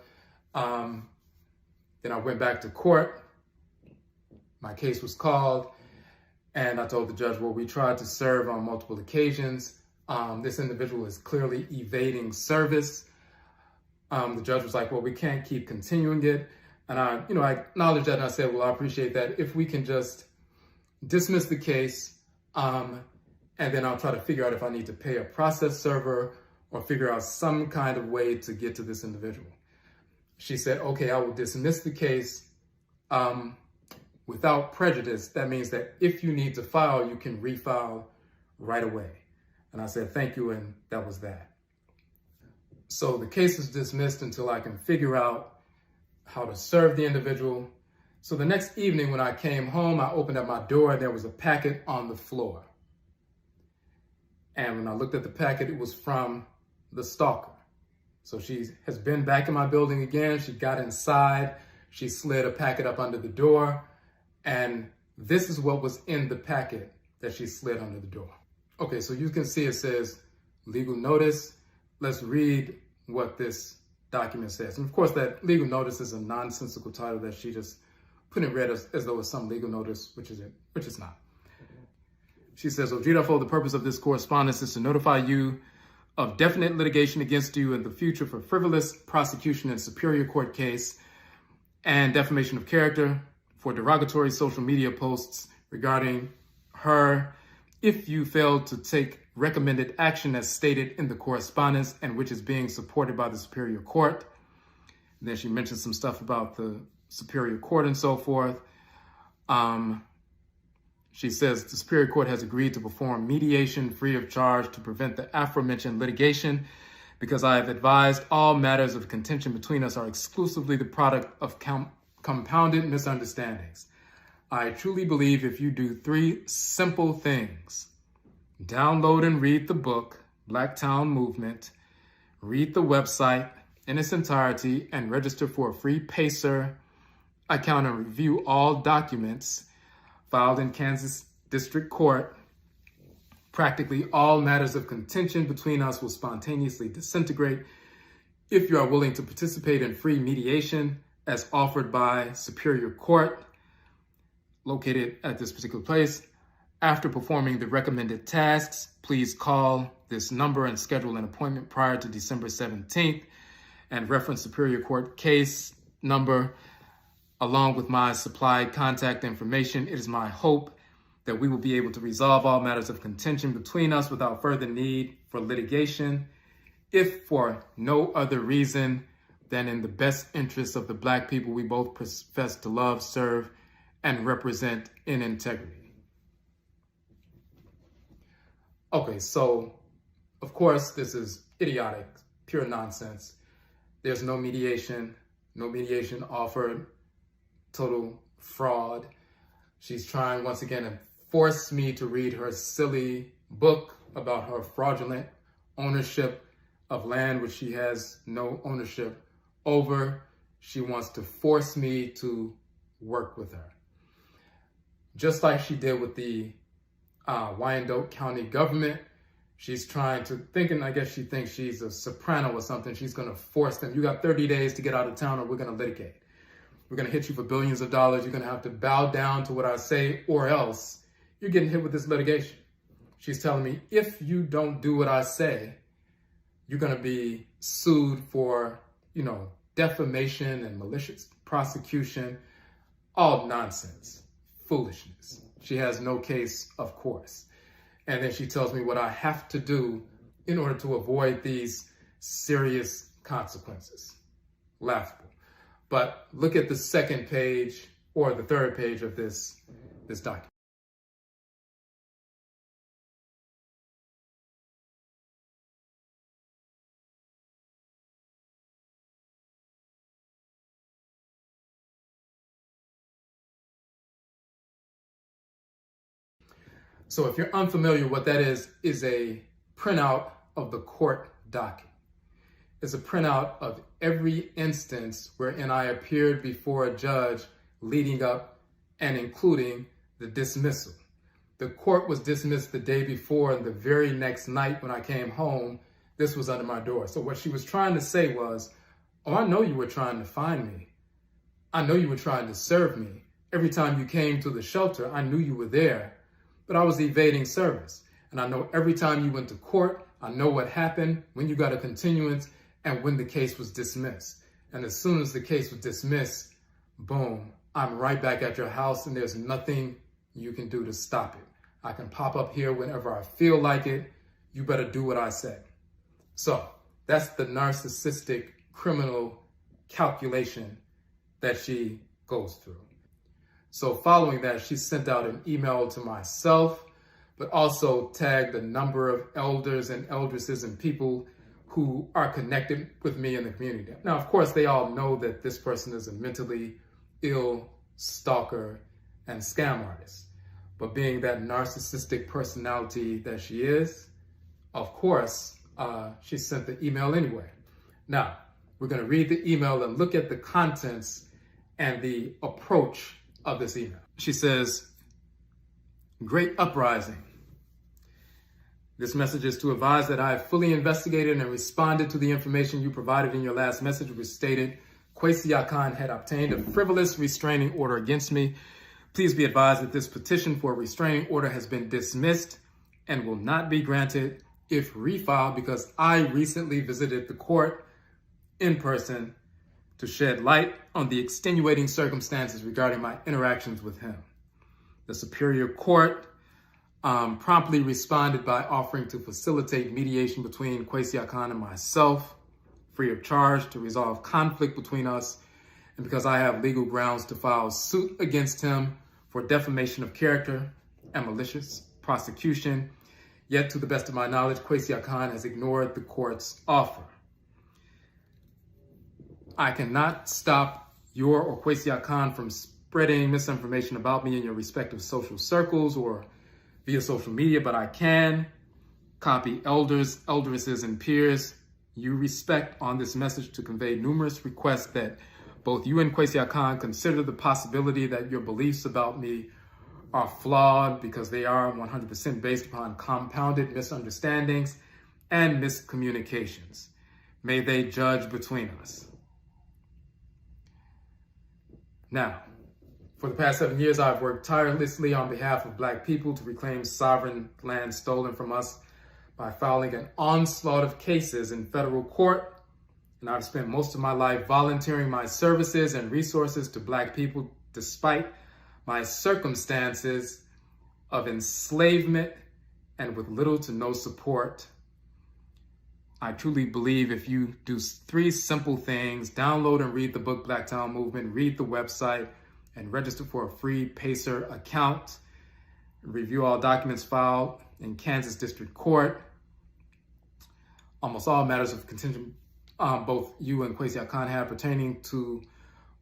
Then I went back to court. My case was called. And I told the judge, well, we tried to serve on multiple occasions. This individual is clearly evading service. The judge was like, well, we can't keep continuing it. And I acknowledged that and I said, well, I appreciate that. If we can just dismiss the case, and then I'll try to figure out if I need to pay a process server or figure out some kind of way to get to this individual. She said, okay, I will dismiss the case without prejudice. That means that if you need to file, you can refile right away. And I said, thank you. And that was that. So the case is dismissed until I can figure out how to serve the individual. So the next evening when I came home, I opened up my door and there was a packet on the floor. And when I looked at the packet, it was from the stalker. So she has been back in my building again. She got inside. She slid a packet up under the door. And this is what was in the packet that she slid under the door. Okay, so you can see it says legal notice. Let's read what this document says. And of course, that legal notice is a nonsensical title that she just put in red as though it's some legal notice, which is not. She says, Odwirafo, the purpose of this correspondence is to notify you of definite litigation against you in the future for frivolous prosecution in superior court case and defamation of character for derogatory social media posts regarding her if you fail to take recommended action as stated in the correspondence and which is being supported by the Superior Court. And then she mentioned some stuff about the Superior Court and so forth. She says the Superior Court has agreed to perform mediation free of charge to prevent the aforementioned litigation because I have advised all matters of contention between us are exclusively the product of compounded misunderstandings. I truly believe if you do 3 simple things, download and read the book, Blacktown Movement, read the website in its entirety, and register for a free PACER account and review all documents filed in Kansas District Court, practically all matters of contention between us will spontaneously disintegrate if you are willing to participate in free mediation as offered by Superior Court, located at this particular place. After performing the recommended tasks, please call this number and schedule an appointment prior to December 17th and reference Superior Court case number along with my supplied contact information. It is my hope that we will be able to resolve all matters of contention between us without further need for litigation, if for no other reason than in the best interests of the Black people we both profess to love, serve, and represent in integrity. Okay, so of course this is idiotic, pure nonsense. There's no mediation offered, total fraud. She's trying once again to force me to read her silly book about her fraudulent ownership of land which she has no ownership over. She wants to force me to work with her. Just like she did with the Wyandotte County government. She's trying to I guess she thinks she's a soprano or something. She's going to force them. You got 30 days to get out of town or we're going to litigate. We're going to hit you for billions of dollars. You're going to have to bow down to what I say or else you're getting hit with this litigation. She's telling me if you don't do what I say, you're going to be sued for, defamation and malicious prosecution. All nonsense, foolishness. She has no case, of course. And then she tells me what I have to do in order to avoid these serious consequences. Laughable. But look at the second page or the third page of this document. So if you're unfamiliar, what that is a printout of the court docket. It's a printout of every instance wherein I appeared before a judge leading up and including the dismissal. The court was dismissed the day before, and the very next night when I came home, this was under my door. So what she was trying to say was, oh, I know you were trying to find me. I know you were trying to serve me. Every time you came to the shelter, I knew you were there. But I was evading service. And I know every time you went to court, I know what happened, when you got a continuance, and when the case was dismissed. And as soon as the case was dismissed, boom, I'm right back at your house and there's nothing you can do to stop it. I can pop up here whenever I feel like it. You better do what I say. So that's the narcissistic criminal calculation that she goes through. So following that, she sent out an email to myself, but also tagged a number of elders and eldresses and people who are connected with me in the community. Now, of course, they all know that this person is a mentally ill stalker and scam artist. But being that narcissistic personality that she is, of course, she sent the email anyway. Now, we're going to read the email and look at the contents and the approach of this email. She says, "Great uprising. This message is to advise that I have fully investigated and responded to the information you provided in your last message, which stated Kwesi Akhan had obtained a frivolous restraining order against me. Please be advised that this petition for a restraining order has been dismissed and will not be granted if refiled because I recently visited the court in person to shed light on the extenuating circumstances regarding my interactions with him. The Superior Court promptly responded by offering to facilitate mediation between Kwesi, Akhan, and myself, free of charge, to resolve conflict between us, and because I have legal grounds to file suit against him for defamation of character and malicious prosecution. Yet, to the best of my knowledge, Kwesi Akhan has ignored the court's offer. I cannot stop your or Kwesi Akhan from spreading misinformation about me in your respective social circles or via social media, but I can copy elders, elderesses, and peers you respect on this message to convey numerous requests that both you and Kwesi Akhan consider the possibility that your beliefs about me are flawed because they are 100% based upon compounded misunderstandings and miscommunications. May they judge between us. Now, for the past 7 years, I've worked tirelessly on behalf of Black people to reclaim sovereign land stolen from us by filing an onslaught of cases in federal court. And I've spent most of my life volunteering my services and resources to Black people despite my circumstances of enslavement and with little to no support. I truly believe if you do 3 simple things: download and read the book Blacktown Movement, read the website, and register for a free Pacer account, review all documents filed in Kansas District Court. Almost all matters of contention both you and Kwesi Akhan have pertaining to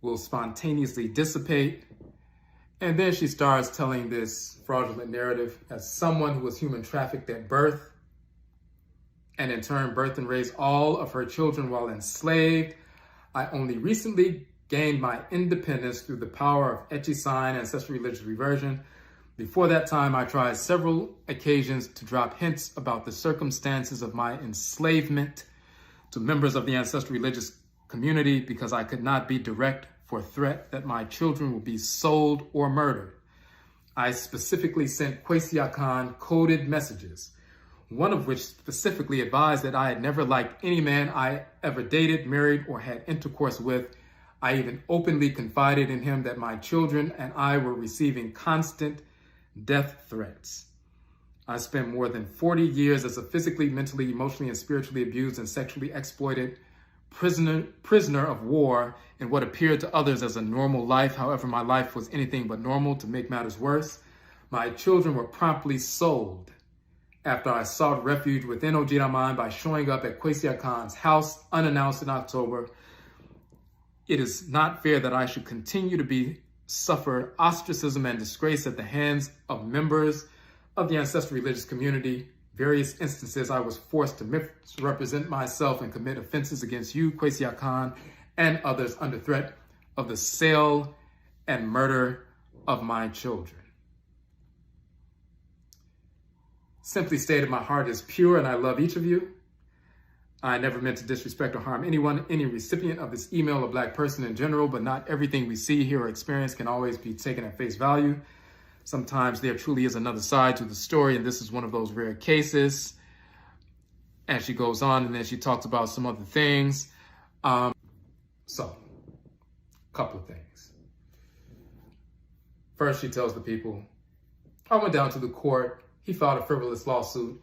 will spontaneously dissipate. And then she starts telling this fraudulent narrative as someone who was human trafficked at birth and in turn birthed and raised all of her children while enslaved. I only recently gained my independence through the power of Etchy Sign ancestral religious reversion. Before that time, I tried several occasions to drop hints about the circumstances of my enslavement to members of the ancestral religious community because I could not be direct for threat that my children would be sold or murdered. I specifically sent Kwesi Akhan coded messages, one of which specifically advised that I had never liked any man I ever dated, married, or had intercourse with. I even openly confided in him that my children and I were receiving constant death threats. I spent more than 40 years as a physically, mentally, emotionally, and spiritually abused and sexually exploited prisoner of war in what appeared to others as a normal life. However, my life was anything but normal. To make matters worse, my children were promptly sold after I sought refuge within Ojiraman by showing up at Kwesi Akhan's house unannounced in October. It is not fair that I should continue to suffer ostracism and disgrace at the hands of members of the ancestral religious community. Various instances I was forced to misrepresent myself and commit offenses against you, Kwesi Akhan, and others under threat of the sale and murder of my children. Simply stated, my heart is pure and I love each of you. I never meant to disrespect or harm anyone, any recipient of this email, a Black person in general, but not everything we see, hear, or experience can always be taken at face value. Sometimes there truly is another side to the story, and this is one of those rare cases. And she goes on, and then she talks about some other things. So, a couple of things. First, she tells the people, I went down to the court. He filed a frivolous lawsuit.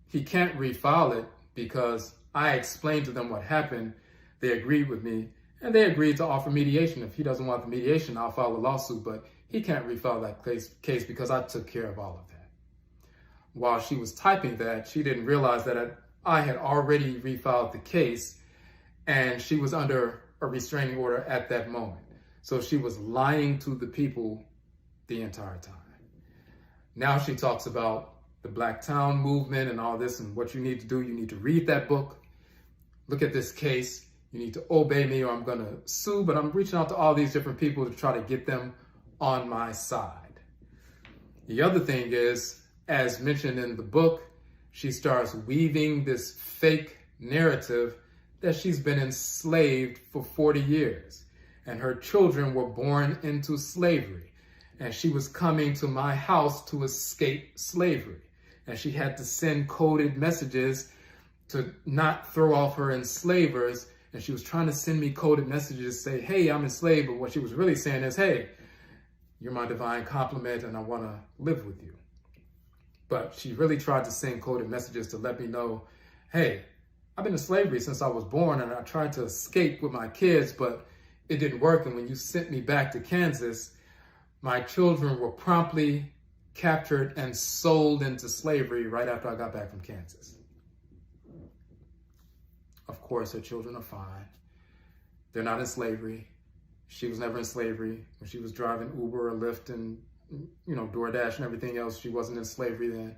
He can't refile it because I explained to them what happened. They agreed with me, and they agreed to offer mediation. If he doesn't want the mediation, I'll file a lawsuit, but he can't refile that case because I took care of all of that. While she was typing that, she didn't realize that I had already refiled the case, and she was under a restraining order at that moment. So she was lying to the people the entire time. Now she talks about the Blacktown movement and all this and what you need to do. You need to read that book. Look at this case. You need to obey me or I'm going to sue. But I'm reaching out to all these different people to try to get them on my side. The other thing is, as mentioned in the book, she starts weaving this fake narrative that she's been enslaved for 40 years and her children were born into slavery and she was coming to my house to escape slavery. And she had to send coded messages to not throw off her enslavers. And she was trying to send me coded messages, say, hey, I'm enslaved. But what she was really saying is, hey, You're my divine complement and I want to live with you. But she really tried to send coded messages to let me know, hey, I've been in slavery since I was born and I tried to escape with my kids, but it didn't work. And when you sent me back to Kansas, my children were promptly captured and sold into slavery right after I got back from Kansas. Of course, her children are fine. They're not in slavery. She was never in slavery. When she was driving Uber or Lyft and, DoorDash and everything else, she wasn't in slavery then.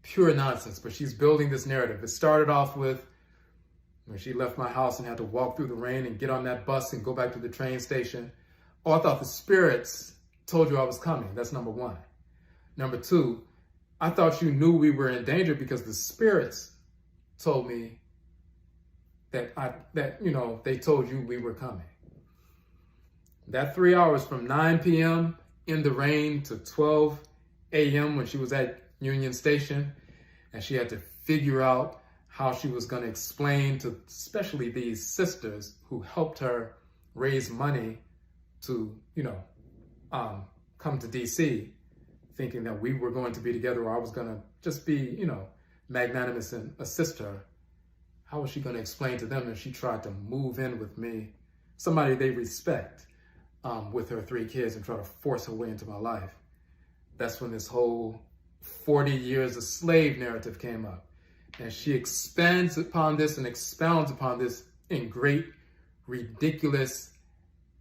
Pure nonsense, but she's building this narrative. It started off with when she left my house and had to walk through the rain and get on that bus and go back to the train station. Oh, I thought the spirits told you I was coming. That's number one. Number two, I thought you knew we were in danger because the spirits told me that they told you we were coming. That 3 hours from 9 p.m. in the rain to 12 a.m. when she was at Union Station, and she had to figure out how she was going to explain to especially these sisters who helped her raise money to, come to DC, thinking that we were going to be together or I was going to just be, magnanimous and assist her. How was she going to explain to them if she tried to move in with me, somebody they respect, with her 3 kids and try to force her way into my life? That's when this whole 40 years a slave narrative came up. And she expands upon this and expounds upon this in great, ridiculous,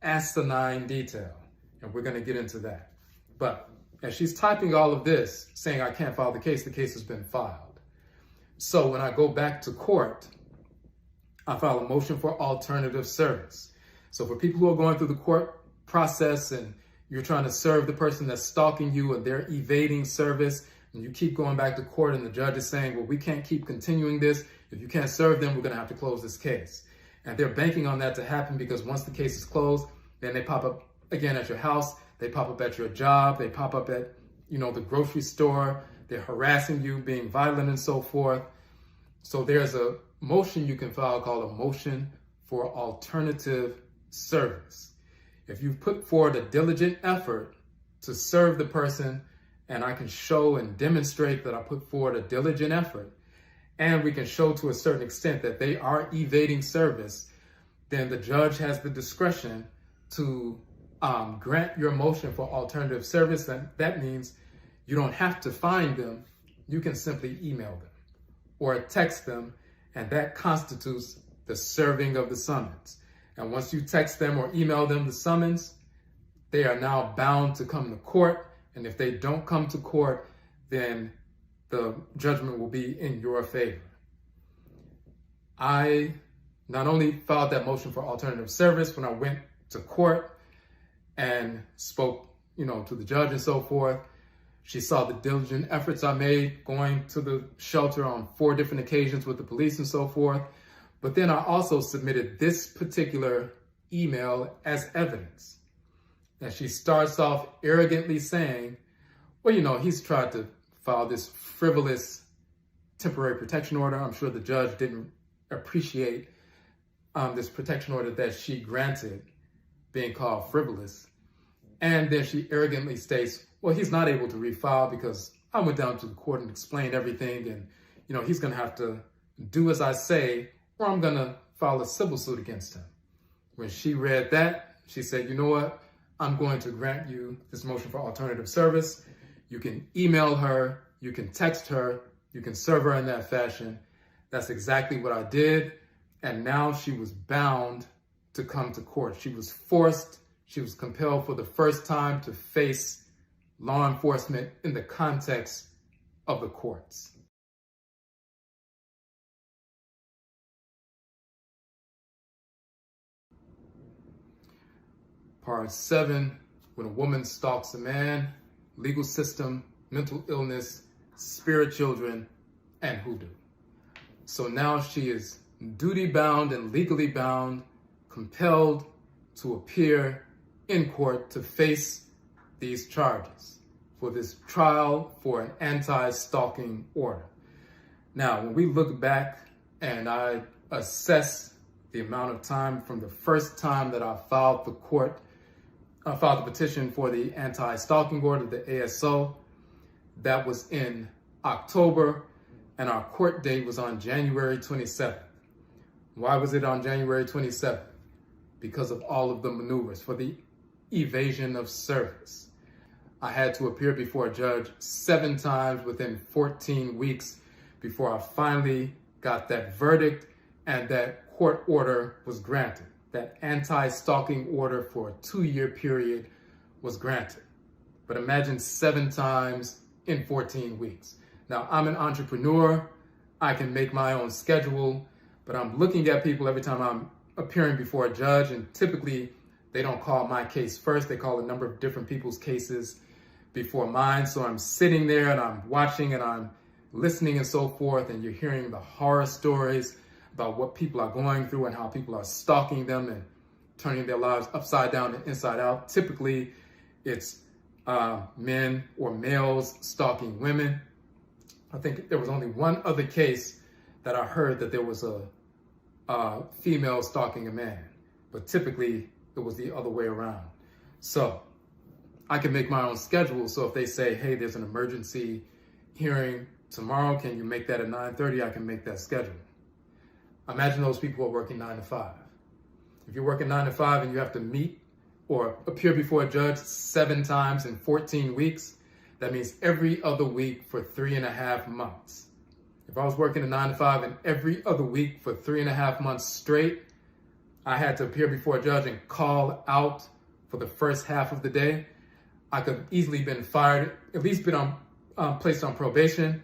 asinine detail. And we're going to get into that. But as she's typing all of this, saying I can't file the case has been filed. So when I go back to court, I file a motion for alternative service. So for people who are going through the court process and you're trying to serve the person that's stalking you and they're evading service, and you keep going back to court and the judge is saying, well, we can't keep continuing this. If you can't serve them, we're going to have to close this case. And they're banking on that to happen because once the case is closed, then they pop up again at your house. They pop up at your job. They pop up at, the grocery store. They're harassing you, being violent and so forth. So there's a motion you can file called a motion for alternative service. If you've put forward a diligent effort to serve the person, and I can show and demonstrate that I put forward a diligent effort, and we can show to a certain extent that they are evading service, then the judge has the discretion to grant your motion for alternative service. And that means you don't have to find them. You can simply email them or text them, and that constitutes the serving of the summons. And once you text them or email them the summons, they are now bound to come to court. And if they don't come to court, then the judgment will be in your favor. I not only filed that motion for alternative service when I went to court and spoke, to the judge and so forth. She saw the diligent efforts I made going to the shelter on 4 different occasions with the police and so forth. But then I also submitted this particular email as evidence. And she starts off arrogantly saying, well, he's tried to file this frivolous temporary protection order. I'm sure the judge didn't appreciate this protection order that she granted being called frivolous. And then she arrogantly states, well, he's not able to refile because I went down to the court and explained everything. And, he's going to have to do as I say, or I'm going to file a civil suit against him. When she read that, she said, you know what? I'm going to grant you this motion for alternative service. You can email her, you can text her, you can serve her in that fashion. That's exactly what I did. And now she was bound to come to court. She was forced, she was compelled for the first time to face law enforcement in the context of the courts. Part 7, when a woman stalks a man, legal system, mental illness, spirit children, and hoodoo. So now she is duty-bound and legally bound, compelled to appear in court to face these charges for this trial for an anti-stalking order. Now, when we look back and I assess the amount of time from the first time that I filed the court filed a petition for the anti-stalking order, the ASO. That was in October, and our court date was on January 27th. Why was it on January 27th? Because of all of the maneuvers for the evasion of service. I had to appear before a judge 7 times within 14 weeks before I finally got that verdict and that court order was granted. That anti-stalking order for a 2-year period was granted. But imagine 7 times in 14 weeks. Now, I'm an entrepreneur. I can make my own schedule, but I'm looking at people every time I'm appearing before a judge, and typically they don't call my case first. They call a number of different people's cases before mine. So I'm sitting there and I'm watching and I'm listening and so forth, and you're hearing the horror stories about what people are going through and how people are stalking them and turning their lives upside down and inside out. Typically, it's men or males stalking women. I think there was only one other case that I heard that there was a female stalking a man, but typically it was the other way around. So I can make my own schedule. So if they say, hey, there's an emergency hearing tomorrow, can you make that at 9:30? I can make that schedule. Imagine those people who are working 9 to 5. If you're working 9 to 5 and you have to meet or appear before a judge 7 times in 14 weeks, that means every other week for 3.5 months. If I was working a 9 to 5 and every other week for 3.5 months straight, I had to appear before a judge and call out for the first half of the day, I could have easily been fired, at least been placed on probation,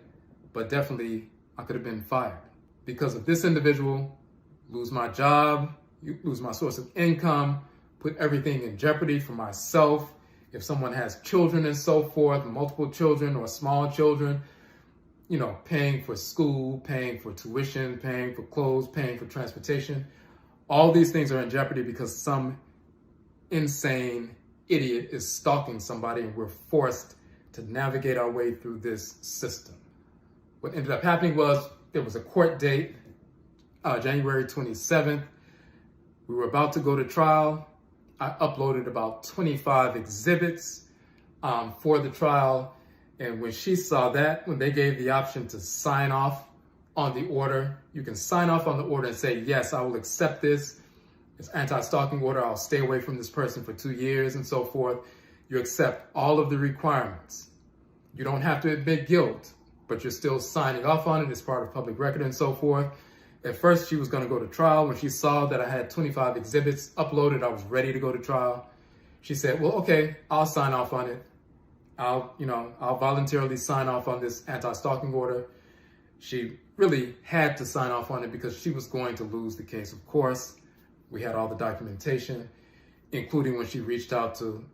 but definitely I could have been fired. Because of this individual, lose my job, lose my source of income, put everything in jeopardy for myself. If someone has children and so forth, multiple children or small children, paying for school, paying for tuition, paying for clothes, paying for transportation, all these things are in jeopardy because some insane idiot is stalking somebody and we're forced to navigate our way through this system. What ended up happening was there was a court date, January 27th. We were about to go to trial. I uploaded about 25 exhibits for the trial. And when she saw that, when they gave the option to sign off on the order, you can sign off on the order and say, yes, I will accept this. It's anti-stalking order. I'll stay away from this person for 2 years and so forth. You accept all of the requirements. You don't have to admit guilt, but you're still signing off on it as part of public record and so forth. At first, she was going to go to trial. When she saw that I had 25 exhibits uploaded, I was ready to go to trial. She said, well, okay, I'll sign off on it. I'll voluntarily sign off on this anti-stalking order. She really had to sign off on it because she was going to lose the case. Of course, we had all the documentation, including when she reached out to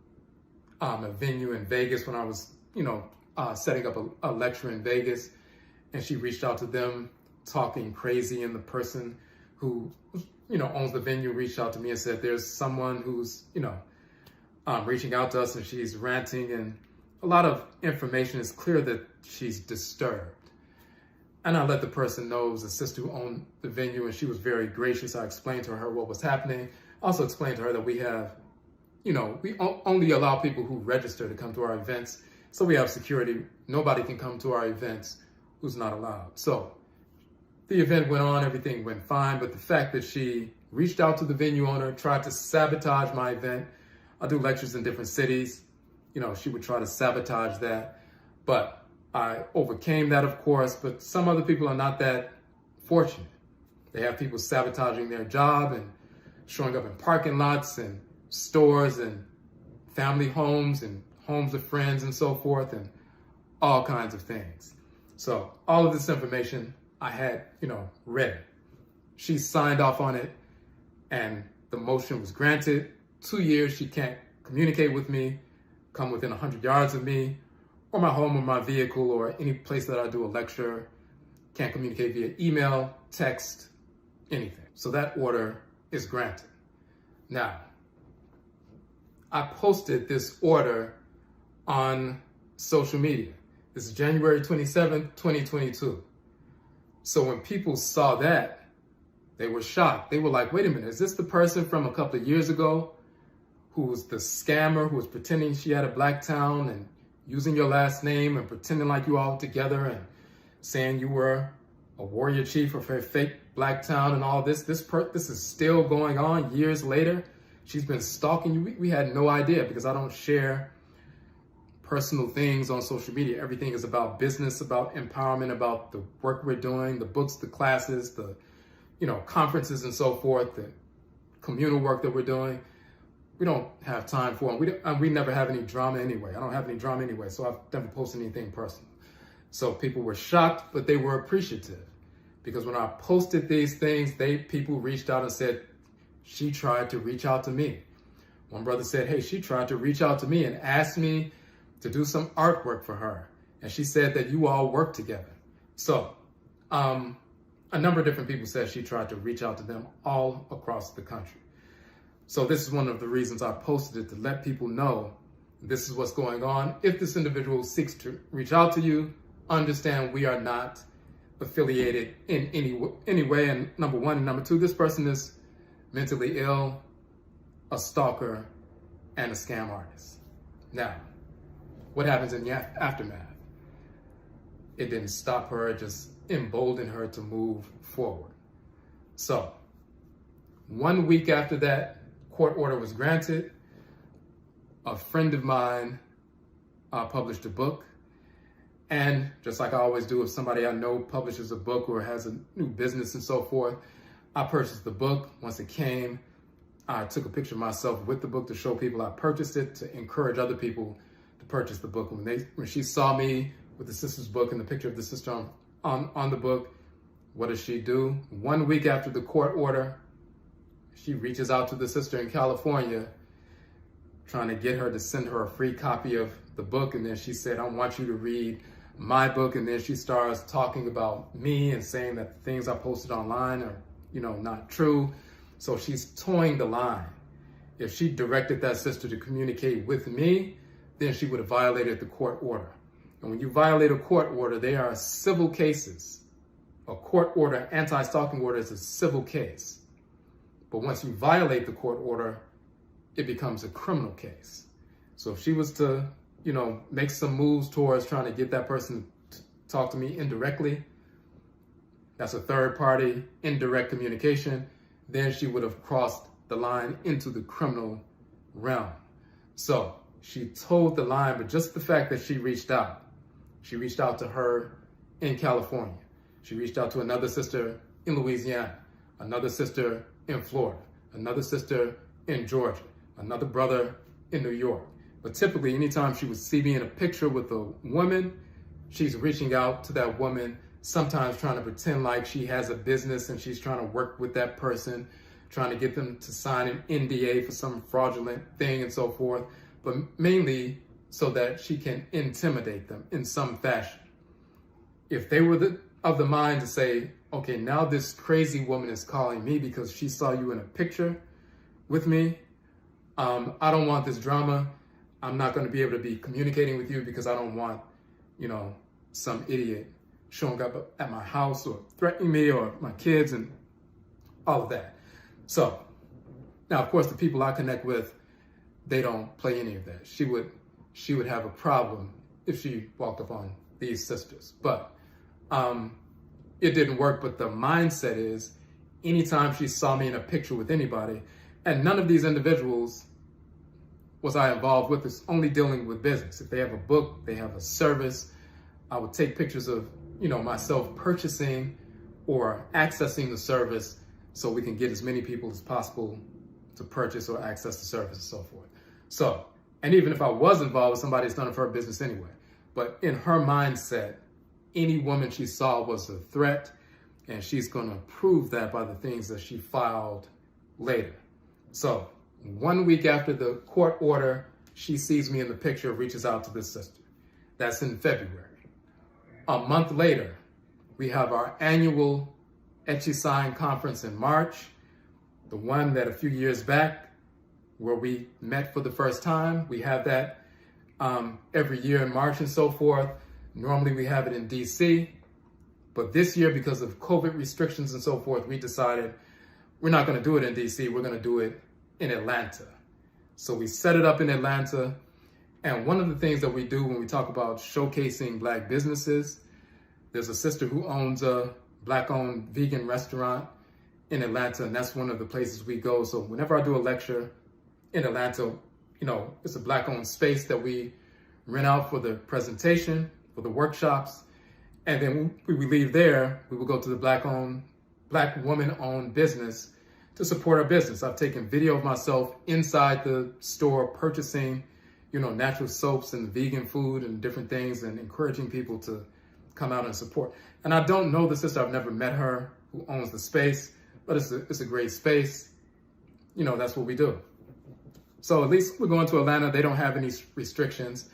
a venue in Vegas when I was, setting up a lecture in Vegas, and she reached out to them talking crazy, and the person who, owns the venue reached out to me and said, there's someone who's, reaching out to us and she's ranting, and a lot of information is clear that she's disturbed. And I let the person know it was a sister who owned the venue, and she was very gracious. I explained to her what was happening. I also explained to her that we have, we only allow people who register to come to our events. So we have security. Nobody can come to our events who's not allowed. So the event went on, everything went fine. But the fact that she reached out to the venue owner, tried to sabotage my event. I do lectures in different cities. She would try to sabotage that. But I overcame that, of course. But some other people are not that fortunate. They have people sabotaging their job and showing up in parking lots and stores and family homes and homes of friends and so forth, and all kinds of things. So all of this information I had, read. She signed off on it and the motion was granted. 2 years, she can't communicate with me, come within 100 yards of me, or my home or my vehicle or any place that I do a lecture. Can't communicate via email, text, anything. So that order is granted. Now, I posted this order on social media. This is January 27th, 2022. So when people saw that, they were shocked. They were like, wait a minute, is this the person from a couple of years ago who was the scammer, who was pretending she had a black town and using your last name and pretending like you all together and saying you were a warrior chief of her fake black town and all this. This is still going on years later. She's been stalking you. We had no idea because I don't share personal things on social media. Everything is about business, about empowerment, about the work we're doing, the books, the classes, the conferences and so forth, the communal work that we're doing. We don't have time for them. We never have any drama anyway. I don't have any drama anyway, so I've never posted anything personal. So people were shocked, but they were appreciative because when I posted these things, people reached out and said, she tried to reach out to me. One brother said, hey, she tried to reach out to me and asked me to do some artwork for her. And she said that you all work together. So a number of different people said she tried to reach out to them all across the country. So this is one of the reasons I posted it, to let people know this is what's going on. If this individual seeks to reach out to you, understand we are not affiliated in any way. And number one, and number two, this person is mentally ill, a stalker, and a scam artist. Now, what happens in the aftermath? It didn't stop her, it just emboldened her to move forward. So, 1 week after that court order was granted, a friend of mine published a book. And just like I always do, if somebody I know publishes a book or has a new business and so forth, I purchased the book. Once it came, I took a picture of myself with the book to show people I purchased it, to encourage other people to purchase the book. When she saw me with the sister's book and the picture of the sister on the book, what does she do? 1 week after the court order, she reaches out to the sister in California, trying to get her to send her a free copy of the book. And then she said, I want you to read my book. And then she starts talking about me and saying that the things I posted online are, not true. So she's towing the line. If she directed that sister to communicate with me, then she would have violated the court order. And when you violate a court order, they are civil cases. A court order, anti-stalking order, is a civil case. But once you violate the court order, it becomes a criminal case. So if she was to, make some moves towards trying to get that person to talk to me indirectly, that's a third party, indirect communication, then she would have crossed the line into the criminal realm. So she told the line, but just the fact that she reached out to her in California. She reached out to another sister in Louisiana, another sister in Florida, another sister in Georgia, another brother in New York. But typically, anytime she would see me in a picture with a woman, she's reaching out to that woman, sometimes trying to pretend like she has a business and she's trying to work with that person, trying to get them to sign an NDA for some fraudulent thing and so forth, but mainly so that she can intimidate them in some fashion. If they were of the mind to say, okay, now this crazy woman is calling me because she saw you in a picture with me, I don't want this drama. I'm not going to be able to be communicating with you because I don't want, some idiot showing up at my house or threatening me or my kids and all of that. So now, of course, the people I connect with, they don't play any of that. She would have a problem if she walked up on these sisters. But it didn't work. But the mindset is, anytime she saw me in a picture with anybody, and none of these individuals was I involved with, is only dealing with business. If they have a book, they have a service, I would take pictures of, myself purchasing or accessing the service so we can get as many people as possible to purchase or access the service and so forth. So, and even if I was involved with somebody, it's none of her business anyway. But in her mindset, any woman she saw was a threat, and she's going to prove that by the things that she filed later. So 1 week after the court order, she sees me in the picture, reaches out to this sister. That's in February. A month later, we have our annual Etchy Sign conference in March, the one that a few years back, where we met for the first time. We have that every year in March and so forth. Normally we have it in DC, but this year, because of COVID restrictions and so forth, we decided we're not going to do it in DC, we're going to do it in Atlanta. So we set it up in Atlanta. And one of the things that we do when we talk about showcasing Black businesses, there's a sister who owns a Black-owned vegan restaurant in Atlanta, and that's one of the places we go. So whenever I do a lecture in Atlanta, it's a Black-owned space that we rent out for the presentation, for the workshops. And then when we leave there, we will go to the Black woman-owned business to support our business. I've taken video of myself inside the store purchasing, natural soaps and vegan food and different things, and encouraging people to come out and support. And I don't know the sister, I've never met her, who owns the space, but it's a great space. That's what we do. So at least we're going to Atlanta. They don't have any restrictions.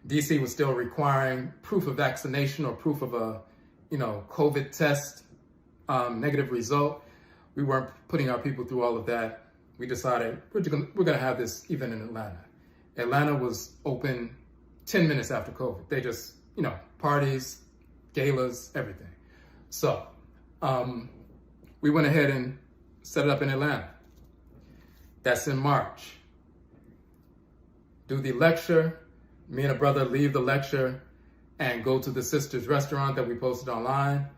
DC was still requiring proof of vaccination or proof of a, COVID test, negative result. We weren't putting our people through all of that. We decided we're going to have this even in Atlanta. Atlanta was open 10 minutes after COVID. They just, parties, galas, everything. So we went ahead and set it up in Atlanta. That's in March. Do the lecture. Me and a brother leave the lecture and go to the sister's restaurant that we posted online.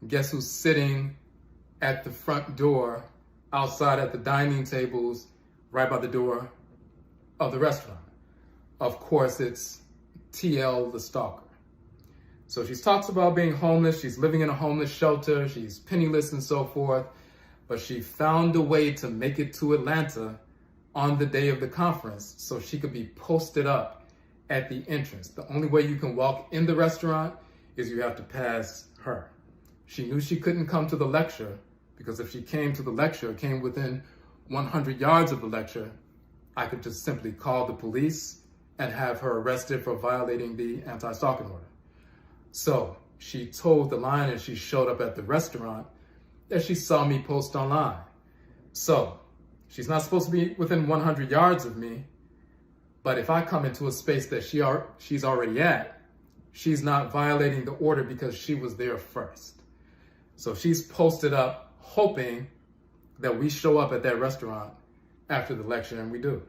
Guess who's sitting at the front door, outside at the dining tables, right by the door of the restaurant? Of course, it's TL the stalker. So she talks about being homeless. She's living in a homeless shelter. She's penniless and so forth. But she found a way to make it to Atlanta on the day of the conference so she could be posted up at the entrance. The only way you can walk in the restaurant is you have to pass her. She knew she couldn't come to the lecture because if she came to the lecture, came within 100 yards of the lecture, I could just simply call the police and have her arrested for violating the anti-stalking order. So she told the line as she showed up at the restaurant that she saw me post online. So she's not supposed to be within 100 yards of me, but if I come into a space that she's already at, she's not violating the order because she was there first. So she's posted up hoping that we show up at that restaurant after the lecture, and we do.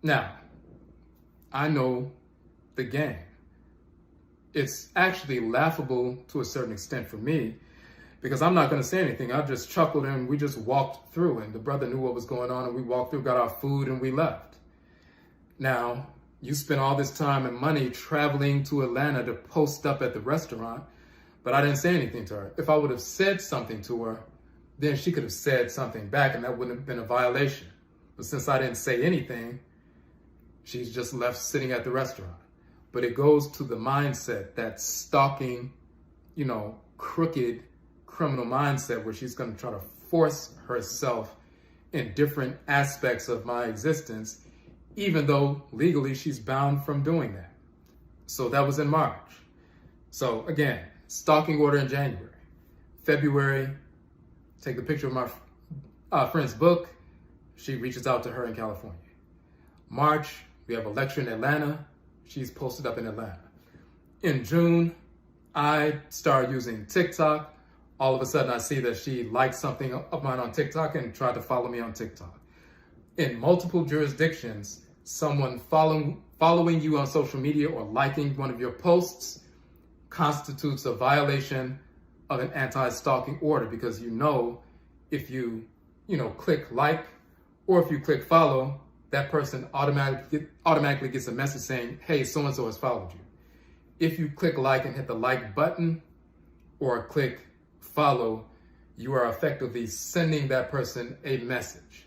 Now, I know the game. It's actually laughable to a certain extent for me because I'm not going to say anything. I just chuckled and we just walked through, and the brother knew what was going on, and we walked through, got our food, and we left. Now, you spent all this time and money traveling to Atlanta to post up at the restaurant, but I didn't say anything to her. If I would have said something to her, then she could have said something back, and that wouldn't have been a violation. But since I didn't say anything, she's just left sitting at the restaurant. But it goes to the mindset, that stalking, crooked criminal mindset where she's going to try to force herself in different aspects of my existence, even though legally she's bound from doing that. So that was in March. So again, stalking order in January. February, take the picture of my friend's book. She reaches out to her in California. March, we have a lecture in Atlanta. She's posted up in Atlanta. In June, I started using TikTok. All of a sudden, I see that she liked something of mine on TikTok and tried to follow me on TikTok. In multiple jurisdictions, someone following you on social media or liking one of your posts constitutes a violation of an anti-stalking order, because if you click like or if you click follow, that person automatically gets a message saying, hey, so-and-so has followed you. If you click like and hit the like button or click follow, you are effectively sending that person a message.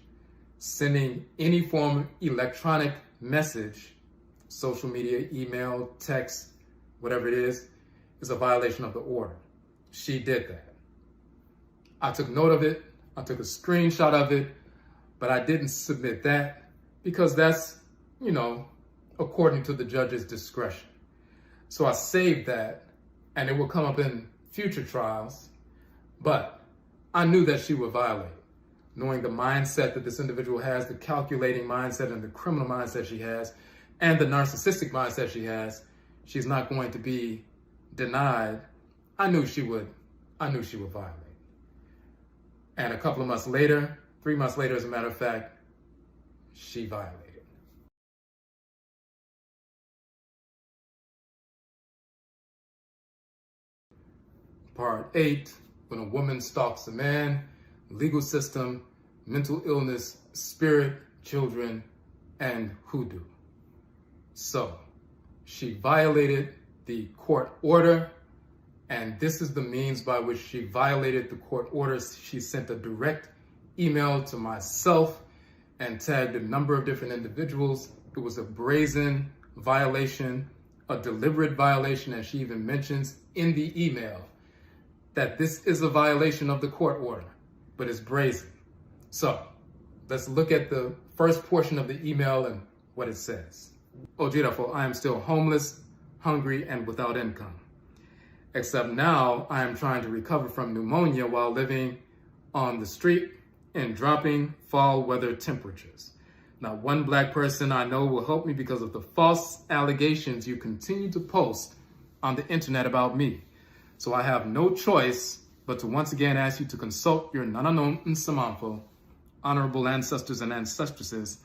Sending any form of electronic message, social media, email, text, whatever it is a violation of the order. She did that. I took note of it. I took a screenshot of it, but I didn't submit that because that's, according to the judge's discretion. So I saved that, and it will come up in future trials, but I knew that she would violate. Knowing the mindset that this individual has, the calculating mindset and the criminal mindset she has, and the narcissistic mindset she has, she's not going to be denied. I knew she would violate. And a couple of months later, 3 months later, as a matter of fact, she violated. Part 8, when a woman stalks a man, legal system, mental illness, spirit, children, and hoodoo. So, she violated the court order, and this is the means by which she violated the court orders. She sent a direct email to myself and tagged a number of different individuals. It was a brazen violation, a deliberate violation, and she even mentions in the email that this is a violation of the court order, but it's brazen. So let's look at the first portion of the email and what it says. Odwirafo, I am still homeless, hungry, and without income. Except now I am trying to recover from pneumonia while living on the street in dropping fall weather temperatures. Not one black person I know will help me because of the false allegations you continue to post on the internet about me. So I have no choice but to once again ask you to consult your Nananom Nsamanfo, honorable ancestors and ancestresses,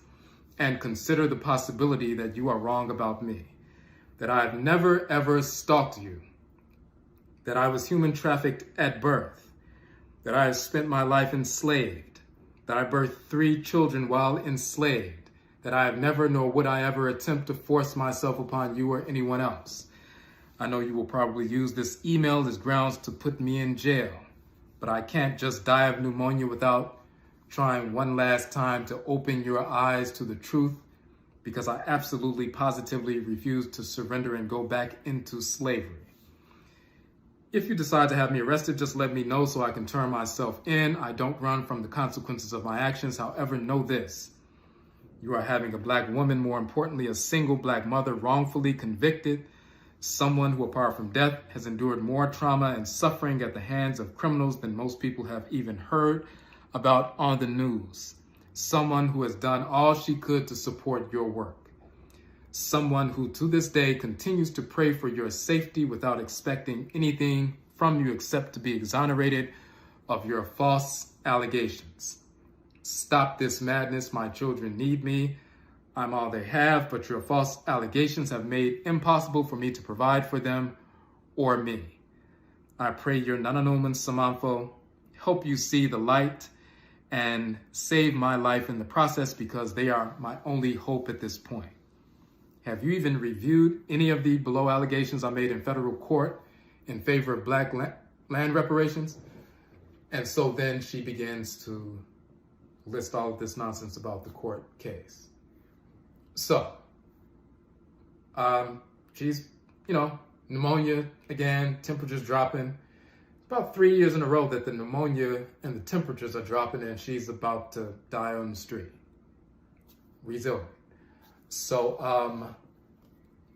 and consider the possibility that you are wrong about me, that I have never ever stalked you, that I was human trafficked at birth, that I have spent my life enslaved, that I birthed 3 children while enslaved, that I have never nor would I ever attempt to force myself upon you or anyone else. I know you will probably use this email as grounds to put me in jail, but I can't just die of pneumonia without trying one last time to open your eyes to the truth, because I absolutely positively refuse to surrender and go back into slavery. If you decide to have me arrested, just let me know so I can turn myself in. I don't run from the consequences of my actions. However, know this: you are having a black woman, more importantly, a single black mother, wrongfully convicted, someone who, apart from death, has endured more trauma and suffering at the hands of criminals than most people have even heard about on the news. Someone who has done all she could to support your work. Someone who to this day continues to pray for your safety without expecting anything from you except to be exonerated of your false allegations. Stop this madness. My children need me. I'm all they have, but your false allegations have made impossible for me to provide for them or me. I pray your Nananom Samanfo help you see the light and save my life in the process, because they are my only hope at this point. Have you even reviewed any of the below allegations I made in federal court in favor of black land reparations? And so then she begins to list all of this nonsense about the court case. So, she's, pneumonia again, temperatures dropping. About 3 years in a row that the pneumonia and the temperatures are dropping, and she's about to die on the street. Resilient. So,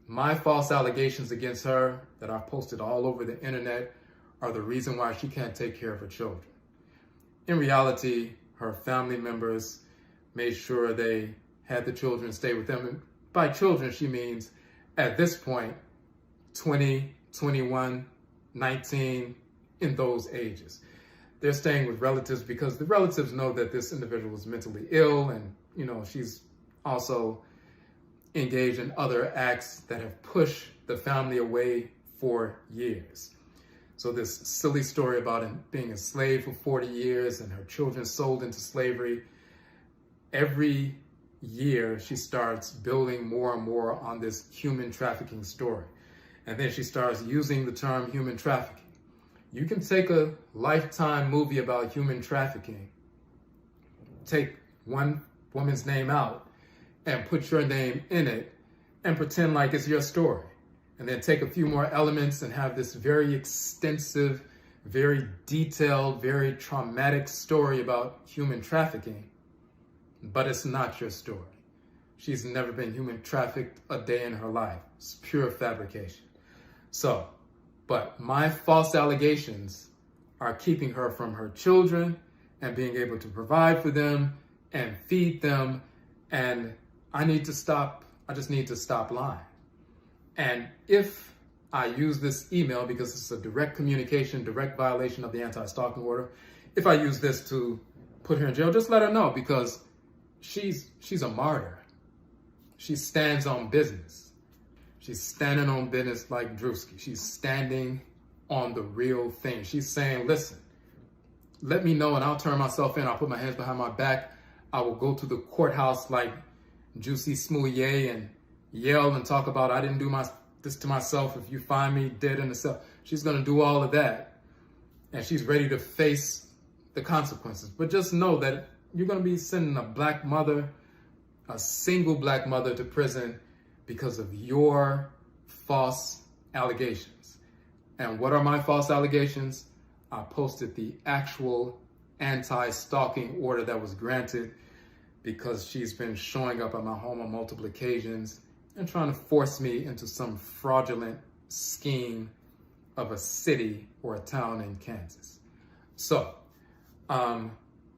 my false allegations against her that I've posted all over the internet are the reason why she can't take care of her children. In reality, her family members made sure they had the children stay with them. And by children, she means at this point, 20, 21, 19, in those ages. They're staying with relatives because the relatives know that this individual is mentally ill, and she's also engaged in other acts that have pushed the family away for years. So this silly story about him being a slave for 40 years and her children sold into slavery, every year she starts building more and more on this human trafficking story. And then she starts using the term human trafficking. You can take a Lifetime movie about human trafficking, take one woman's name out and put your name in it and pretend like it's your story. And then take a few more elements and have this very extensive, very detailed, very traumatic story about human trafficking. But it's not your story. She's never been human trafficked a day in her life. It's pure fabrication. So, but my false allegations are keeping her from her children and being able to provide for them and feed them. And I just need to stop lying. And if I use this email, because it's a direct communication, direct violation of the anti-stalking order, if I use this to put her in jail, just let her know, because she's a martyr. She stands on business. She's standing on business like Drewski. She's standing on the real thing. She's saying, listen, let me know and I'll turn myself in. I'll put my hands behind my back. I will go to the courthouse like Juicy Smoulier and yell and talk about, I didn't do this to myself. If you find me dead in the cell, she's going to do all of that. And she's ready to face the consequences. But just know that you're going to be sending a black mother, a single black mother, to prison because of your false allegations. And what are my false allegations? I posted the actual anti-stalking order that was granted because she's been showing up at my home on multiple occasions and trying to force me into some fraudulent scheme of a city or a town in Kansas. So,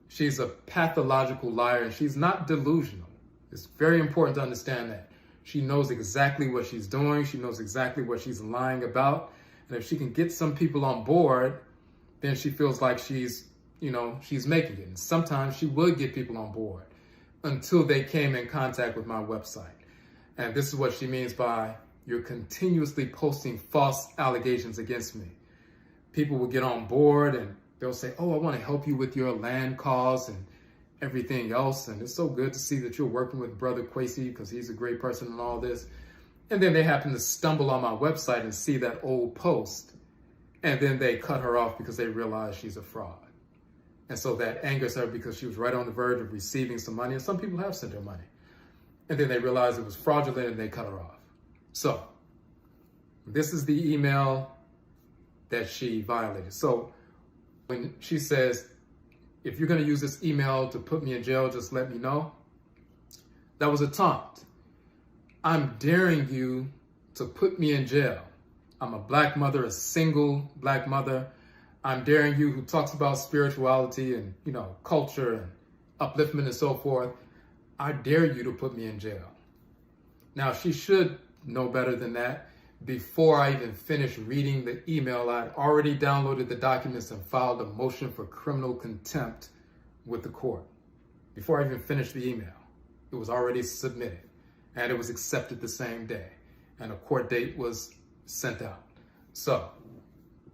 she's a pathological liar and she's not delusional. It's very important to understand that. She knows exactly what she's doing. She knows exactly what she's lying about. And if she can get some people on board, then she feels like she's making it. And sometimes she would get people on board until they came in contact with my website. And this is what she means by, you're continuously posting false allegations against me. People will get on board and they'll say, oh, I want to help you with your land cause and everything else. And it's so good to see that you're working with Brother Kwesi because he's a great person in all this. And then they happen to stumble on my website and see that old post. And then they cut her off because they realize she's a fraud. And so that angers her because she was right on the verge of receiving some money. And some people have sent her money. And then they realize it was fraudulent and they cut her off. So this is the email that she violated. So when she says, if you're going to use this email to put me in jail, just let me know. That was a taunt. I'm daring you to put me in jail. I'm a black mother, a single black mother. I'm daring you, who talks about spirituality and, culture and upliftment and so forth. I dare you to put me in jail. Now, she should know better than that. Before I even finished reading the email, I'd already downloaded the documents and filed a motion for criminal contempt with the court. Before I even finished the email, it was already submitted and it was accepted the same day and a court date was sent out. So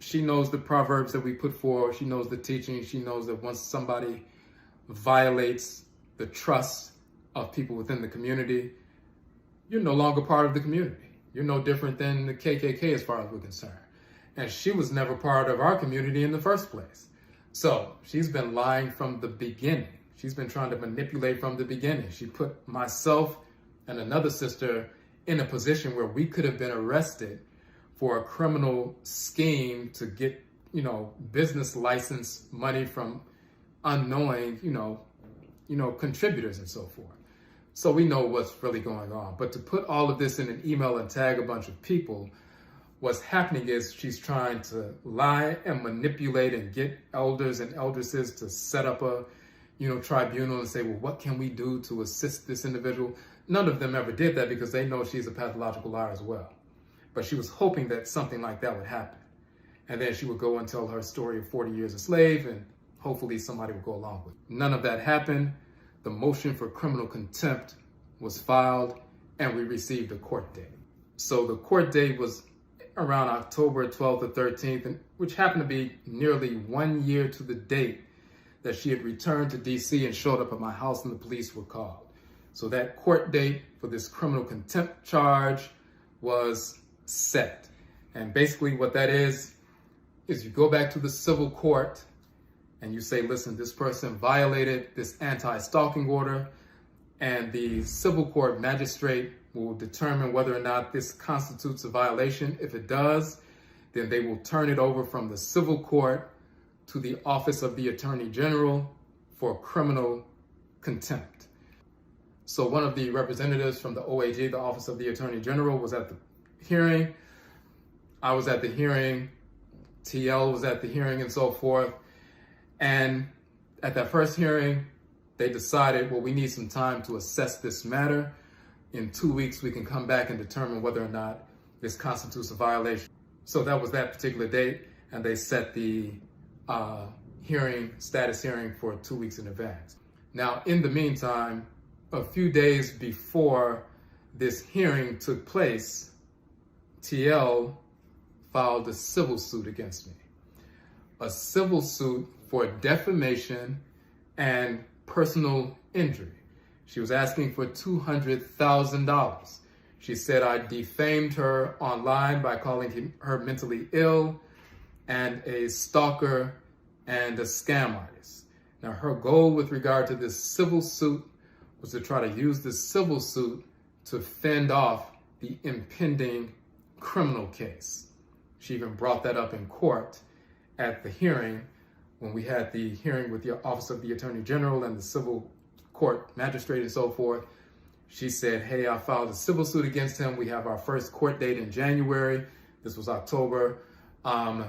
she knows the proverbs that we put forward. She knows the teaching. She knows that once somebody violates the trust of people within the community, you're no longer part of the community. You're no different than the KKK as far as we're concerned. And she was never part of our community in the first place. So she's been lying from the beginning. She's been trying to manipulate from the beginning. She put myself and another sister in a position where we could have been arrested for a criminal scheme to get, business license money from unknowing, contributors and so forth. So we know what's really going on. But to put all of this in an email and tag a bunch of people, what's happening is she's trying to lie and manipulate and get elders and eldresses to set up a, tribunal and say, well, what can we do to assist this individual? None of them ever did that because they know she's a pathological liar as well. But she was hoping that something like that would happen. And then she would go and tell her story of 40 years a slave and hopefully somebody would go along with it. None of that happened. The motion for criminal contempt was filed and we received a court date. So the court date was around October 12th or 13th, which happened to be nearly 1 year to the date that she had returned to DC and showed up at my house and the police were called. So that court date for this criminal contempt charge was set. And basically what that is you go back to the civil court and you say, listen, this person violated this anti-stalking order, and the civil court magistrate will determine whether or not this constitutes a violation. If it does, then they will turn it over from the civil court to the Office of the Attorney General for criminal contempt. So one of the representatives from the OAG, the Office of the Attorney General, was at the hearing. I was at the hearing. TL was at the hearing and so forth. And at that first hearing, they decided, well, we need some time to assess this matter. In 2 weeks, we can come back and determine whether or not this constitutes a violation. So that was that particular date, and they set the status hearing for 2 weeks in advance. Now, in the meantime, a few days before this hearing took place, TL filed a civil suit against me. A civil suit for defamation and personal injury. She was asking for $200,000. She said I defamed her online by calling her mentally ill and a stalker and a scam artist. Now, her goal with regard to this civil suit was to try to use this civil suit to fend off the impending criminal case. She even brought that up in court at the hearing when we had the hearing with the Office of the Attorney General and the civil court magistrate and so forth. She said, hey, I filed a civil suit against him. We have our first court date in January. This was October. I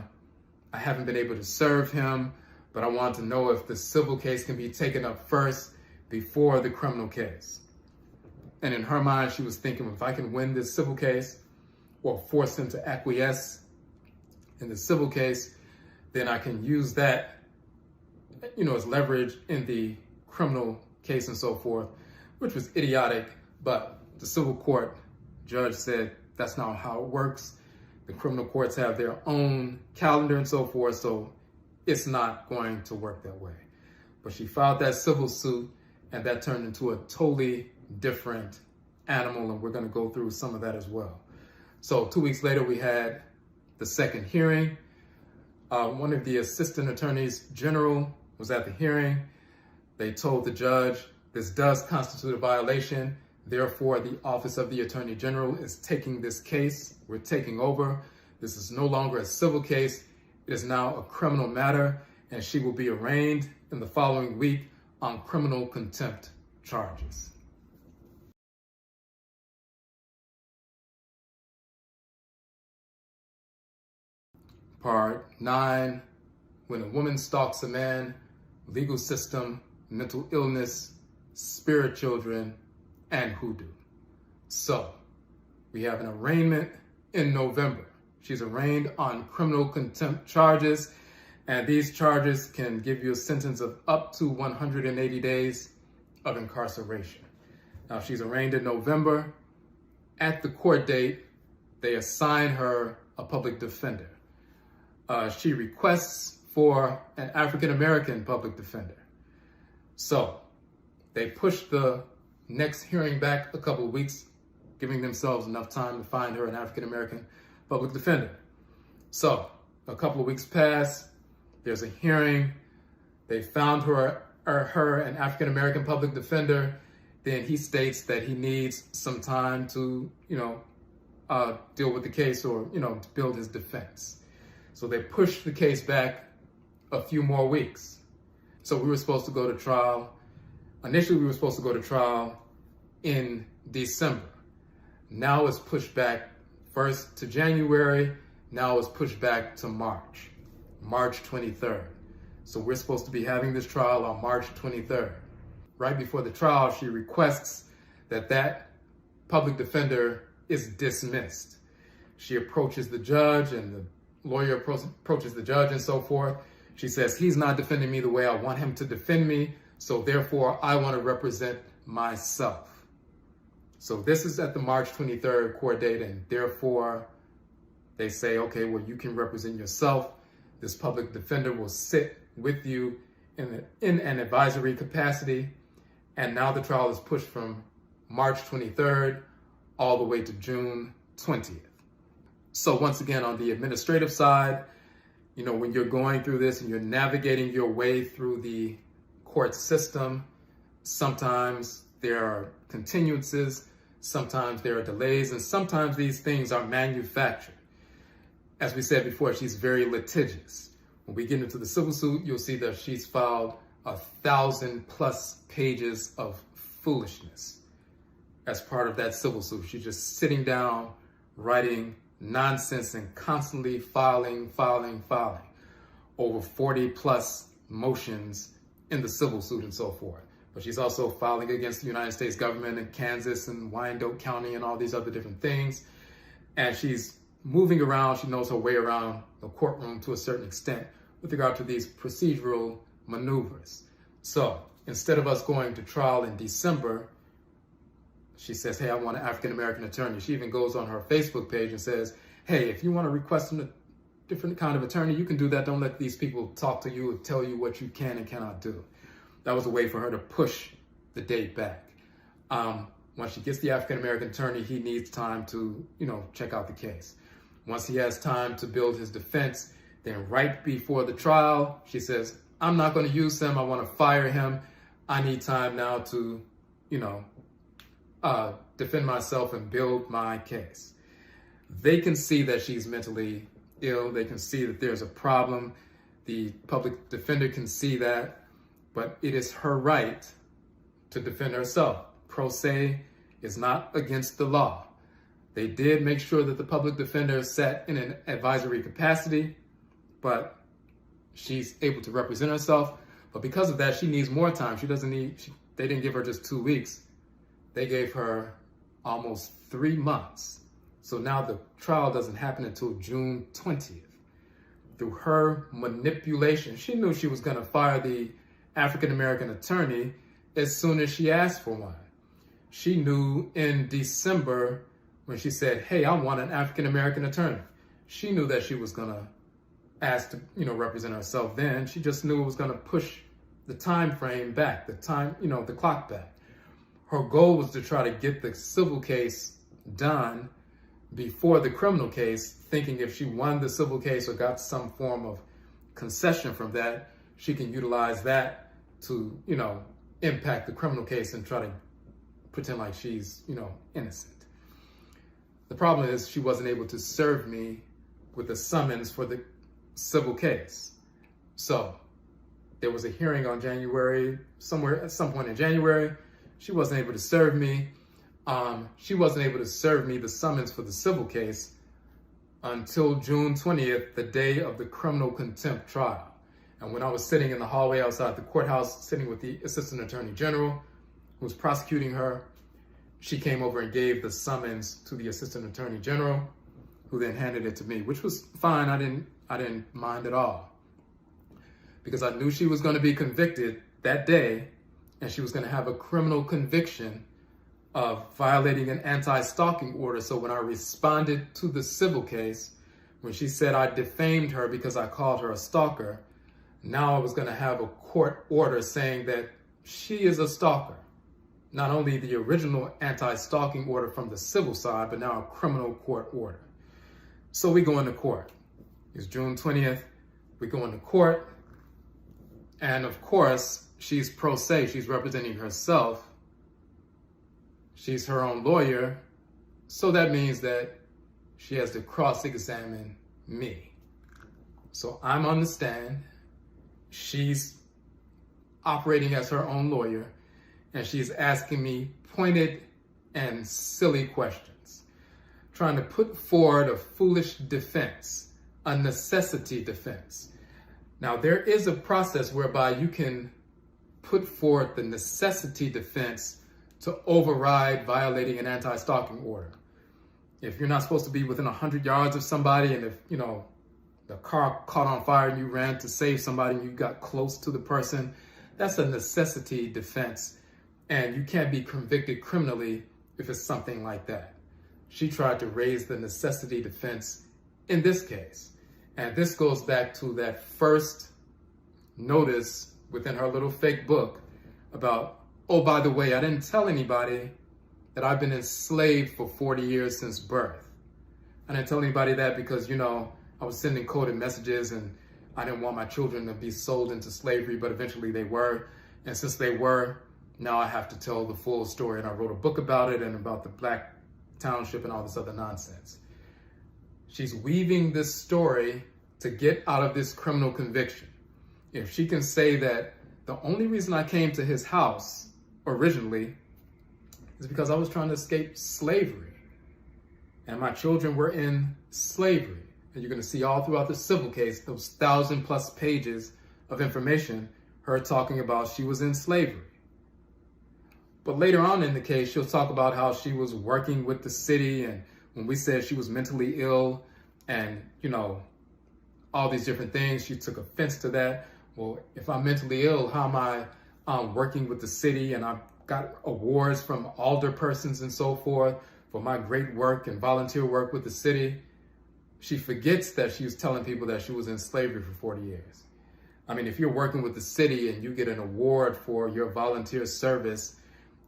haven't been able to serve him, but I want to know if the civil case can be taken up first before the criminal case. And in her mind, she was thinking, if I can win this civil case or force him to acquiesce in the civil case, then I can use that, as leverage in the criminal case and so forth, which was idiotic. But the civil court judge said that's not how it works. The criminal courts have their own calendar and so forth, so it's not going to work that way. But she filed that civil suit, and that turned into a totally different animal, and we're going to go through some of that as well. So 2 weeks later, we had the second hearing. One of the assistant attorneys general was at the hearing. They told the judge, this does constitute a violation. Therefore, the Office of the Attorney General is taking this case. We're taking over. This is no longer a civil case. It is now a criminal matter, and she will be arraigned in the following week on criminal contempt charges. Part 9, when a woman stalks a man, legal system, mental illness, spirit children, and hoodoo. So, we have an arraignment in November. She's arraigned on criminal contempt charges, and these charges can give you a sentence of up to 180 days of incarceration. Now, she's arraigned in November. At the court date, they assign her a public defender. She requests for an African-American public defender. So they pushed the next hearing back a couple of weeks, giving themselves enough time to find her an African-American public defender. So a couple of weeks pass, there's a hearing, they found her an African-American public defender. Then he states that he needs some time to, deal with the case or, to build his defense. So they pushed the case back a few more weeks. So we were supposed to go to trial. Initially, we were supposed to go to trial in December. Now it's pushed back first to January. Now it's pushed back to March 23rd. So we're supposed to be having this trial on March 23rd. Right before the trial, she requests that public defender is dismissed. She approaches the judge, and the lawyer approaches the judge and so forth. She says, he's not defending me the way I want him to defend me, so therefore I want to represent myself. So this is at the March 23rd court date, and therefore they say, okay, well, you can represent yourself. This public defender will sit with you in an advisory capacity. And now the trial is pushed from March 23rd all the way to June 20th. So once again, on the administrative side, when you're going through this and you're navigating your way through the court system, sometimes there are continuances, sometimes there are delays, and sometimes these things are manufactured. As we said before, she's very litigious. When we get into the civil suit, you'll see that she's filed 1,000+ pages of foolishness as part of that civil suit. She's just sitting down, writing nonsense and constantly filing over 40+ motions in the civil suit and so forth. But she's also filing against the United States government in Kansas and Wyandotte County and all these other different things. And she's moving around. She knows her way around the courtroom to a certain extent with regard to these procedural maneuvers. So instead of us going to trial in December, she says, hey, I want an African-American attorney. She even goes on her Facebook page and says, hey, if you want to request a different kind of attorney, you can do that. Don't let these people talk to you and tell you what you can and cannot do. That was a way for her to push the date back. Once she gets the African-American attorney, he needs time to, check out the case. Once he has time to build his defense, then right before the trial, she says, I'm not going to use him. I want to fire him. I need time now to, defend myself and build my case. They can see that she's mentally ill. They can see that there's a problem. The public defender can see that, but it is her right to defend herself. Pro se is not against the law. They did make sure that the public defender sat in an advisory capacity, but she's able to represent herself. But because of that, she needs more time. They didn't give her just 2 weeks. They gave her almost 3 months. So now the trial doesn't happen until June 20th. Through her manipulation, she knew she was going to fire the African-American attorney as soon as she asked for one. She knew in December when she said, hey, I want an African-American attorney. She knew that she was going to ask to, represent herself then. She just knew it was going to push the time frame back, the clock back. Her goal was to try to get the civil case done before the criminal case, thinking if she won the civil case or got some form of concession from that, she can utilize that to, impact the criminal case and try to pretend like she's, innocent. The problem is she wasn't able to serve me with a summons for the civil case. So there was a hearing on at some point in January. She wasn't able to serve me. She wasn't able to serve me the summons for the civil case until June 20th, the day of the criminal contempt trial. And when I was sitting in the hallway outside the courthouse, sitting with the Assistant Attorney General who was prosecuting her, she came over and gave the summons to the Assistant Attorney General, who then handed it to me, which was fine. I didn't mind at all, because I knew she was going to be convicted that day, and she was going to have a criminal conviction of violating an anti-stalking order. So when I responded to the civil case, when she said I defamed her because I called her a stalker, now I was going to have a court order saying that she is a stalker. Not only the original anti-stalking order from the civil side, but now a criminal court order. So we go into court. It's June 20th. We go into court. And of course, she's pro se. She's representing herself. She's her own lawyer. So that means that she has to cross-examine me. So I'm on the stand. She's operating as her own lawyer. And she's asking me pointed and silly questions, trying to put forward a foolish defense, a necessity defense. Now, there is a process whereby you can put forth the necessity defense to override violating an anti-stalking order. If you're not supposed to be within 100 yards of somebody, and if, the car caught on fire and you ran to save somebody and you got close to the person, that's a necessity defense. And you can't be convicted criminally if it's something like that. She tried to raise the necessity defense in this case. And this goes back to that first notice within her little fake book about, oh, by the way, I didn't tell anybody that I've been enslaved for 40 years since birth. I didn't tell anybody that because, I was sending coded messages and I didn't want my children to be sold into slavery, but eventually they were. And since they were, now I have to tell the full story. And I wrote a book about it and about the black township and all this other nonsense. She's weaving this story to get out of this criminal conviction. If she can say that the only reason I came to his house originally is because I was trying to escape slavery and my children were in slavery. And you're going to see all throughout the civil case, those 1,000+ pages of information, her talking about she was in slavery. But later on in the case, she'll talk about how she was working with the city, and when we said she was mentally ill and, all these different things, she took offense to that. Well, if I'm mentally ill, how am I working with the city and I'm got awards from alderpersons and so forth for my great work and volunteer work with the city. She forgets that she was telling people that she was in slavery for 40 years. I mean, if you're working with the city and you get an award for your volunteer service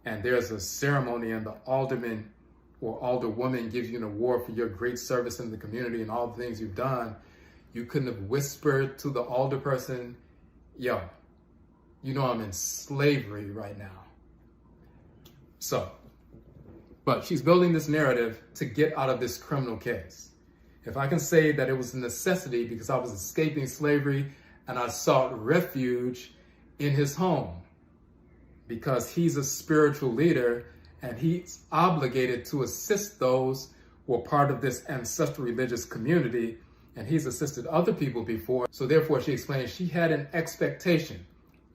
and there's a ceremony and the alderman or alderwoman gives you an award for your great service in the community and all the things you've done, you couldn't have whispered to the alderperson, yo, you know I'm in slavery right now. So, but she's building this narrative to get out of this criminal case. If I can say that it was a necessity because I was escaping slavery and I sought refuge in his home because he's a spiritual leader and he's obligated to assist those who are part of this ancestral religious community, and he's assisted other people before. So therefore, she explains she had an expectation,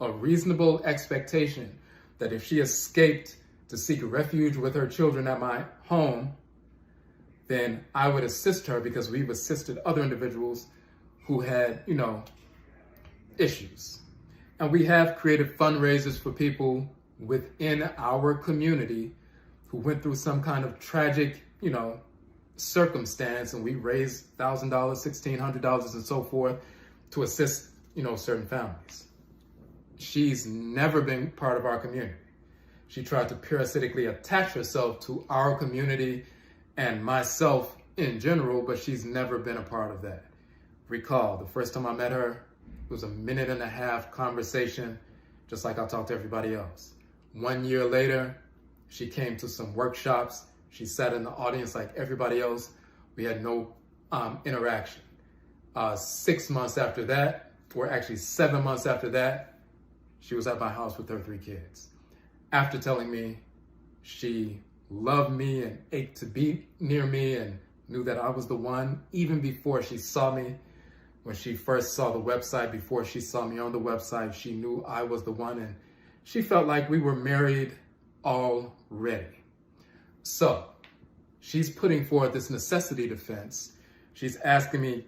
a reasonable expectation, that if she escaped to seek refuge with her children at my home, then I would assist her because we've assisted other individuals who had, issues. And we have created fundraisers for people within our community who went through some kind of tragic, circumstance, and we raised $1,000, $1,600 and so forth to assist, certain families. She's never been part of our community. She tried to parasitically attach herself to our community and myself in general, but she's never been a part of that. Recall, the first time I met her, it was a 1.5 minute conversation, just like I talked to everybody else. 1 year later, she came to some workshops. She sat in the audience like everybody else. We had no interaction. 6 months after that, or actually 7 months after that, she was at my house with her 3 kids. After telling me she loved me and ached to be near me and knew that I was the one, even before she saw me. When she first saw the website, before she saw me on the website, she knew I was the one, and she felt like we were married already. So she's putting forth this necessity defense. She's asking me,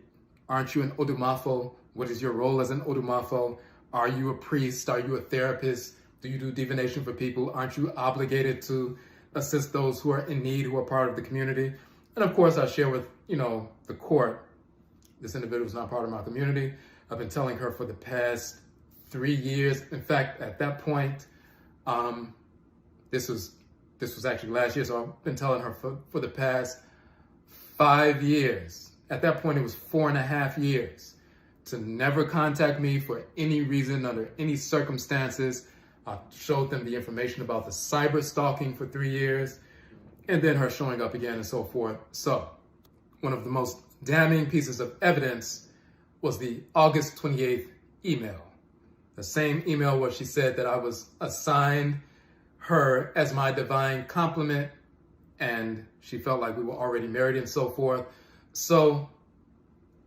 aren't you an Odwirafo? What is your role as an Odwirafo? Are you a priest? Are you a therapist? Do you do divination for people? Aren't you obligated to assist those who are in need, who are part of the community? And of course, I share with, the court, this individual is not part of my community. I've been telling her for the past 3 years. In fact, at that point, this was actually last year, so I've been telling her for the past 5 years. At that point, it was 4.5 years to never contact me for any reason, under any circumstances. I showed them the information about the cyber stalking for 3 years, and then her showing up again and so forth. So one of the most damning pieces of evidence was the August 28th email. The same email where she said that I was assigned her as my divine complement, and she felt like we were already married and so forth. So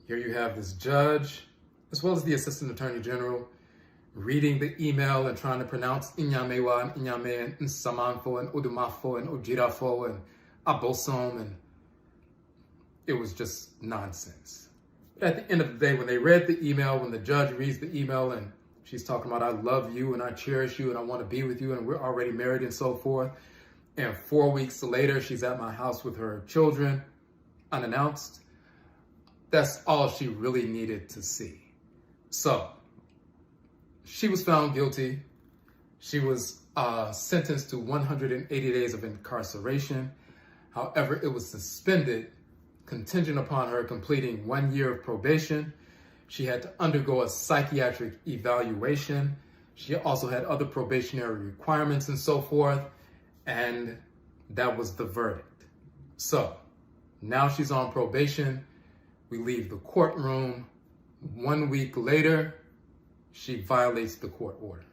here you have this judge, as well as the Assistant Attorney General, reading the email and trying to pronounce Inyamewa and Inyame and Samanfo and Odwirafo and Odwirafo and Abosom, and it was just nonsense. But at the end of the day, when they read the email, when the judge reads the email and she's talking about, I love you and I cherish you and I want to be with you and we're already married and so forth. And 4 weeks later, she's at my house with her children, unannounced. That's all she really needed to see. So she was found guilty. She was sentenced to 180 days of incarceration. However, it was suspended contingent upon her completing 1 year of probation. She had to undergo a psychiatric evaluation. She also had other probationary requirements and so forth. And that was the verdict. So now she's on probation. We leave the courtroom. 1 week later, she violates the court order.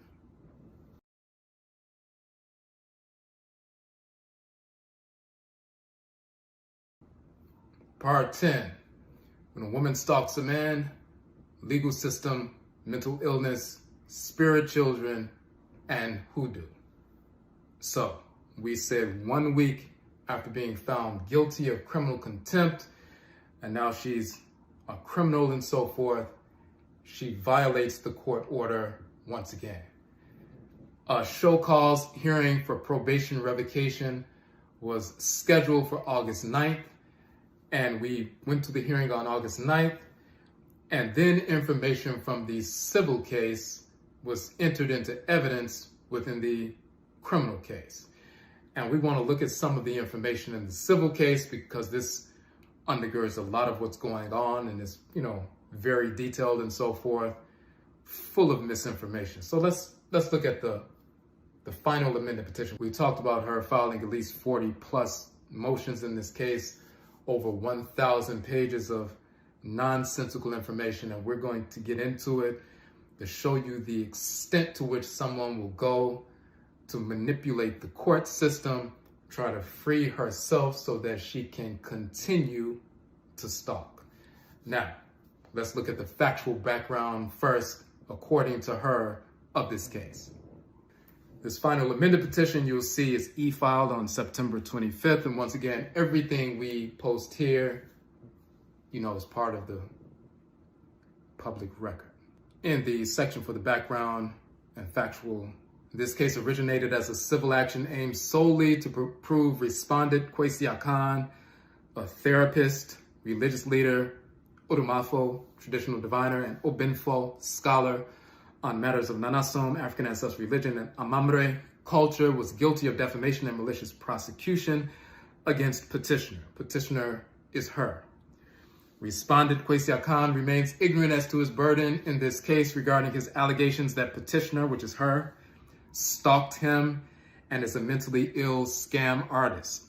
Part 10. When a woman stalks a man, legal system, mental illness, spirit children, and hoodoo. So we said 1 week after being found guilty of criminal contempt, and now she's a criminal and so forth, she violates the court order once again. A show cause hearing for probation revocation was scheduled for August 9th, and we went to the hearing on August 9th, and then information from the civil case was entered into evidence within the criminal case. And we want to look at some of the information in the civil case because this undergirds a lot of what's going on and is, very detailed and so forth, full of misinformation. So let's look at the final amended petition. We talked about her filing at least 40 plus motions in this case, over 1,000 pages of nonsensical information, and we're going to get into it to show you the extent to which someone will go to manipulate the court system, try to free herself so that she can continue to stalk. Now, let's look at the factual background first, according to her, of this case. This final amended petition you'll see is e-filed on September 25th. And once again, everything we post here, is part of the public record. In the section for the background and factual, this case originated as a civil action aimed solely to prove respondent Kwesi Akhan, a therapist, religious leader, Odwirafo, traditional diviner, and Obinfo, scholar, on matters of Nanasom, African ancestral religion, and Amamre culture, was guilty of defamation and malicious prosecution against petitioner. Petitioner is her. Respondent Kwesi Akhan remains ignorant as to his burden in this case regarding his allegations that petitioner, which is her, stalked him and is a mentally ill scam artist.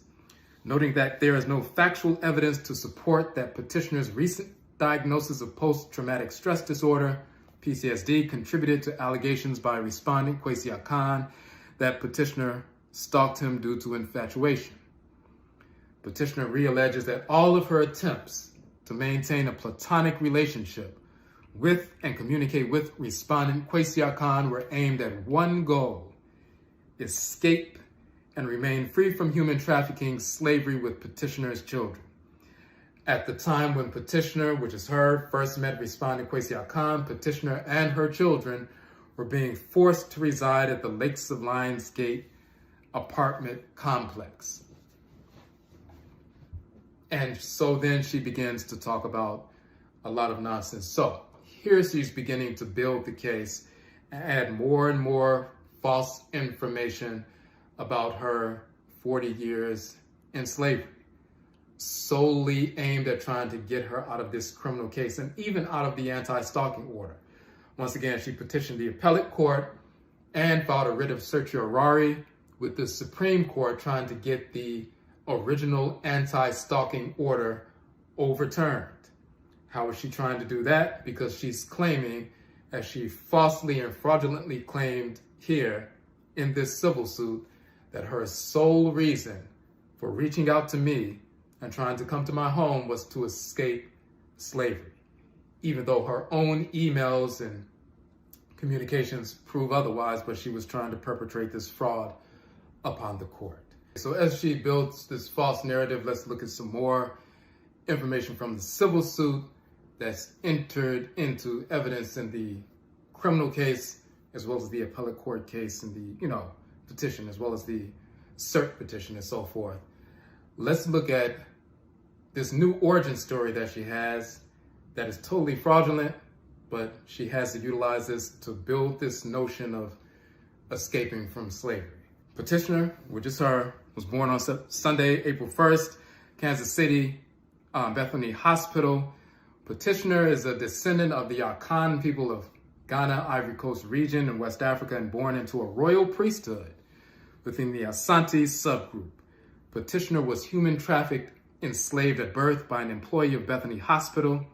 Noting that there is no factual evidence to support that petitioner's recent diagnosis of post-traumatic stress disorder, PTSD, contributed to allegations by respondent Kwesi Akhan that petitioner stalked him due to infatuation. Petitioner realleges that all of her attempts to maintain a platonic relationship with and communicate with respondent Kwesi Akhan were aimed at one goal: escape and remain free from human trafficking, slavery with petitioner's children. At the time when petitioner, which is her, first met respondent Kwesi Akhan, petitioner and her children were being forced to reside at the Lakes of Lionsgate apartment complex. And so then she begins to talk about a lot of nonsense. So here she's beginning to build the case and add more and more false information about her 40 years in slavery, solely aimed at trying to get her out of this criminal case and even out of the anti-stalking order. Once again, she petitioned the appellate court and filed a writ of certiorari with the Supreme Court trying to get the original anti-stalking order overturned. How is she trying to do that? Because she's claiming, as she falsely and fraudulently claimed here in this civil suit, that her sole reason for reaching out to me and trying to come to my home was to escape slavery, even though her own emails and communications prove otherwise, but she was trying to perpetrate this fraud upon the court. So as she builds this false narrative, let's look at some more information from the civil suit that's entered into evidence in the criminal case, as well as the appellate court case and the, petition, as well as the cert petition and so forth. Let's look at this new origin story that she has that is totally fraudulent, but she has to utilize this to build this notion of escaping from slavery. Petitioner, which is her, was born on Sunday, April 1st, Kansas City, Bethany Hospital. Petitioner is a descendant of the Akhan people of Ghana, Ivory Coast region in West Africa, and born into a royal priesthood within the Asante subgroup. Petitioner was human trafficked, enslaved at birth by an employee of Bethany Hospital,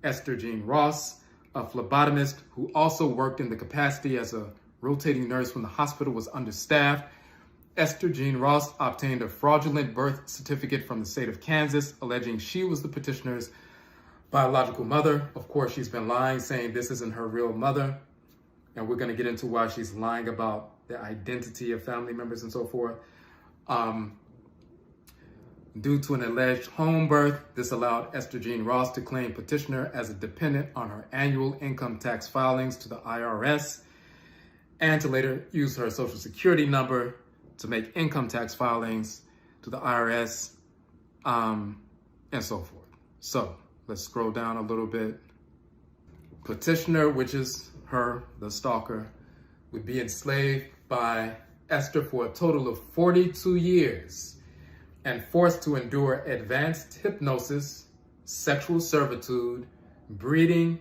Esther Jean Ross, a phlebotomist who also worked in the capacity as a rotating nurse when the hospital was understaffed. Esther Jean Ross obtained a fraudulent birth certificate from the state of Kansas, alleging she was the petitioner's biological mother. Of course, she's been lying, saying this isn't her real mother. And we're going to get into why she's lying about the identity of family members and so forth. Due to an alleged home birth, this allowed Esther Jean Ross to claim petitioner as a dependent on her annual income tax filings to the IRS. and to later use her social security number to make income tax filings to the IRS, and so forth. So let's scroll down a little bit. Petitioner, which is her, the stalker, would be enslaved by Esther for a total of 42 years and forced to endure advanced hypnosis, sexual servitude, breeding,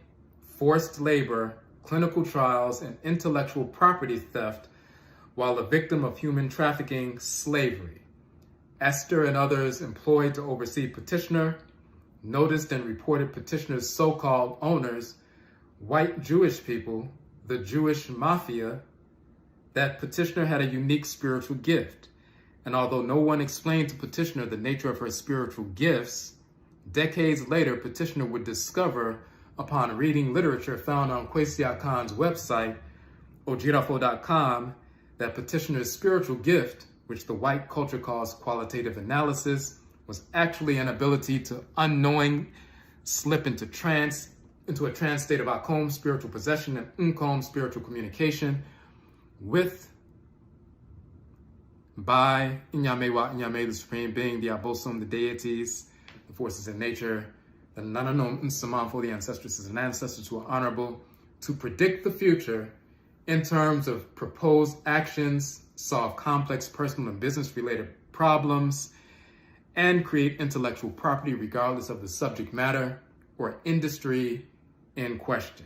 forced labor, clinical trials, and intellectual property theft while a victim of human trafficking slavery. Esther and others employed to oversee Petitioner noticed and reported Petitioner's so-called owners, white Jewish people, the Jewish mafia, that Petitioner had a unique spiritual gift. And although no one explained to Petitioner the nature of her spiritual gifts, decades later, Petitioner would discover, upon reading literature found on Kwesi Akhan's website, Odwirafo.com, that Petitioner's spiritual gift, which the white culture calls qualitative analysis, was actually an ability to unknowing slip into a trance state of Akhan, spiritual possession, and Unkom, spiritual communication, by Inyame Wa Inyame, the Supreme Being, the Abosom, the deities, the forces in nature, the Nananom Nsaman for the ancestresses and ancestors who are honorable, to predict the future in terms of proposed actions, solve complex personal and business-related problems, and create intellectual property regardless of the subject matter or industry in question.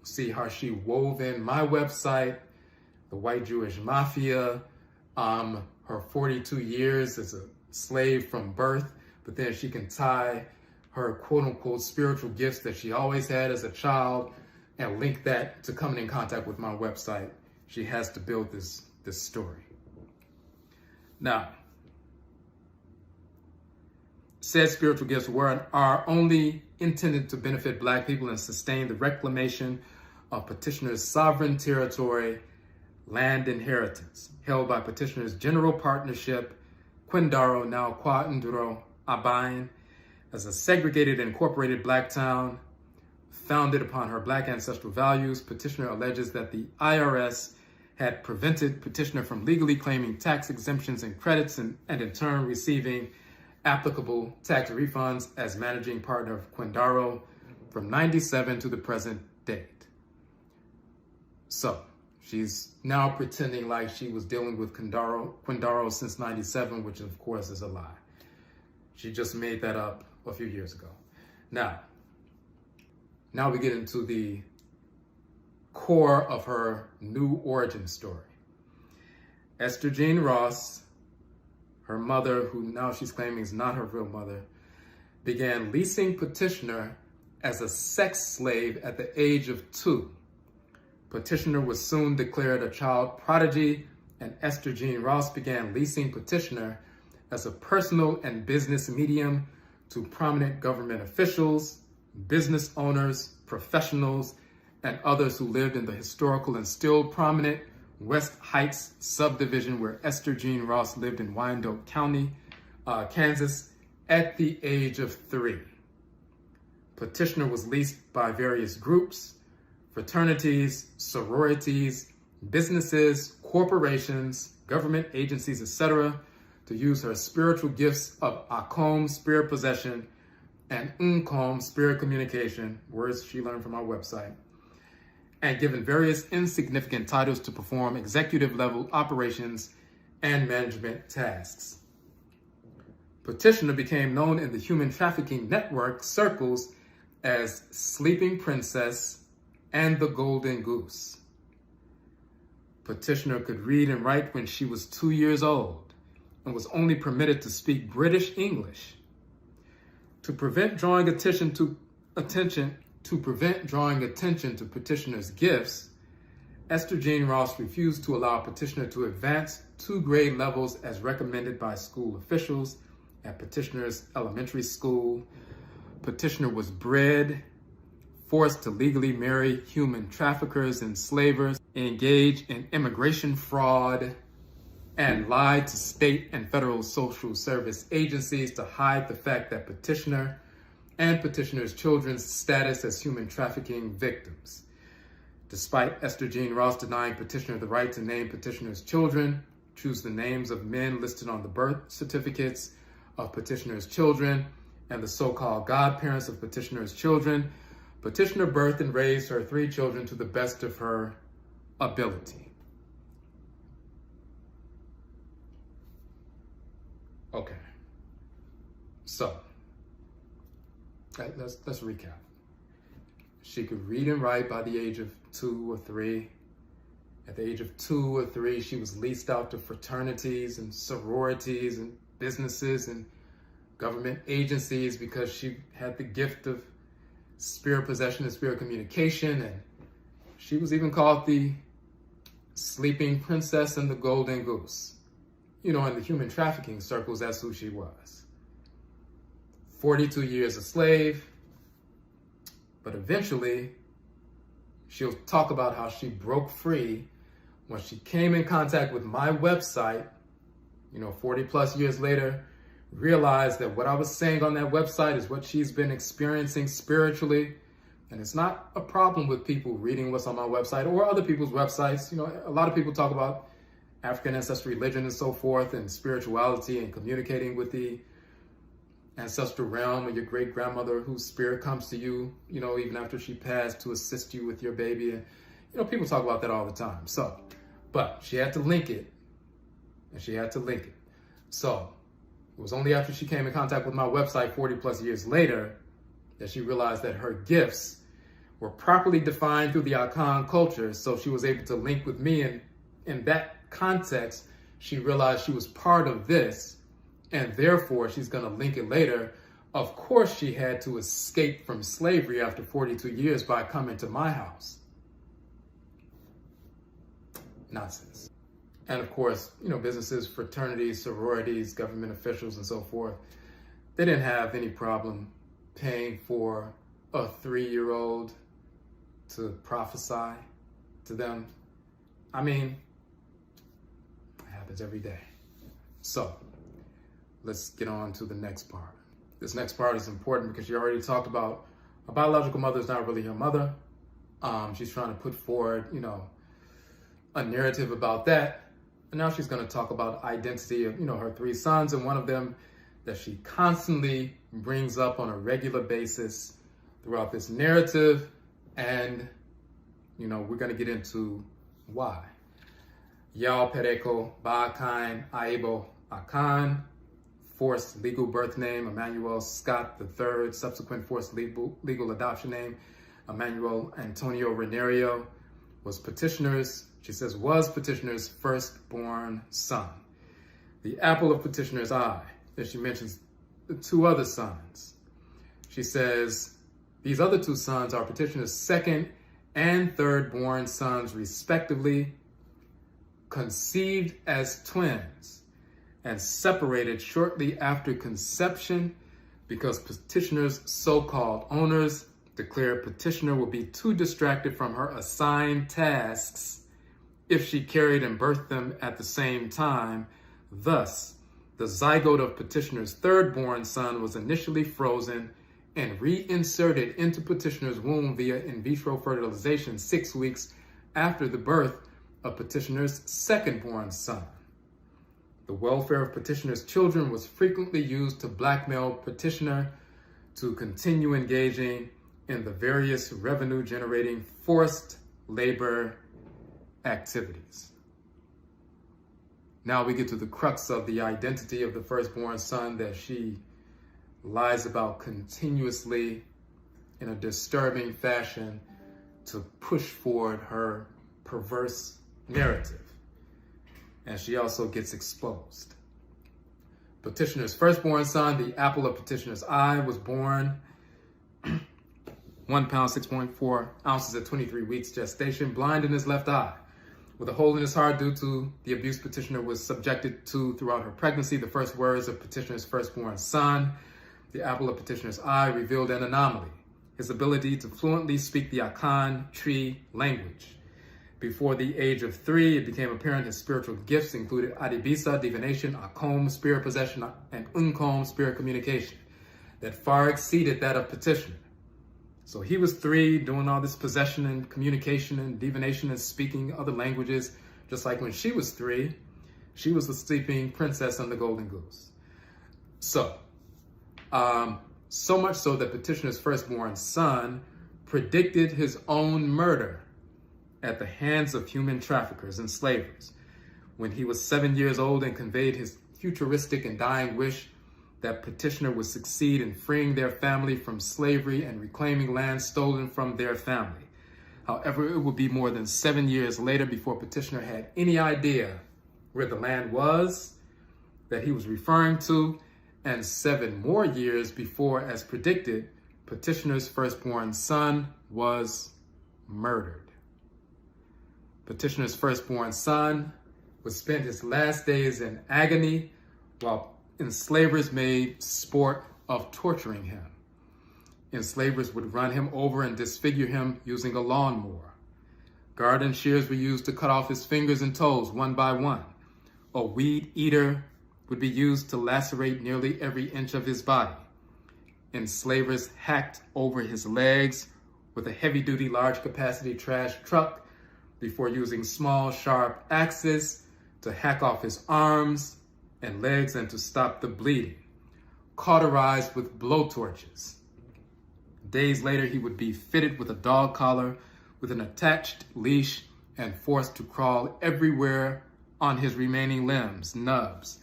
See how she wove in my website, the white Jewish mafia, her 42 years as a slave from birth, but then she can tie her quote-unquote spiritual gifts that she always had as a child and link that to coming in contact with my website. She has to build this story. Now, said spiritual gifts are only intended to benefit Black people and sustain the reclamation of Petitioner's sovereign territory, land inheritance, held by Petitioner's General Partnership, Quindaro, now Kwa Nduro Abain, as a segregated incorporated Black town founded upon her Black ancestral values. Petitioner alleges that the IRS had prevented Petitioner from legally claiming tax exemptions and credits and in turn receiving applicable tax refunds as managing partner of Quindaro from 97 to the present date. So she's now pretending like she was dealing with Quindaro since 97, which of course is a lie. She just made that up a few years ago. Now we get into the core of her new origin story. Esther Jean Ross, her mother, who now she's claiming is not her real mother, began leasing Petitioner as a sex slave at the age of 2. Petitioner was soon declared a child prodigy, and Esther Jean Ross began leasing Petitioner as a personal and business medium to prominent government officials, business owners, professionals, and others who lived in the historical and still prominent West Heights subdivision where Esther Jean Ross lived in Wyandotte County, Kansas, at the age of 3. Petitioner was leased by various groups, fraternities, sororities, businesses, corporations, government agencies, etc., to use her spiritual gifts of Akhan, spirit possession, and Unkom, spirit communication, words she learned from our website, and given various insignificant titles to perform executive level operations and management tasks. Petitioner became known in the human trafficking network circles as Sleeping Princess and the Golden Goose. Petitioner could read and write when she was 2 years old and was only permitted to speak British English. To prevent drawing attention to Petitioner's gifts, Esther Jean Ross refused to allow Petitioner to advance 2 grade levels as recommended by school officials at Petitioner's elementary school. Petitioner was bred, forced to legally marry human traffickers and slavers, engage in immigration fraud, and lied to state and federal social service agencies to hide the fact that Petitioner and Petitioner's children's status as human trafficking victims. Despite Esther Jean Ross denying petitioner the right to name petitioner's children, choose the names of men listed on the birth certificates of petitioner's children and the so-called godparents of petitioner's children, petitioner birthed and raised her 3 children to the best of her ability. Okay. So, let's recap. She could read and write by the age of 2 or 3. At the age of 2 or 3, she was leased out to fraternities and sororities and businesses and government agencies because she had the gift of spirit possession and spirit communication. And she was even called the sleeping princess and the golden goose. You know, in the human trafficking circles, that's who she was. 42 years a slave, but eventually she'll talk about how she broke free when she came in contact with my website, 40 plus years later, realized that what I was saying on that website is what she's been experiencing spiritually. And it's not a problem with people reading what's on my website or other people's websites. A lot of people talk about African ancestral religion and so forth and spirituality and communicating with the ancestral realm and your great grandmother whose spirit comes to you, even after she passed to assist you with your baby. And, people talk about that all the time. So, but she had to link it, and she had to link it. So it was only after she came in contact with my website 40 plus years later that she realized that her gifts were properly defined through the Akhan culture. So she was able to link with me, and in that context, she realized she was part of this, and therefore she's going to link it later. Of course, she had to escape from slavery after 42 years by coming to my house. Nonsense. And of course, businesses, fraternities, sororities, government officials, and so forth, they didn't have any problem paying for a 3-year-old to prophesy to them. I mean, it happens every day. So let's get on to the next part. This next part is important because she already talked about a biological mother is not really her mother. She's trying to put forward, a narrative about that. And now she's going to talk about identity of, her 3 sons, and one of them that she constantly brings up on a regular basis throughout this narrative. And, we're going to get into why. Yao Pereko Ba'akain Aibo Akhan, forced legal birth name, Emmanuel Scott III, subsequent forced legal adoption name, Emmanuel Antonio Renario, was petitioner's firstborn son. The apple of petitioner's eye. Then she mentions the 2 other sons. She says, these other 2 sons are petitioner's second and third born sons, respectively, conceived as twins and separated shortly after conception because petitioner's so-called owners declared petitioner will be too distracted from her assigned tasks if she carried and birthed them at the same time. Thus, the zygote of petitioner's third-born son was initially frozen and reinserted into petitioner's womb via in vitro fertilization 6 weeks after the birth of petitioner's second-born son. The welfare of petitioner's children was frequently used to blackmail petitioner to continue engaging in the various revenue-generating forced labor activities. Now we get to the crux of the identity of the firstborn son that she lies about continuously in a disturbing fashion to push forward her perverse narrative. And she also gets exposed. Petitioner's firstborn son, the apple of petitioner's eye, was born 1 pound, 6.4 ounces at 23 weeks gestation, blind in his left eye, with a hole in his heart due to the abuse petitioner was subjected to throughout her pregnancy. The first words of petitioner's firstborn son, the apple of petitioner's eye, revealed an anomaly: his ability to fluently speak the Akhan tree language. Before the age of 3, it became apparent his spiritual gifts included adibisa, divination, akom, spirit possession, and unkom, spirit communication, that far exceeded that of petitioner. So he was 3, doing all this possession and communication and divination and speaking other languages, just like when she was 3, she was the sleeping princess and the golden goose. So, so much so that petitioner's firstborn son predicted his own murder at the hands of human traffickers and slavers when he was 7 years old, and conveyed his futuristic and dying wish that petitioner would succeed in freeing their family from slavery and reclaiming land stolen from their family. However, it would be more than 7 years later before petitioner had any idea where the land was that he was referring to, and 7 more years before, as predicted, petitioner's firstborn son was murdered. Petitioner's firstborn son would spend his last days in agony while enslavers made sport of torturing him. Enslavers would run him over and disfigure him using a lawnmower. Garden shears were used to cut off his fingers and toes one by one. A weed eater would be used to lacerate nearly every inch of his body. Enslavers hacked over his legs with a heavy-duty, large-capacity trash truck before using small, sharp axes to hack off his arms and legs and to stop the bleeding. Cauterized with blowtorches. Days later, he would be fitted with a dog collar with an attached leash and forced to crawl everywhere on his remaining limbs, nubs.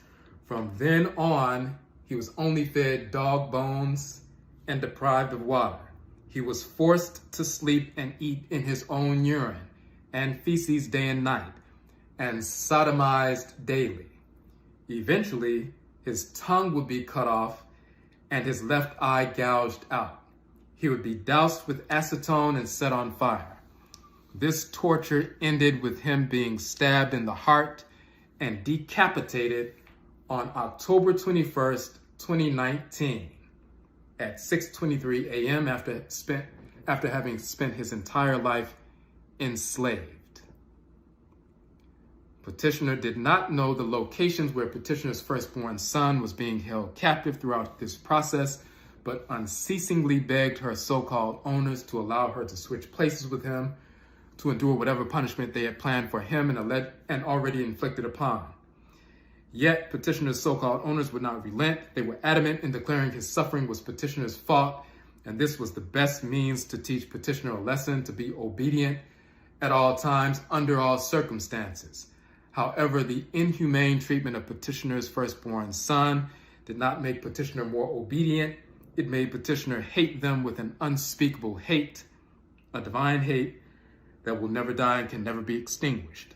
From then on, he was only fed dog bones and deprived of water. He was forced to sleep and eat in his own urine and feces day and night, and sodomized daily. Eventually, his tongue would be cut off and his left eye gouged out. He would be doused with acetone and set on fire. This torture ended with him being stabbed in the heart and decapitated on October 21st, 2019 at 6:23 a.m. after having spent his entire life enslaved. Petitioner did not know the locations where petitioner's firstborn son was being held captive throughout this process, but unceasingly begged her so-called owners to allow her to switch places with him, to endure whatever punishment they had planned for him and already inflicted upon. Yet, petitioner's so-called owners would not relent. They were adamant in declaring his suffering was petitioner's fault, and this was the best means to teach petitioner a lesson to be obedient at all times, under all circumstances. However, the inhumane treatment of petitioner's firstborn son did not make petitioner more obedient. It made petitioner hate them with an unspeakable hate, a divine hate that will never die and can never be extinguished.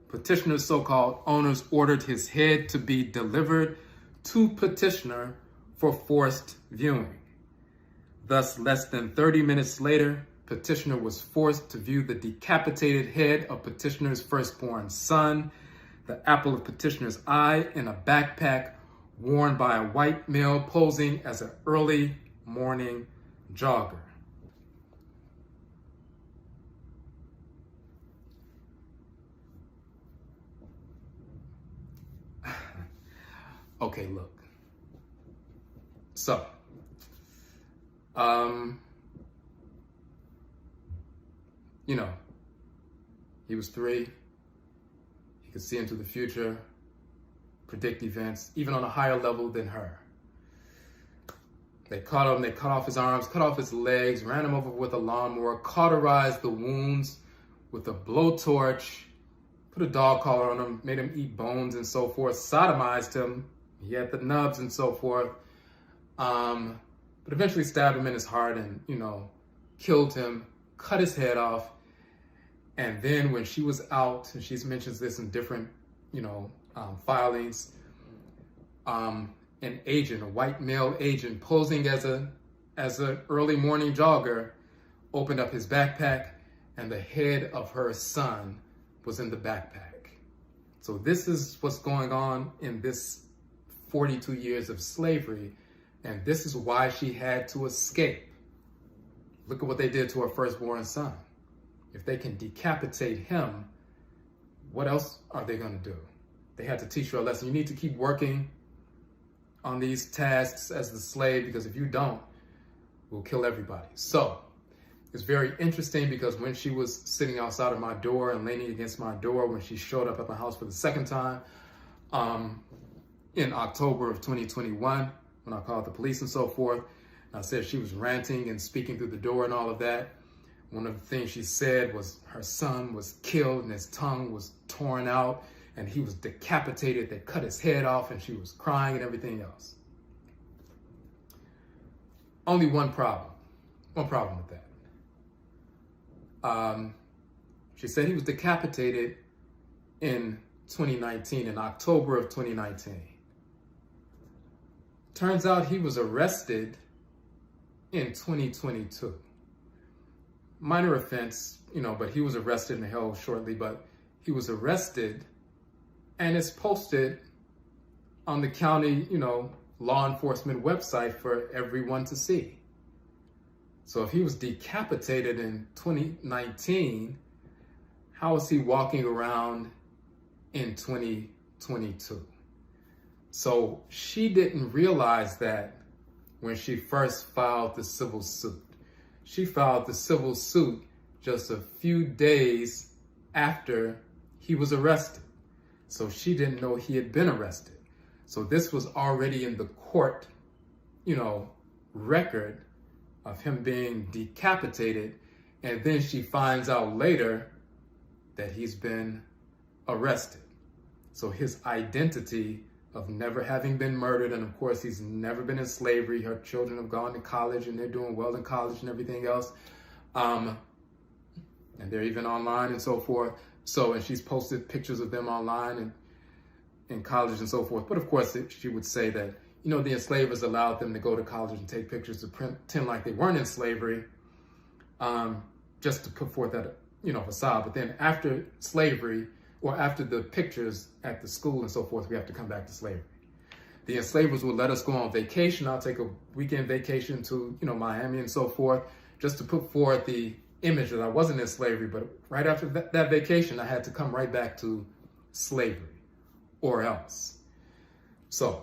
Petitioner's so-called owners ordered his head to be delivered to petitioner for forced viewing. Thus, less than 30 minutes later, petitioner was forced to view the decapitated head of petitioner's firstborn son, the apple of petitioner's eye, in a backpack worn by a white male posing as an early morning jogger. Okay, look. So, he was 3. He could see into the future, predict events, even on a higher level than her. They caught him, they cut off his arms, cut off his legs, ran him over with a lawnmower, cauterized the wounds with a blowtorch, put a dog collar on him, made him eat bones and so forth, sodomized him. He had the nubs and so forth. But eventually stabbed him in his heart and, killed him, cut his head off. And then when she was out, and she mentions this in different, filings, an agent, a white male agent posing as a early morning jogger, opened up his backpack and the head of her son was in the backpack. So this is what's going on in this 42 years of slavery, and this is why she had to escape. Look at what they did to her firstborn son. If they can decapitate him, what else are they going to do? They had to teach her a lesson. You need to keep working on these tasks as the slave, because if you don't, We'll kill everybody. So it's very interesting because when she was sitting outside of my door and leaning against my door, when she showed up at my house for the second time in October of 2021, when I called the police and so forth, I said she was ranting and speaking through the door and all of that. One of the things she said was her son was killed and his tongue was torn out and he was decapitated. They cut his head off and she was crying and everything else. Only one problem with that. She said he was decapitated in 2019, in October of 2019. Turns out he was arrested in 2022. Minor offense, but he was arrested and held shortly, but he was arrested and it's posted on the county, law enforcement website for everyone to see. So if he was decapitated in 2019, how is he walking around in 2022? So she didn't realize that when she first filed the civil suit. She filed the civil suit just a few days after he was arrested. So she didn't know he had been arrested. So this was already in the court, record of him being decapitated. And then she finds out later that he's been arrested. So his identity of never having been murdered, and of course he's never been in slavery. Her children have gone to college and they're doing well in college and everything else. And they're even online and so forth. So, and she's posted pictures of them online and in college and so forth. But of course she would say that, the enslavers allowed them to go to college and take pictures to pretend like they weren't in slavery, just to put forth that, facade. But then after slavery, or after the pictures at the school and so forth, we have to come back to slavery. The enslavers would let us go on vacation. I'll take a weekend vacation to, Miami and so forth, just to put forth the image that I wasn't in slavery. But right after that vacation, I had to come right back to slavery or else. So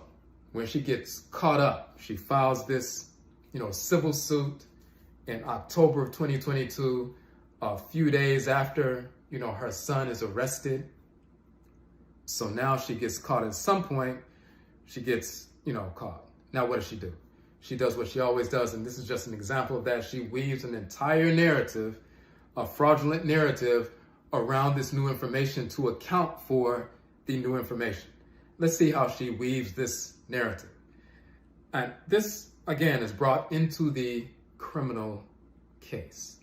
when she gets caught up, she files this, civil suit in October of 2022, a few days after her son is arrested. So now she gets caught. At some point, she gets, caught. Now, what does she do? She does what she always does, and this is just an example of that. She weaves an entire narrative, a fraudulent narrative, around this new information to account for the new information. Let's see how she weaves this narrative. And this, again, is brought into the criminal case.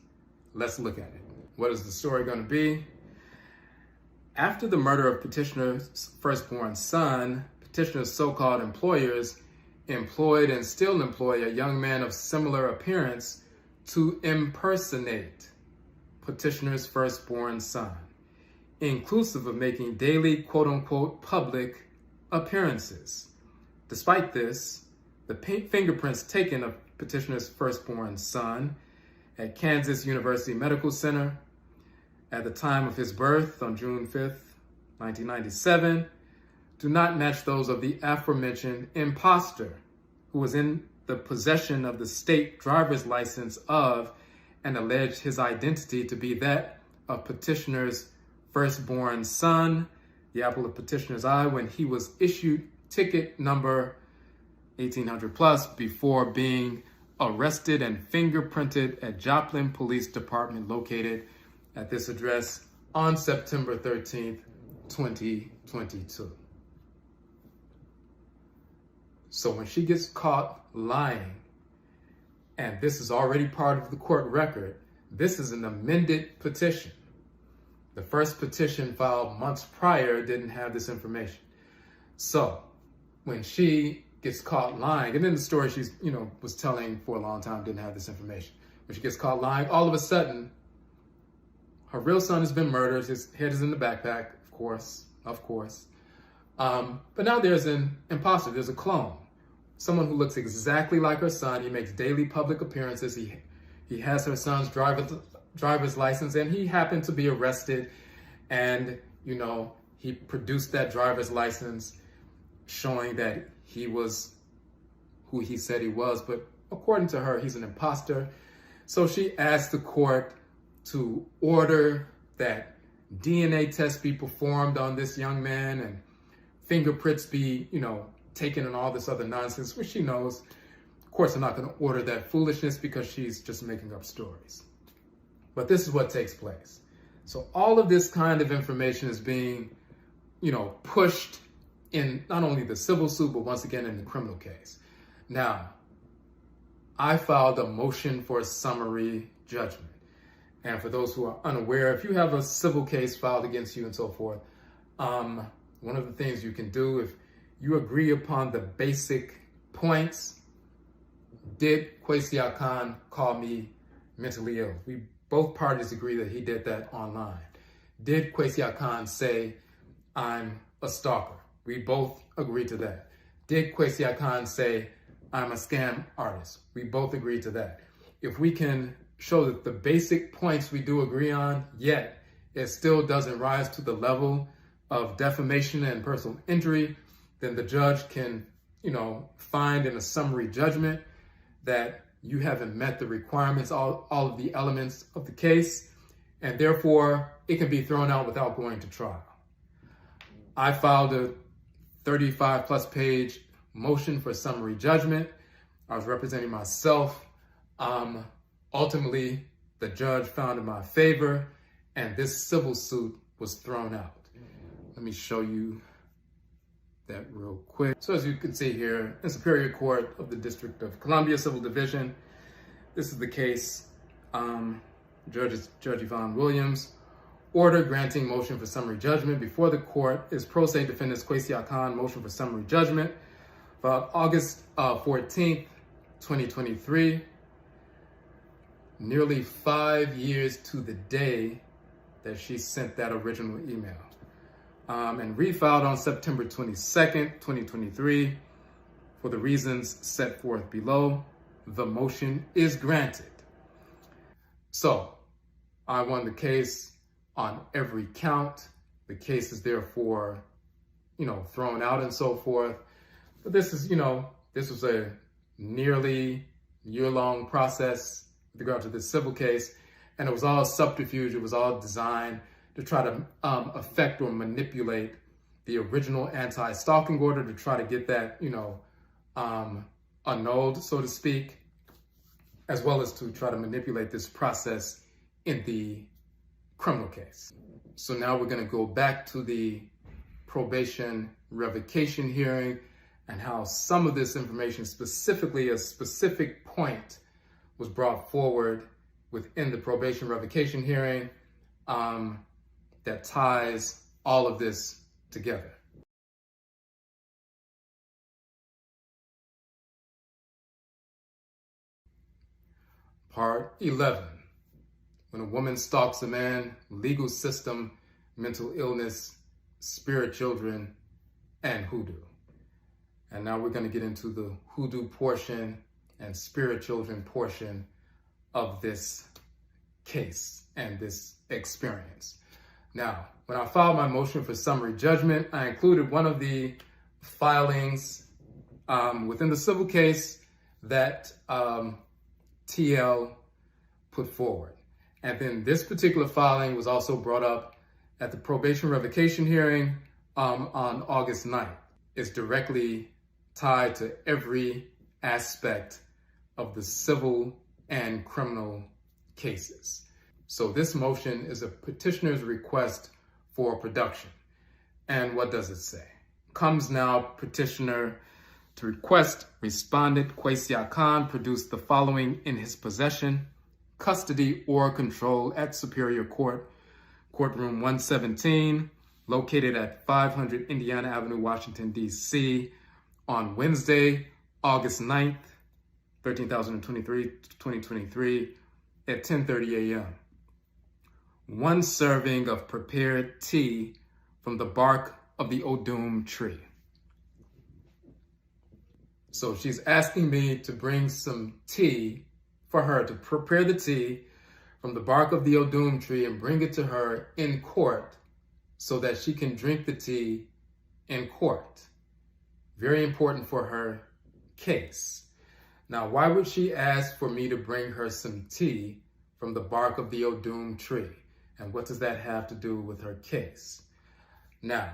Let's look at it. What is the story going to be? After the murder of petitioner's firstborn son, petitioner's so-called employers employed and still employ a young man of similar appearance to impersonate petitioner's firstborn son, inclusive of making daily quote-unquote public appearances. Despite this, the fingerprints taken of petitioner's firstborn son at Kansas University Medical Center at the time of his birth on June 5th, 1997, do not match those of the aforementioned imposter who was in the possession of the state driver's license of and alleged his identity to be that of petitioner's firstborn son, the apple of petitioner's eye, when he was issued ticket number 1800 plus before being arrested and fingerprinted at Joplin Police Department located at this address on September 13th, 2022. So when she gets caught lying, and this is already part of the court record, this is an amended petition. The first petition filed months prior didn't have this information. So when she gets caught lying, and then the story she's, was telling for a long time didn't have this information. When she gets caught lying, all of a sudden, her real son has been murdered. His head is in the backpack, of course. But now there's an imposter, there's a clone. Someone who looks exactly like her son. He makes daily public appearances. He has her son's driver's license, and he happened to be arrested. And, he produced that driver's license showing that he was who he said he was. But according to her, he's an imposter. So she asked the court to order that DNA tests be performed on this young man and fingerprints be, taken and all this other nonsense, which she knows. Of course, I'm not going to order that foolishness because she's just making up stories. But this is what takes place. So all of this kind of information is being, pushed in not only the civil suit, but once again in the criminal case. Now, I filed a motion for a summary judgment. And for those who are unaware, if you have a civil case filed against you and so forth, one of the things you can do, if you agree upon the basic points, did Kwesi Akhan call me mentally ill? Both parties agree that he did that online. Did Kwesi Akhan say, I'm a stalker? We both agree to that. Did Kwesi Akhan say, I'm a scam artist? We both agree to that. If we can show that the basic points we do agree on, yet it still doesn't rise to the level of defamation and personal injury, then the judge can, find in a summary judgment that you haven't met the requirements, all of the elements of the case, and therefore it can be thrown out without going to trial. I filed a 35 plus page motion for summary judgment. I was representing myself. Ultimately, the judge found in my favor, and this civil suit was thrown out. Let me show you that real quick. So as you can see here, in Superior Court of the District of Columbia Civil Division, this is the case. Judge Yvonne Williams. Order granting motion for summary judgment. Before the court is pro se defendants Kwesi Akhan, motion for summary judgment, filed August 14th, 2023. Nearly 5 years to the day that she sent that original email. And refiled on September 22nd, 2023. For the reasons set forth below, the motion is granted. So, I won the case on every count. The case is therefore, thrown out and so forth. But this is, this was a nearly year-long process with regard to this civil case, and it was all subterfuge. It was all designed to try to affect or manipulate the original anti-stalking order, to try to get that, annulled, so to speak, as well as to try to manipulate this process in the criminal case. So now we're going to go back to the probation revocation hearing and how some of this information, specifically a specific point, was brought forward within the probation revocation hearing that ties all of this together. Part 11. When a woman stalks a man, legal system, mental illness, spirit children, and hoodoo. And now we're going to get into the hoodoo portion and spirit children portion of this case and this experience. Now, when I filed my motion for summary judgment, I included one of the filings within the civil case that TL put forward. And then this particular filing was also brought up at the probation revocation hearing on August 9th. It's directly tied to every aspect of the civil and criminal cases. So this motion is a petitioner's request for production. And what does it say? Comes now petitioner to request respondent Kwesi Akhan produce the following in his possession, custody, or control at Superior Court, Courtroom 117, located at 500 Indiana Avenue, Washington, D.C., on Wednesday, August 9th, 2023, at 10:30 a.m. 1 serving of prepared tea from the bark of the Odum tree. So she's asking me to bring some tea for her, to prepare the tea from the bark of the Odum tree and bring it to her in court so that she can drink the tea in court. Very important for her case. Now, why would she ask for me to bring her some tea from the bark of the Odum tree? And what does that have to do with her case? Now,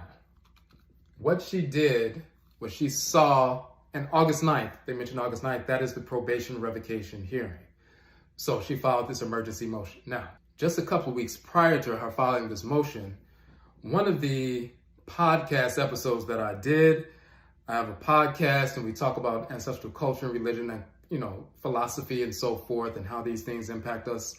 what she did was she saw, and August 9th, they mentioned August 9th, that is the probation revocation hearing. So she filed this emergency motion. Now, just a couple of weeks prior to her filing this motion, one of the podcast episodes that I did, I have a podcast and we talk about ancestral culture and religion and, philosophy and so forth, and how these things impact us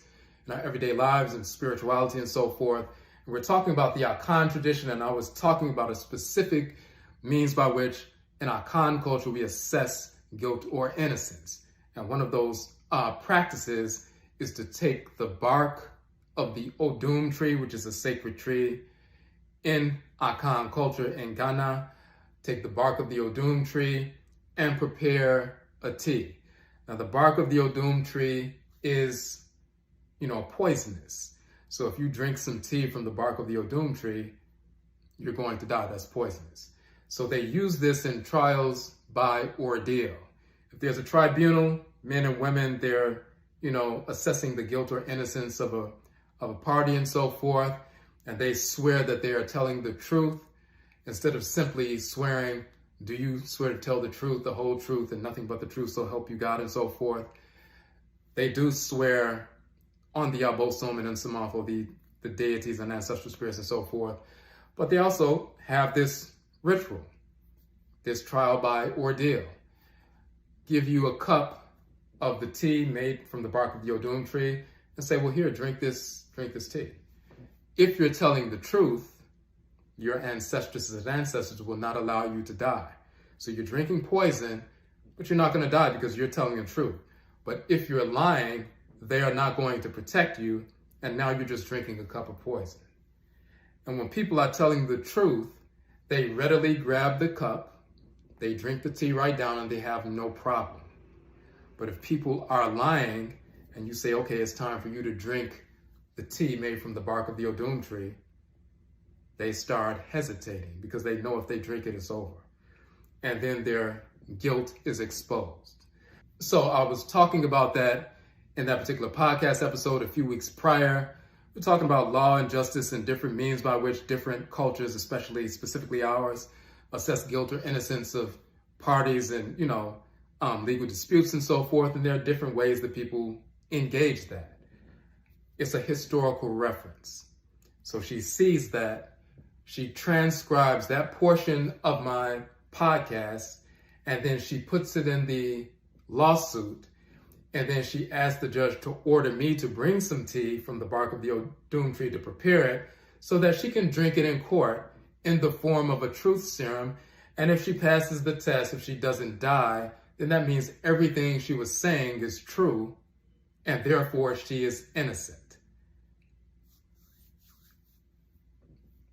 in our everyday lives and spirituality and so forth. And we're talking about the Akhan tradition, and I was talking about a specific means by which in Akhan culture we assess guilt or innocence. And one of those practices is to take the bark of the Odum tree, which is a sacred tree in Akhan culture in Ghana, take the bark of the Odum tree and prepare a tea. Now, the bark of the Odum tree is, poisonous. So if you drink some tea from the bark of the Odum tree, you're going to die. That's poisonous. So they use this in trials by ordeal. If there's a tribunal, men and women, they're, assessing the guilt or innocence of a party and so forth, and they swear that they are telling the truth, instead of simply swearing, do you swear to tell the truth, the whole truth, and nothing but the truth, so help you God, and so forth. They do swear on the Abosom and Nsamafo, the deities and ancestral spirits and so forth. But they also have this ritual, this trial by ordeal. Give you a cup of the tea made from the bark of the Odum tree and say, well, here, drink this tea. If you're telling the truth, your ancestresses and ancestors will not allow you to die. So you're drinking poison, but you're not going to die because you're telling the truth. But if you're lying, they are not going to protect you, and now you're just drinking a cup of poison. And when people are telling the truth, they readily grab the cup, they drink the tea right down, and they have no problem. But if people are lying, and you say, okay, it's time for you to drink the tea made from the bark of the Odum tree, they start hesitating because they know if they drink it, it's over. And then their guilt is exposed. So I was talking about that in that particular podcast episode a few weeks prior. We're talking about law and justice and different means by which different cultures, specifically ours, assess guilt or innocence of parties and, legal disputes and so forth. And there are different ways that people engage that. It's a historical reference. So she sees that, she transcribes that portion of my podcast, and then she puts it in the lawsuit, and then she asks the judge to order me to bring some tea from the bark of the Odum tree to prepare it so that she can drink it in court in the form of a truth serum. And if she passes the test, if she doesn't die, then that means everything she was saying is true, and therefore she is innocent.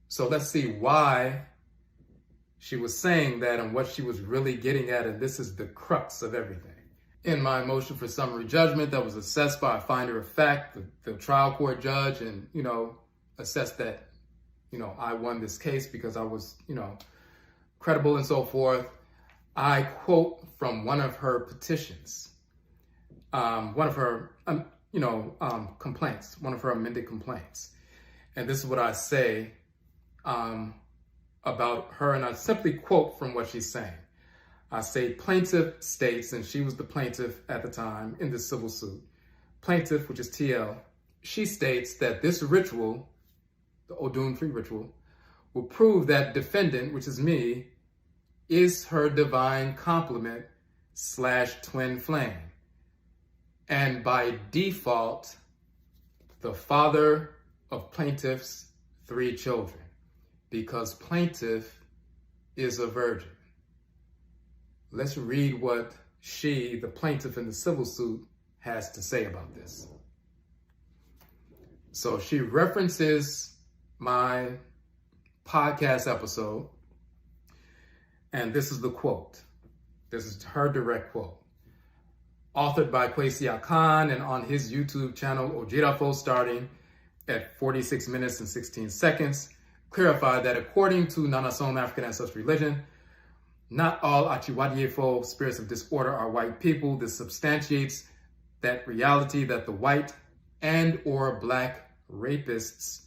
So let's see why she was saying that and what she was really getting at, and this is the crux of everything. In my motion for summary judgment that was assessed by a finder of fact, the trial court judge, and, assessed that, I won this case because I was, credible and so forth. I quote from one of her petitions, one of her, complaints, one of her amended complaints. And this is what I say about her, and I simply quote from what she's saying. I say, plaintiff states, and she was the plaintiff at the time in this civil suit. Plaintiff, which is TL, she states that this ritual, the Odum tree ritual, will prove that defendant, which is me, is her divine complement / twin flame. And by default, the father of plaintiff's 3 children, because plaintiff is a virgin. Let's read what she, the plaintiff in the civil suit, has to say about this. So she references my podcast episode, and this is the quote. This is her direct quote. Authored by Kwesi Akhan and on his YouTube channel, Odwirafo, starting at 46 minutes and 16 seconds, clarified that according to Nanasom African ancestral religion, Not all Odwirafo, spirits of disorder, are white people. This substantiates that reality that the white and or black rapists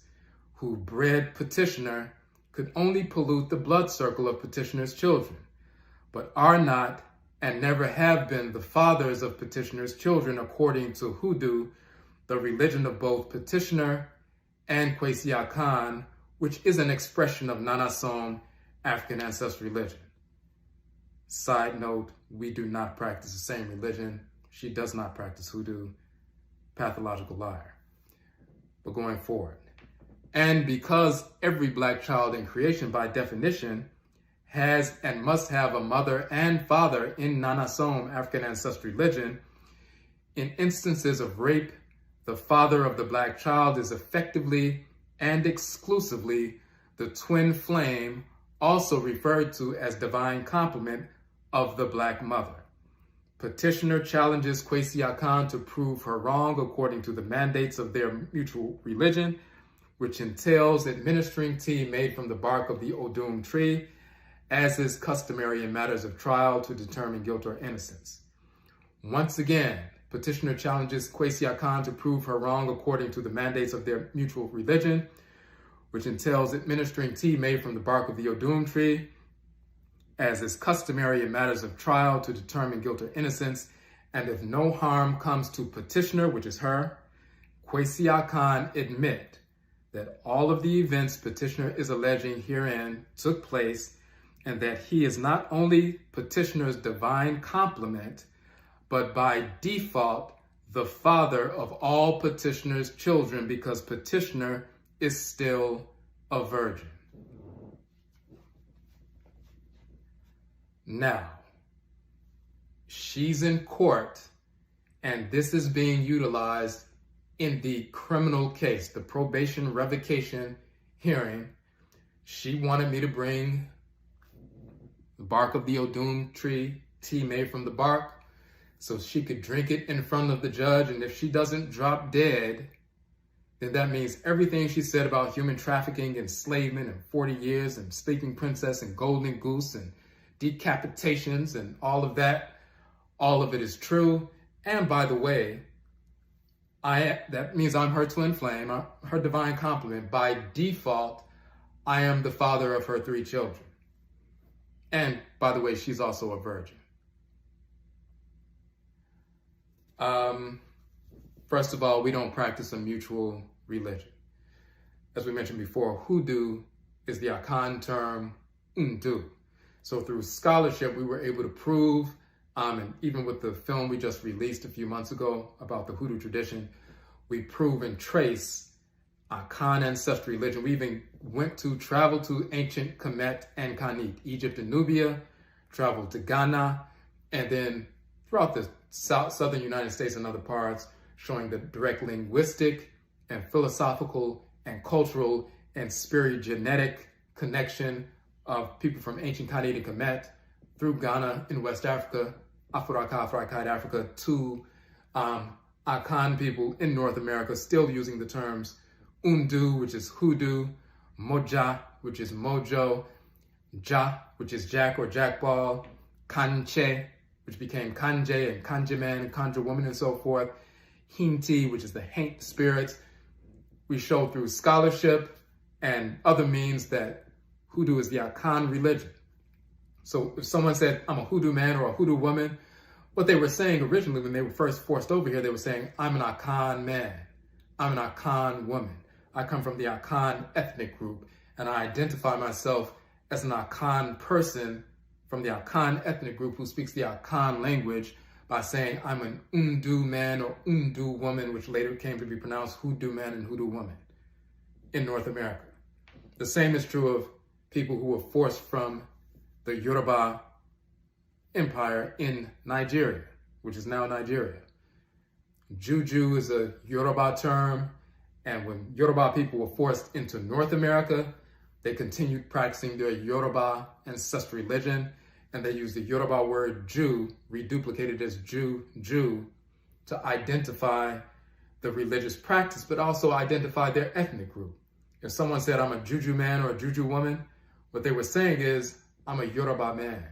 who bred petitioner could only pollute the blood circle of petitioner's children, but are not and never have been the fathers of petitioner's children according to Hoodoo, the religion of both petitioner and Kwesi Akhan, which is an expression of Nanasom African ancestral religion. Side note, we do not practice the same religion. She does not practice Hoodoo. Pathological liar. But going forward. And because every black child in creation, by definition, has and must have a mother and father in Nanasom African ancestral religion, in instances of rape, the father of the black child is effectively and exclusively the twin flame, also referred to as divine complement of the black mother. Petitioner challenges Kwesi Akhan to prove her wrong according to the mandates of their mutual religion, which entails administering tea made from the bark of the Odum tree, as is customary in matters of trial to determine guilt or innocence. Once again, petitioner challenges Kwesi Akhan to prove her wrong according to the mandates of their mutual religion, which entails administering tea made from the bark of the Odum tree, as is customary in matters of trial to determine guilt or innocence, and if no harm comes to petitioner, which is her, Kwesi Akhan admit that all of the events petitioner is alleging herein took place, and that he is not only petitioner's divine complement, but by default, the father of all petitioner's children, because petitioner is still a virgin. Now, she's in court, and this is being utilized in the criminal case, the probation revocation hearing. She wanted me to bring the bark of the Odum tree, tea made from the bark, so she could drink it in front of the judge, and if she doesn't drop dead, then that means everything she said about human trafficking, enslavement, and 40 years, and Sleeping Princess, and Golden Goose, and decapitations, and all of it is true. And by the way, that means I'm her twin flame, her divine complement. By default, I am the father of her 3 children. And by the way, she's also a virgin. First of all, we don't practice a mutual religion. As we mentioned before, Hoodoo is the Akhan term undu. So through scholarship, we were able to prove, and even with the film we just released a few months ago about the Hoodoo tradition, we prove and trace Akhan ancestral religion. We even traveled to ancient Kemet and Khanit, Egypt and Nubia, traveled to Ghana, and then throughout the southern United States and other parts, showing the direct linguistic and philosophical and cultural and spirit-genetic connection of people from ancient Khanit and Kemet through Ghana in West Africa, Afro-Akaite Africa, to Akhan people in North America, still using the terms undu, which is hoodoo, moja, which is mojo, ja, which is jack or jackball, kanche, which became kanje and kanje man and kanje woman and so forth, hinti, which is the haint spirits. We show through scholarship and other means that Hoodoo is the Akhan religion. So if someone said, I'm a Hoodoo man or a Hoodoo woman, what they were saying originally when they were first forced over here, they were saying, I'm an Akhan man, I'm an Akhan woman. I come from the Akhan ethnic group, and I identify myself as an Akhan person from the Akhan ethnic group who speaks the Akhan language by saying I'm an undu man or undu woman, which later came to be pronounced Hoodoo man and Hoodoo woman in North America. The same is true of people who were forced from the Yoruba Empire in Nigeria, which is now Nigeria. Juju is a Yoruba term, and when Yoruba people were forced into North America, they continued practicing their Yoruba ancestral religion, and they used the Yoruba word Jew, reduplicated as Jew, to identify the religious practice, but also identify their ethnic group. If someone said, I'm a Juju man or a Juju woman, what they were saying is, I'm a Yoruba man.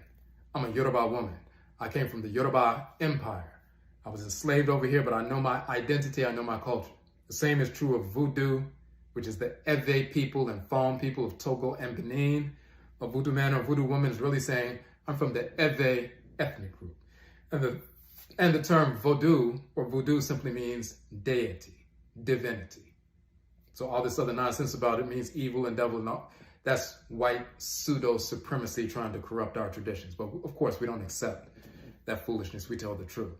I'm a Yoruba woman. I came from the Yoruba Empire. I was enslaved over here, but I know my identity, I know my culture. The same is true of Voodoo, which is the Ewe people and Fon people of Togo and Benin. A Voodoo man or Voodoo woman is really saying, I'm from the Ewe ethnic group. And the term Vodou or Voodoo simply means deity, divinity. So all this other nonsense about it means evil and devil and all, that's white pseudo-supremacy trying to corrupt our traditions. But of course, we don't accept that foolishness. We tell the truth.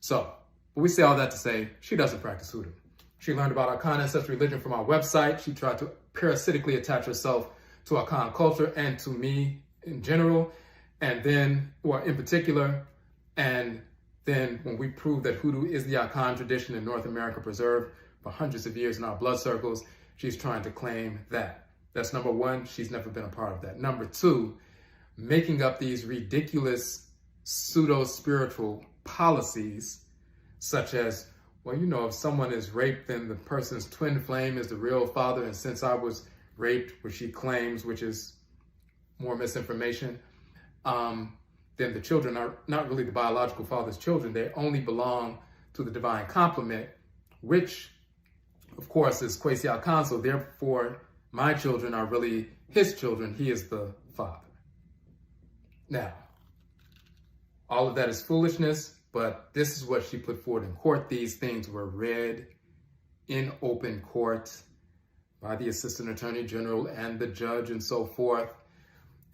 So, but we say all that to say, she doesn't practice Hoodoo. She learned about Akhan ancestral religion from our website. She tried to parasitically attach herself to Akhan culture and to me in general, and then, or in particular, and then when we prove that Hoodoo is the Akhan tradition in North America preserved for hundreds of years in our blood circles, she's trying to claim that. That's number one, she's never been a part of that. Number two, making up these ridiculous pseudo-spiritual policies, such as, well, you know, if someone is raped, then the person's twin flame is the real father, and since I was raped, which she claims, which is more misinformation, then the children are not really the biological father's children. They only belong to the divine complement, which, of course, is Kwesi Akhan, so therefore, my children are really his children. He is the father. Now, all of that is foolishness, but this is what she put forward in court. These things were read in open court by the Assistant Attorney General and the judge and so forth.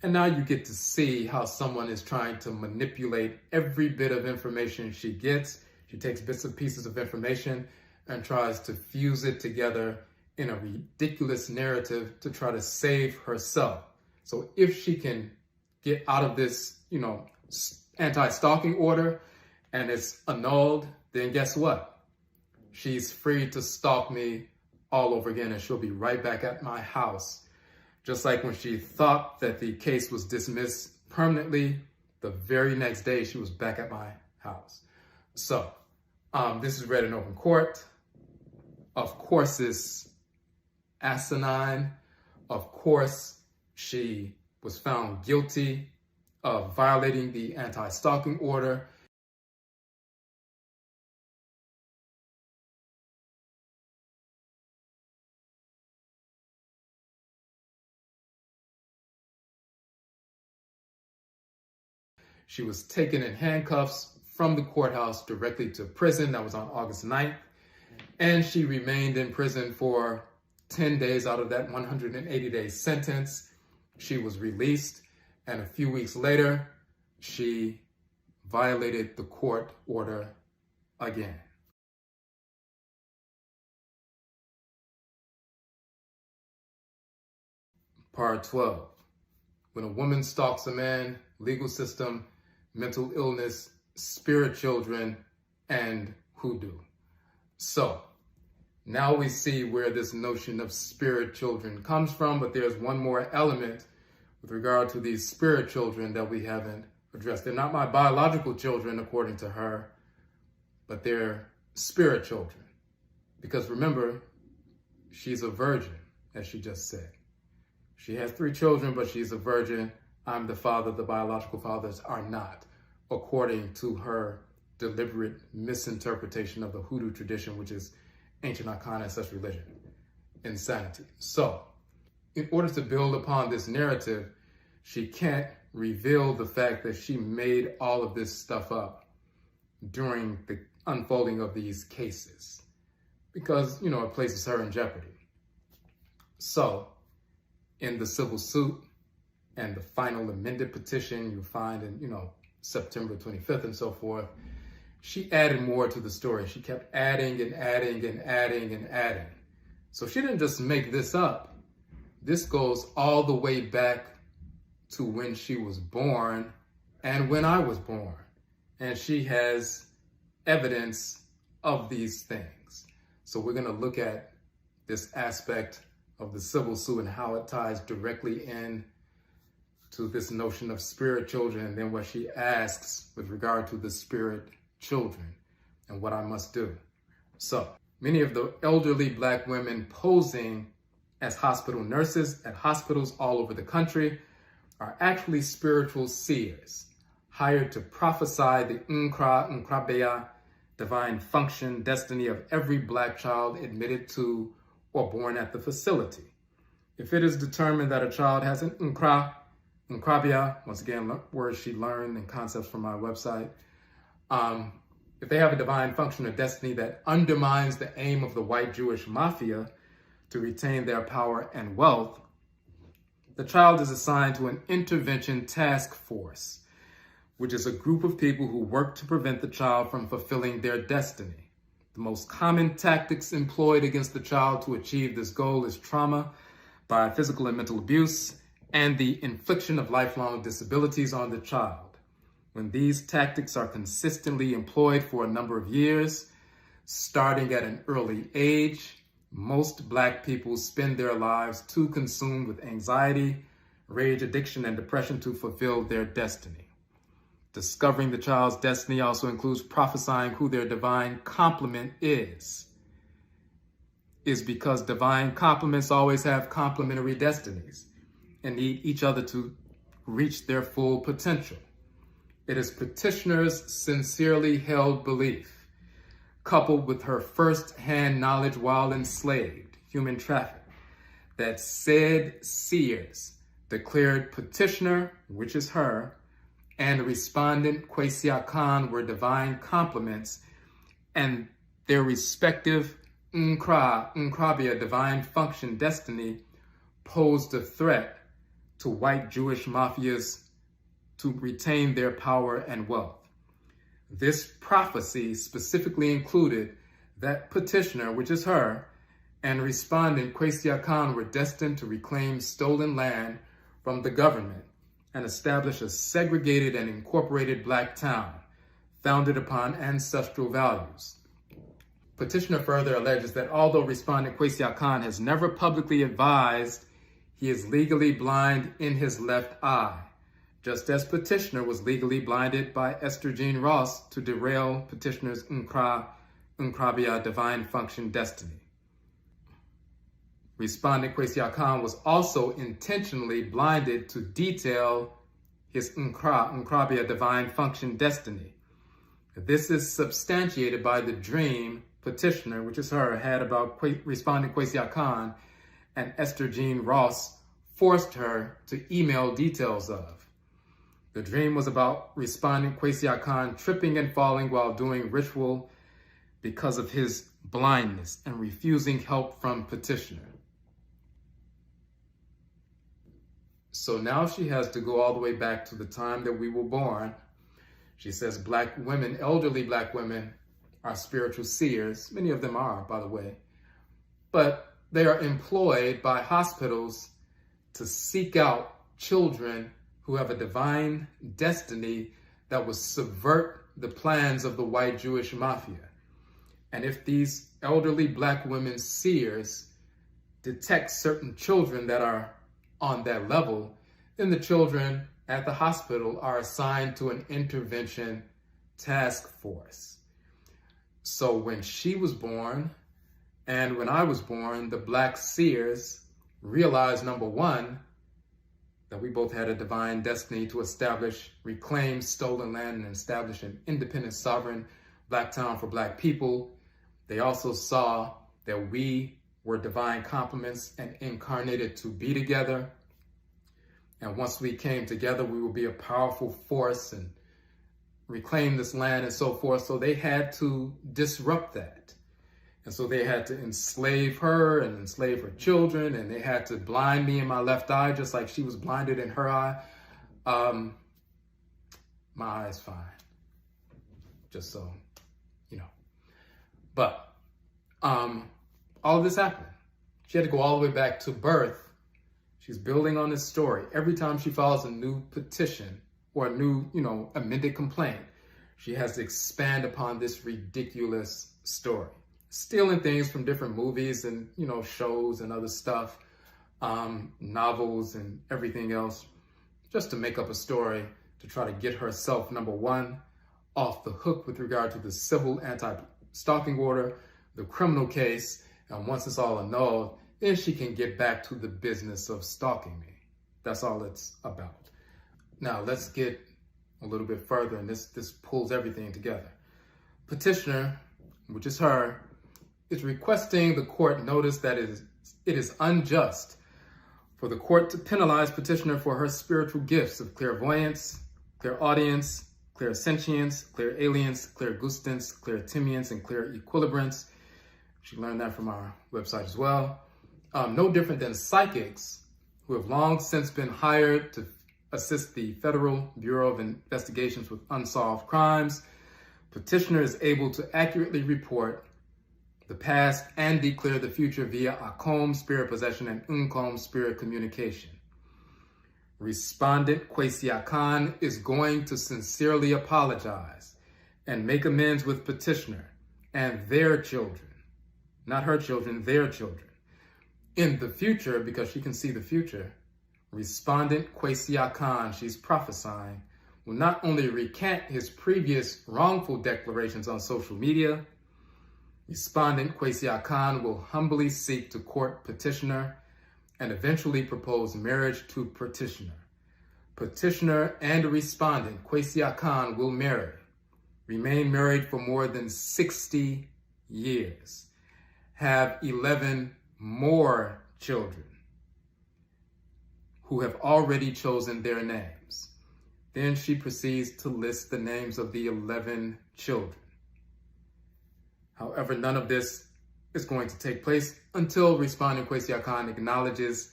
And now you get to see how someone is trying to manipulate every bit of information she gets. She takes bits and pieces of information and tries to fuse it together in a ridiculous narrative to try to save herself. So if she can get out of this, you know, anti-stalking order and it's annulled, then guess what? She's free to stalk me all over again, and she'll be right back at my house. Just like when she thought that the case was dismissed permanently, the very next day she was back at my house. So this is read in open court. Of course, it's asinine. Of course, she was found guilty of violating the anti-stalking order. She was taken in handcuffs from the courthouse directly to prison. That was on August 9th. And she remained in prison for 10 days out of that 180-day sentence. She was released, and a few weeks later, she violated the court order again. Part 12. When a woman stalks a man, legal system, mental illness, spirit children, and hoodoo. So, now we see where this notion of spirit children comes from, but there's one more element with regard to these spirit children that we haven't addressed. They're not my biological children, according to her, but they're spirit children. Because remember, she's a virgin, as she just said. She has 3 children, but she's a virgin. I'm the father, the biological fathers are not, according to her deliberate misinterpretation of the Hoodoo tradition, which is ancient Akhan ancestral religion. Insanity. So, in order to build upon this narrative, she can't reveal the fact that she made all of this stuff up during the unfolding of these cases, because, you know, it places her in jeopardy. So, in the civil suit and the final amended petition you find in, you know, September 25th and so forth, she added more to the story. She kept adding and adding and adding and adding. So she didn't just make this up. This goes all the way back to when she was born and when I was born. And she has evidence of these things. So we're going to look at this aspect of the civil suit and how it ties directly in to this notion of spirit children, and then what she asks with regard to the spirit children and what I must do. So many of the elderly Black women posing as hospital nurses at hospitals all over the country are actually spiritual seers, hired to prophesy the Nkrabea, divine function, destiny of every Black child admitted to or born at the facility. If it is determined that a child has an Nkrabea, once again, words she learned and concepts from my website, if they have a divine function or destiny that undermines the aim of the white Jewish mafia to retain their power and wealth, the child is assigned to an intervention task force, which is a group of people who work to prevent the child from fulfilling their destiny. The most common tactics employed against the child to achieve this goal is trauma by physical and mental abuse and the infliction of lifelong disabilities on the child. When these tactics are consistently employed for a number of years, starting at an early age, most Black people spend their lives too consumed with anxiety, rage, addiction, and depression to fulfill their destiny. Discovering the child's destiny also includes prophesying who their divine complement is because divine complements always have complementary destinies and need each other to reach their full potential. It is petitioner's sincerely held belief, coupled with her first-hand knowledge while enslaved, human trafficked, that said seers declared petitioner, which is her, and respondent Kwesi Akhan were divine complements, and their respective Nkrabea, divine function destiny, posed a threat to white Jewish mafias to retain their power and wealth. This prophecy specifically included that petitioner, which is her, and respondent Kwesi Akhan were destined to reclaim stolen land from the government and establish a segregated and incorporated Black town founded upon ancestral values. Petitioner further alleges that although respondent Kwesi Akhan has never publicly advised he is legally blind in his left eye, just as petitioner was legally blinded by Esther Jean Ross to derail petitioner's Nkrabea divine function destiny. Respondent Kwesi Akhan was also intentionally blinded to detail his Nkrabea divine function destiny. This is substantiated by the dream petitioner, which is her, had about respondent Kwesi Akhan and Esther Jean Ross forced her to email details of. The dream was about respondent Kwesi Akhan tripping and falling while doing ritual because of his blindness and refusing help from petitioner. So now she has to go all the way back to the time that we were born. She says Black women, elderly Black women, are spiritual seers. Many of them are, by the way. But they are employed by hospitals to seek out children who have a divine destiny that will subvert the plans of the white Jewish mafia. And if these elderly Black women seers detect certain children that are on that level, then the children at the hospital are assigned to an intervention task force. So when she was born and when I was born, the Black seers realized, number one, that we both had a divine destiny to reclaim stolen land and establish an independent, sovereign Black town for Black people. They also saw that we were divine complements and incarnated to be together. And once we came together, we would be a powerful force and reclaim this land and so forth. So they had to disrupt that. And so they had to enslave her and enslave her children, and they had to blind me in my left eye, just like she was blinded in her eye. My eye is fine, just so you know. But all of this happened. She had to go all the way back to birth. She's building on this story. Every time she files a new petition or a new, amended complaint, she has to expand upon this ridiculous story. Stealing things from different movies and, shows and other stuff, novels and everything else, just to make up a story to try to get herself, number one, off the hook with regard to the civil anti-stalking order, the criminal case, and once it's all annulled, then she can get back to the business of stalking me. That's all it's about. Now let's get a little bit further, and this pulls everything together. Petitioner, which is her, is requesting the court notice that it is unjust for the court to penalize petitioner for her spiritual gifts of clairvoyance, clairaudience, clairsentience, clairalience, clairgustance, clairtimience, and clairequilibrance. She learned that from our website as well. No different than psychics who have long since been hired to assist the Federal Bureau of Investigations with unsolved crimes. Petitioner is able to accurately report the past and declare the future via Akhan spirit possession and Unkom spirit communication. Respondent Kwesi Akhan is going to sincerely apologize and make amends with petitioner and their children, not her children, their children. In the future, because she can see the future, respondent Kwesi Akhan, she's prophesying, will not only recant his previous wrongful declarations on social media. Respondent Kwesi Akhan will humbly seek to court petitioner and eventually propose marriage to petitioner. Petitioner and respondent Kwesi Akhan will remain married for more than 60 years, have 11 more children who have already chosen their names. Then she proceeds to list the names of the 11 children. However, none of this is going to take place until respondent Kwesi Akhan acknowledges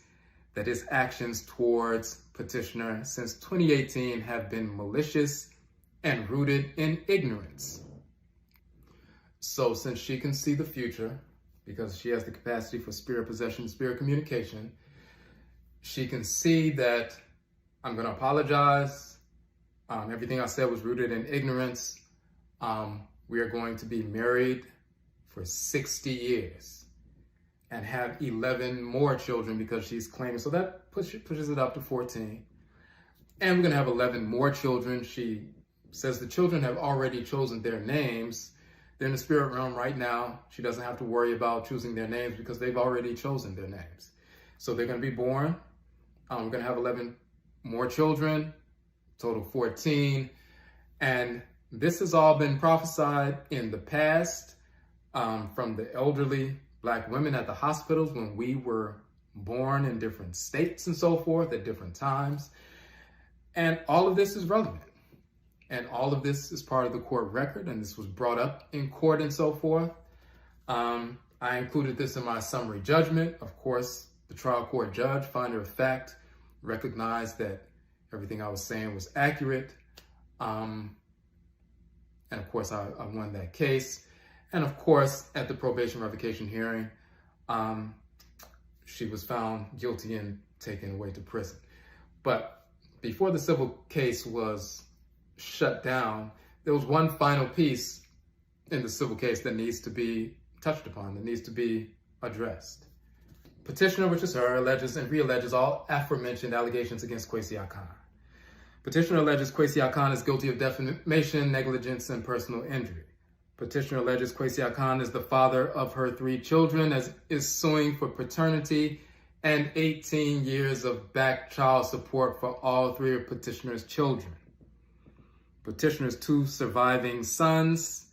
that his actions towards petitioner since 2018 have been malicious and rooted in ignorance. So since she can see the future, because she has the capacity for spirit possession, spirit communication, she can see that I'm going to apologize. Everything I said was rooted in ignorance. We are going to be married for 60 years and have 11 more children because she's claiming. So that pushes it up to 14. And we're going to have 11 more children. She says the children have already chosen their names. They're in the spirit realm right now. She doesn't have to worry about choosing their names because they've already chosen their names. So they're going to be born. We're going to have 11 more children, total 14. And this has all been prophesied in the past from the elderly Black women at the hospitals when we were born in different states and so forth at different times. And all of this is relevant. And all of this is part of the court record, and this was brought up in court and so forth. I included this in my summary judgment. Of course, the trial court judge, finder of fact, recognized that everything I was saying was accurate. And of course, I won that case. And of course, at the probation revocation hearing, she was found guilty and taken away to prison. But before the civil case was shut down, there was one final piece in the civil case that needs to be touched upon, that needs to be addressed. Petitioner, which is her, alleges and realleges all aforementioned allegations against Kwesi Akhan. Petitioner alleges Kwesi Akhan is guilty of defamation, negligence, and personal injury. Petitioner alleges Kwesi Akhan is the father of her 3 children, as is suing for paternity and 18 years of back child support for all 3 of petitioner's children. Petitioner's 2 surviving sons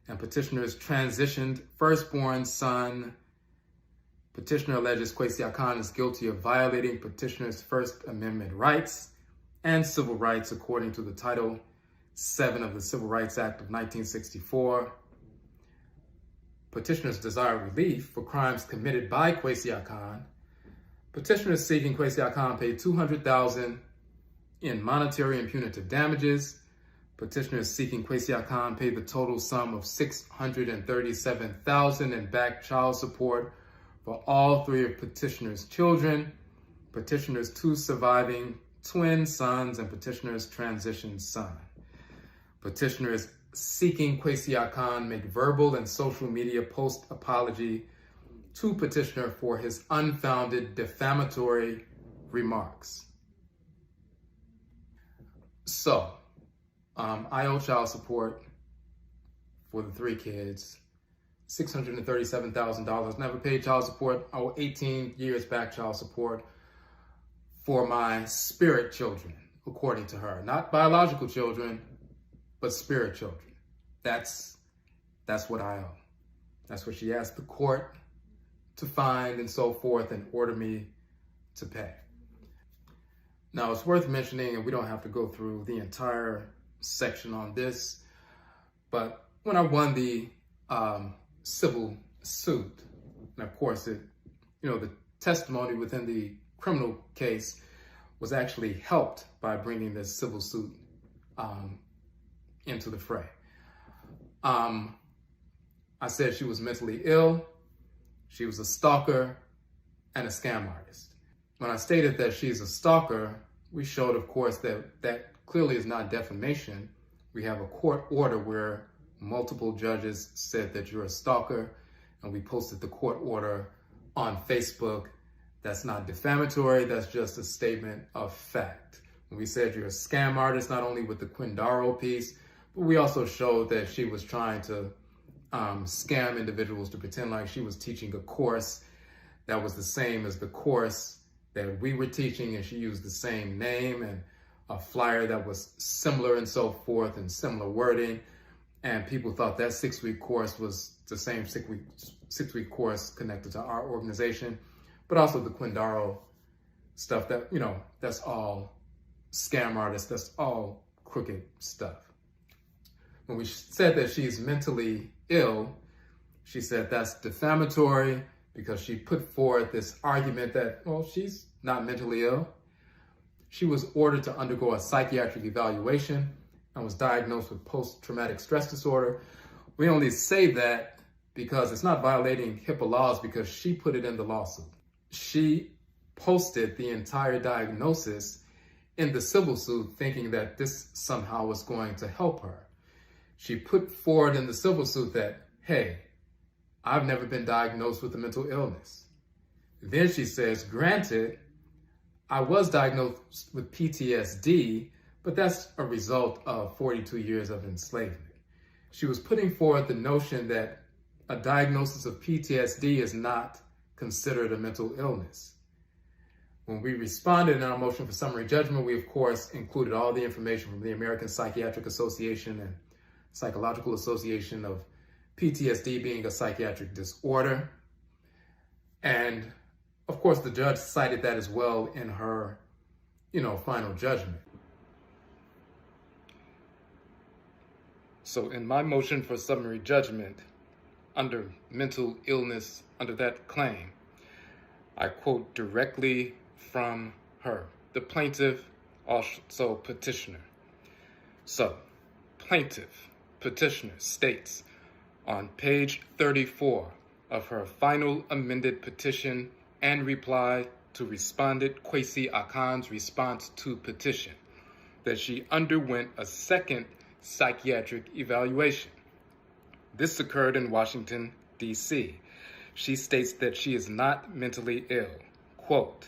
and petitioner's transitioned firstborn son. Petitioner alleges Kwesi Akhan is guilty of violating petitioner's First Amendment rights and civil rights according to the Title 7 of the Civil Rights Act of 1964. Petitioners desire relief for crimes committed by Kwesi Akhan. Petitioner is seeking Kwesi Akhan pay $200,000 in monetary and punitive damages. Petitioner is seeking Kwesi Akhan pay the total sum of $637,000 in back child support for all 3 of petitioner's children, petitioner's 2 surviving twin sons, and petitioner's transitioned son. Petitioner is seeking Kwesi Akhan make verbal and social media post apology to petitioner for his unfounded defamatory remarks. So, I owe child support for the 3 kids, $637,000. Never paid child support. I owe 18 years back child support for my spirit children, according to her. Not biological children, but spirit children. That's what I own. That's what she asked the court to find and so forth and order me to pay. Now, it's worth mentioning, and we don't have to go through the entire section on this, but when I won the civil suit, and of course, the testimony within the criminal case was actually helped by bringing this civil suit into the fray. I said she was mentally ill, she was a stalker, and a scam artist. When I stated that she's a stalker, we showed, of course, that clearly is not defamation. We have a court order where multiple judges said that you're a stalker, and we posted the court order on Facebook. That's not defamatory, that's just a statement of fact. When we said you're a scam artist, not only with the Quindaro piece, but we also showed that she was trying to scam individuals to pretend like she was teaching a course that was the same as the course that we were teaching, and she used the same name and a flyer that was similar and so forth and similar wording. And people thought that 6-week course was the same six-week course connected to our organization, but also the Quindaro stuff that, that's all scam artists, that's all crooked stuff. When we said that she's mentally ill, she said that's defamatory because she put forth this argument that, well, she's not mentally ill. She was ordered to undergo a psychiatric evaluation and was diagnosed with post-traumatic stress disorder. We only say that because it's not violating HIPAA laws because she put it in the lawsuit. She posted the entire diagnosis in the civil suit thinking that this somehow was going to help her. She put forward in the civil suit that, hey, I've never been diagnosed with a mental illness. Then she says, granted, I was diagnosed with PTSD, but that's a result of 42 years of enslavement. She was putting forward the notion that a diagnosis of PTSD is not considered a mental illness. When we responded in our motion for summary judgment, we of course included all the information from the American Psychiatric Association and Psychological Association of PTSD being a psychiatric disorder. And of course, the judge cited that as well in her, final judgment. So in my motion for summary judgment, under mental illness, under that claim, I quote directly from her, the plaintiff, also petitioner. So, plaintiff, petitioner states on page 34 of her final amended petition and reply to respondent Kwesi Akhan's response to petition that she underwent a second psychiatric evaluation. This occurred in Washington, D.C. She states that she is not mentally ill. Quote,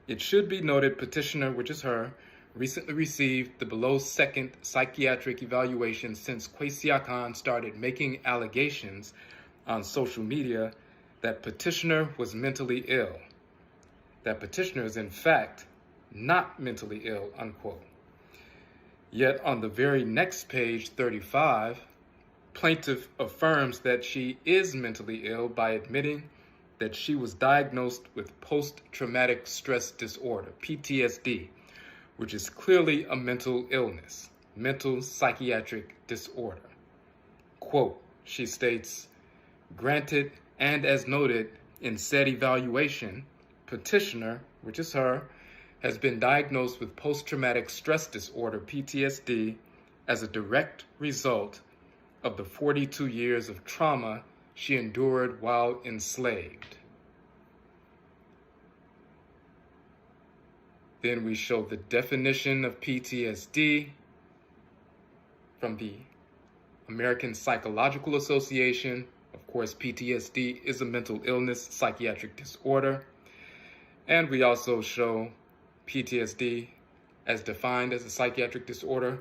"It should be noted petitioner, which is her, recently received the below second psychiatric evaluation since Kwesi Akhan started making allegations on social media that petitioner was mentally ill. That petitioner is in fact not mentally ill," unquote. Yet on the very next page, 35, plaintiff affirms that she is mentally ill by admitting that she was diagnosed with post-traumatic stress disorder, PTSD, which is clearly a mental illness, mental psychiatric disorder. Quote, she states, "Granted, and as noted in said evaluation, petitioner, which is her, has been diagnosed with post-traumatic stress disorder, PTSD, as a direct result of the 42 years of trauma she endured while enslaved." Then we show the definition of PTSD from the American Psychological Association. Of course, PTSD is a mental illness, psychiatric disorder. And we also show PTSD as defined as a psychiatric disorder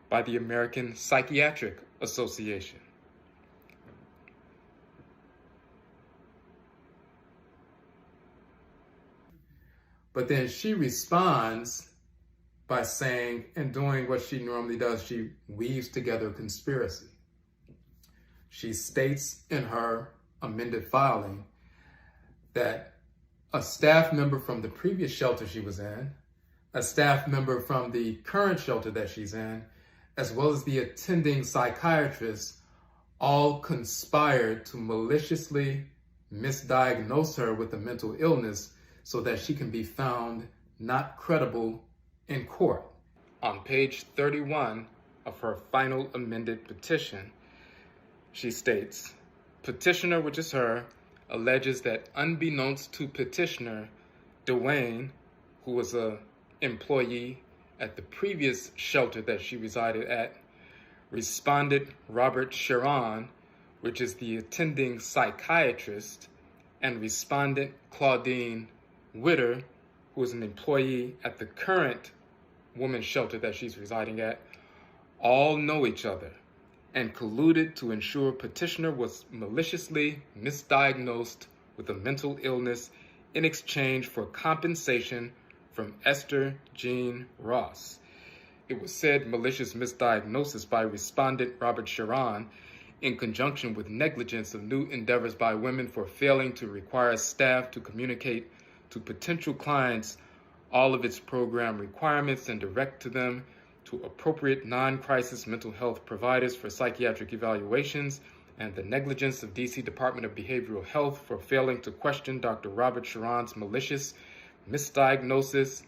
by the American Psychiatric Association. But then she responds by saying and doing what she normally does. She weaves together a conspiracy. She states in her amended filing that a staff member from the previous shelter she was in, a staff member from the current shelter that she's in, as well as the attending psychiatrist, all conspired to maliciously misdiagnose her with a mental illness so that she can be found not credible in court. On page 31 of her final amended petition, she states, petitioner, which is her, alleges that unbeknownst to petitioner, Dwayne, who was an employee at the previous shelter that she resided at, respondent Robert Sharon, which is the attending psychiatrist, and respondent Claudine Witter, who is an employee at the current women's shelter that she's residing at, all know each other and colluded to ensure petitioner was maliciously misdiagnosed with a mental illness in exchange for compensation from Esther Jean Ross. It was said malicious misdiagnosis by respondent Robert Sharon in conjunction with negligence of new endeavors by women for failing to require staff to communicate to potential clients all of its program requirements and direct to them to appropriate non-crisis mental health providers for psychiatric evaluations, and the negligence of DC Department of Behavioral Health for failing to question Dr. Robert Sharon's malicious misdiagnosis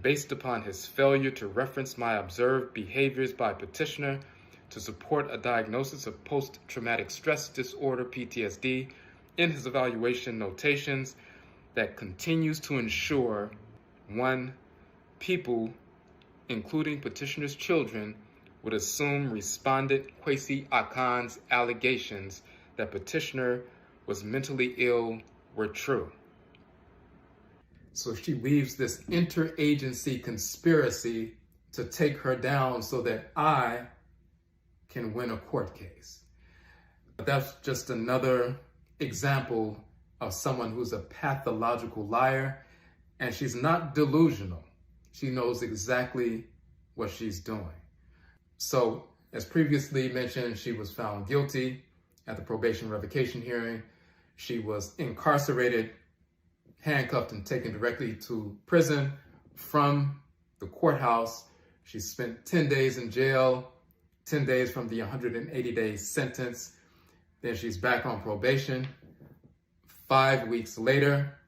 based upon his failure to reference my observed behaviors by petitioner to support a diagnosis of post-traumatic stress disorder, PTSD, in his evaluation notations that continues to ensure, 1, people, including petitioner's children, would assume respondent Kwesi Akhan's allegations that petitioner was mentally ill were true. So she weaves this interagency conspiracy to take her down so that I can win a court case. But that's just another example of someone who's a pathological liar, and she's not delusional. She knows exactly what she's doing. So, as previously mentioned, she was found guilty at the probation revocation hearing. She was incarcerated, handcuffed, and taken directly to prison from the courthouse. She spent 10 days in jail, 10 days from the 180-day sentence. Then she's back on probation. 5 weeks later,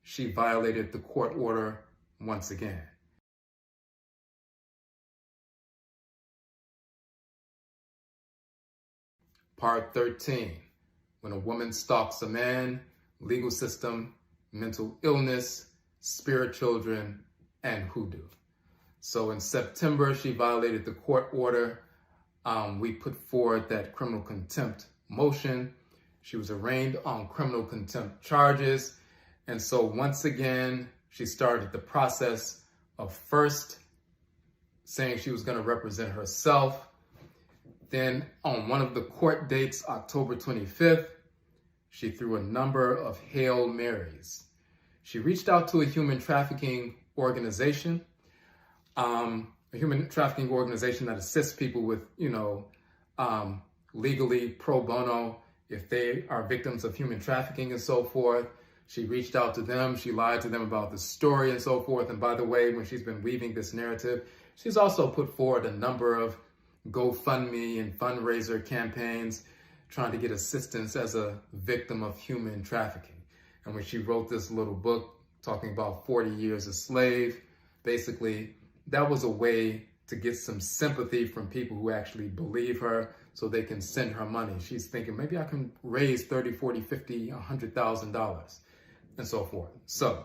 she violated the court order once again. Part 13, when a woman stalks a man, legal system, mental illness, spirit children, and hoodoo. So in September, she violated the court order. We put forward that criminal contempt motion. She was arraigned on criminal contempt charges. And so once again, she started the process of first saying she was going to represent herself. Then on one of the court dates, October 25th, she threw a number of Hail Marys. She reached out to a human trafficking organization, that assists people with, legally pro bono if they are victims of human trafficking and so forth. She reached out to them. She lied to them about the story and so forth. And by the way, when she's been weaving this narrative, she's also put forward a number of GoFundMe and fundraiser campaigns trying to get assistance as a victim of human trafficking. And when she wrote this little book talking about 40 years a slave, basically that was a way to get some sympathy from people who actually believe her so they can send her money. She's thinking, maybe I can raise $30, $40, $50, $100,000 and so forth. So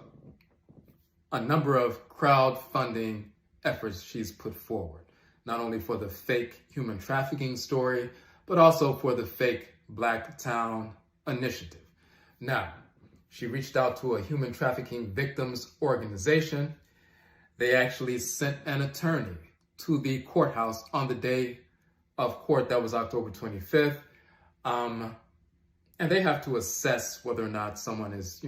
a number of crowdfunding efforts she's put forward, not only for the fake human trafficking story, but also for the fake Black Town initiative. Now, she reached out to a human trafficking victims organization. They actually sent an attorney to the courthouse on the day of court, that was October 25th. And they have to assess whether or not someone is,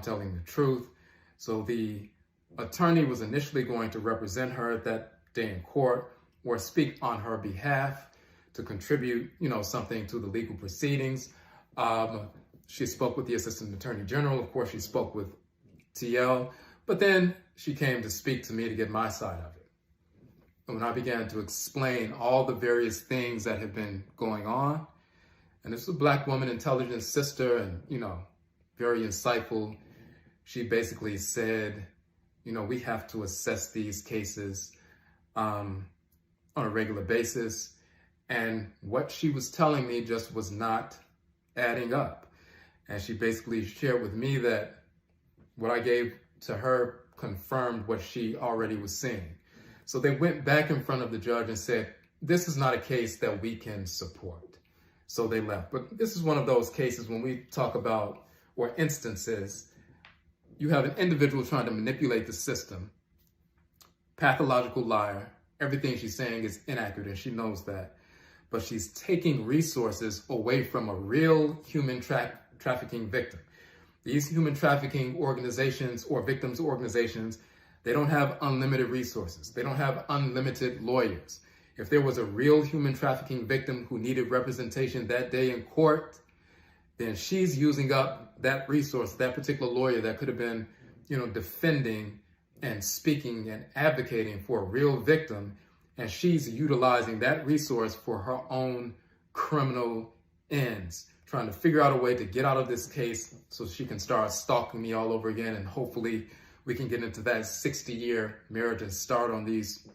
telling the truth. So the attorney was initially going to represent her that day in court or speak on her behalf to contribute, something to the legal proceedings. She spoke with the Assistant Attorney General. Of course, she spoke with TL, but then she came to speak to me to get my side of it. And when I began to explain all the various things that have been going on, and this was a Black woman, intelligent sister, and, very insightful, she basically said, we have to assess these cases on a regular basis. And what she was telling me just was not adding up. And she basically shared with me that what I gave to her confirmed what she already was seeing. So they went back in front of the judge and said, this is not a case that we can support. So they left. But this is one of those cases when we talk about, or instances, you have an individual trying to manipulate the system, pathological liar. Everything she's saying is inaccurate, and she knows that. But she's taking resources away from a real human trafficking victim. These human trafficking organizations or victims organizations, they don't have unlimited resources. They don't have unlimited lawyers. If there was a real human trafficking victim who needed representation that day in court, then she's using up that resource, that particular lawyer that could have been, defending and speaking and advocating for a real victim. And she's utilizing that resource for her own criminal ends, trying to figure out a way to get out of this case so she can start stalking me all over again. And hopefully we can get into that 60-year marriage and start on these,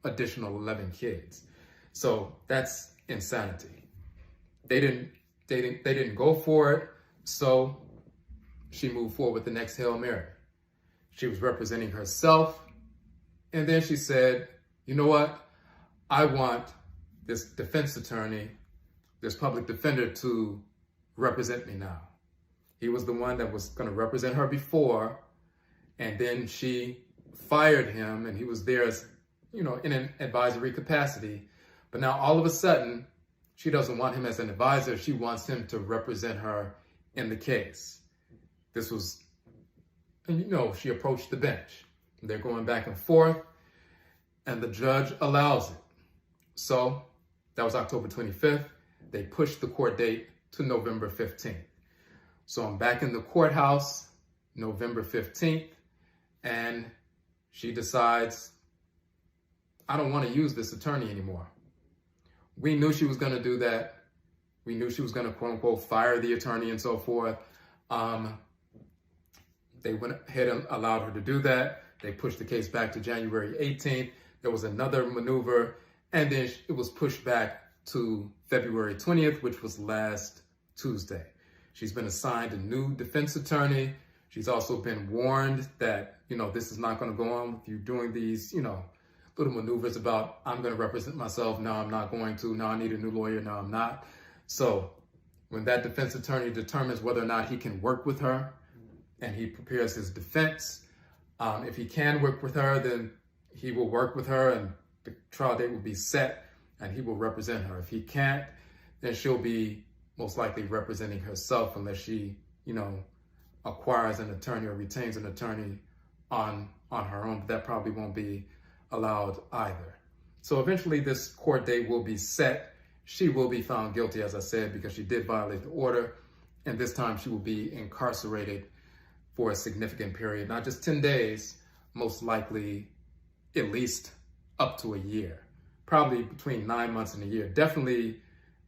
additional 11 kids. So that's insanity. They didn't go for it. So she moved forward with the next Hail Mary. She was representing herself. And then she said, you know what? I want this defense attorney, this public defender, to represent me now. He was the one that was going to represent her before, and then she fired him, and he was there as, in an advisory capacity. But now all of a sudden, she doesn't want him as an advisor. She wants him to represent her in the case. This was, and she approached the bench. They're going back and forth, and the judge allows it. So that was October 25th. They pushed the court date to November 15th. So I'm back in the courthouse, November 15th, and she decides, I don't want to use this attorney anymore. We knew she was going to do that. We knew she was going to, quote unquote, fire the attorney and so forth. They went ahead and allowed her to do that. They pushed the case back to January 18th. There was another maneuver, and then it was pushed back to February 20th, which was last Tuesday. She's been assigned a new defense attorney. She's also been warned that, this is not going to go on with you doing these, little maneuvers about, I'm going to represent myself. No, I'm not going to. No, I need a new lawyer. No, I'm not. So when that defense attorney determines whether or not he can work with her and he prepares his defense, if he can work with her, then he will work with her and the trial date will be set and he will represent her. If he can't, then she'll be most likely representing herself unless she, acquires an attorney or retains an attorney on her own. But that probably won't be allowed either. So eventually this court date will be set. She will be found guilty, as I said, because she did violate the order. And this time she will be incarcerated for a significant period, not just 10 days, most likely at least up to a year, probably between 9 months and a year, definitely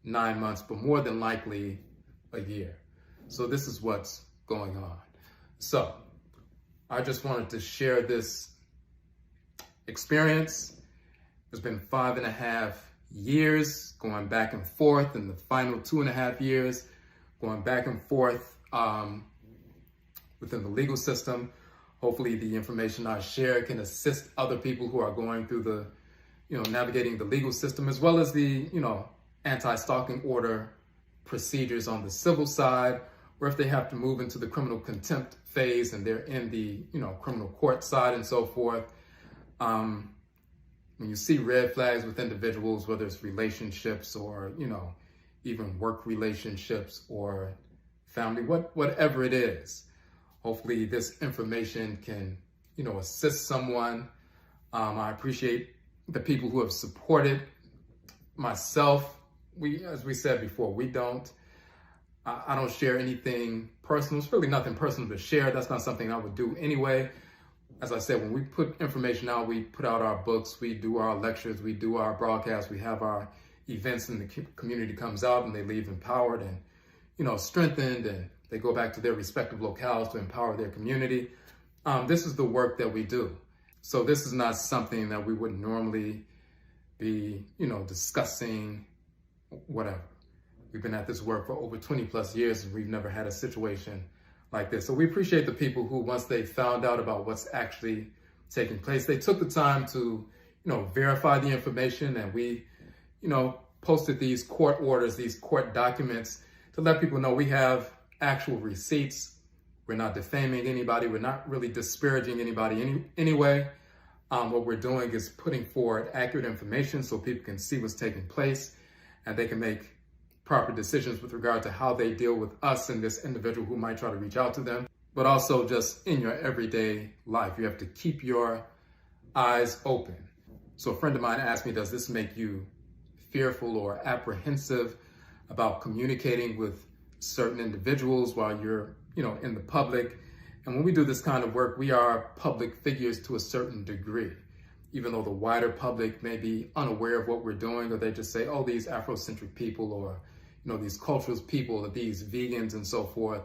9 months, but more than likely a year. So this is what's going on. So I just wanted to share this experience. It's been 5.5 years going back and forth, and the final 2.5 years going back and forth within the legal system. Hopefully the information I share can assist other people who are going through the, navigating the legal system, as well as the, anti-stalking order procedures on the civil side, or if they have to move into the criminal contempt phase and they're in the, criminal court side and so forth. When you see red flags with individuals, whether it's relationships or, even work relationships or family, whatever it is, hopefully this information can assist someone. I appreciate the people who have supported myself. As we said before, I don't share anything personal. It's really nothing personal to share. That's not something I would do anyway. As I said, when we put information out, we put out our books, we do our lectures, we do our broadcasts, we have our events, and the community comes out and they leave empowered and, strengthened, and they go back to their respective locales to empower their community. This is the work that we do. So this is not something that we would normally be, discussing, whatever. We've been at this work for over 20 plus years, and we've never had a situation like this. So we appreciate the people who, once they found out about what's actually taking place, they took the time to, verify the information, and we, posted these court orders, these court documents to let people know we have actual receipts. We're not defaming anybody. We're not really disparaging anybody anyway. What we're doing is putting forward accurate information so people can see what's taking place, and they can make proper decisions with regard to how they deal with us and this individual who might try to reach out to them. But also just in your everyday life, you have to keep your eyes open. So a friend of mine asked me, does this make you fearful or apprehensive about communicating with certain individuals while you're, in the public? And when we do this kind of work, we are public figures to a certain degree, even though the wider public may be unaware of what we're doing, or they just say, oh, these Afrocentric people, or, these culturalist people, or these vegans and so forth.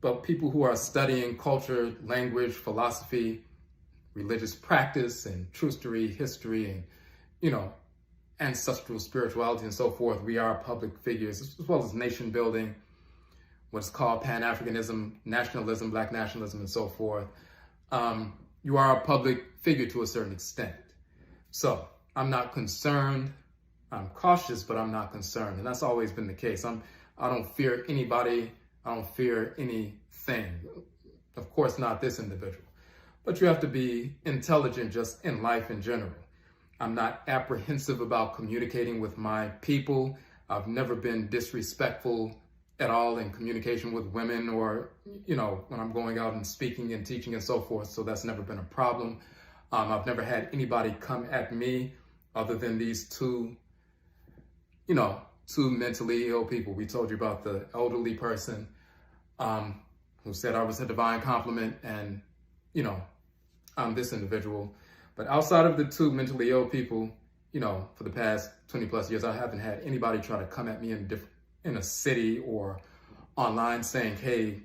But people who are studying culture, language, philosophy, religious practice, and trustery, history, and, ancestral spirituality and so forth, we are public figures, as well as nation building, what's called Pan-Africanism, nationalism, Black nationalism, and so forth. You are a public figure to a certain extent. So I'm not concerned. I'm cautious, but I'm not concerned. And that's always been the case. I don't fear anybody. I don't fear anything. Of course, not this individual. But you have to be intelligent just in life in general. I'm not apprehensive about communicating with my people. I've never been disrespectful at all in communication with women, or, when I'm going out and speaking and teaching and so forth. So that's never been a problem. I've never had anybody come at me other than these two mentally ill people. We told you about the elderly person who said I was a divine compliment, and, I'm this individual. But outside of the two mentally ill people, for the past 20 plus years, I haven't had anybody try to come at me in a city or online saying, hey,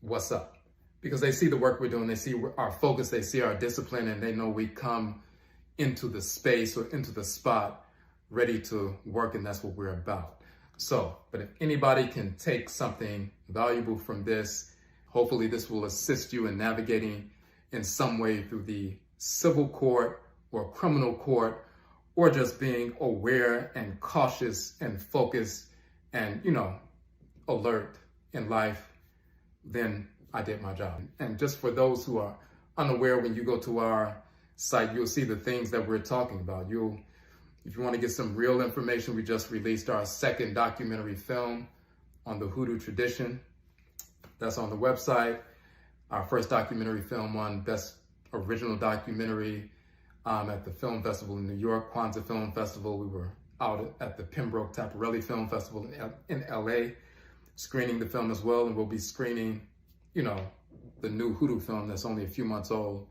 what's up? Because they see the work we're doing, they see our focus, they see our discipline, and they know we come into the space or into the spot ready to work, and that's what we're about. So, but if anybody can take something valuable from this, hopefully this will assist you in navigating in some way through the civil court or criminal court, or just being aware and cautious and focused and, alert in life, then I did my job. And just for those who are unaware, when you go to our site, you'll see the things that we're talking about. If you want to get some real information, we just released our second documentary film on the Hoodoo tradition. That's on the website. Our first documentary film won Best Original Documentary at the Film Festival in New York, Kwanzaa Film Festival. We were out at the Pembroke Taparelli Film Festival in LA, screening the film as well. And we'll be screening, the new Hoodoo film that's only a few months old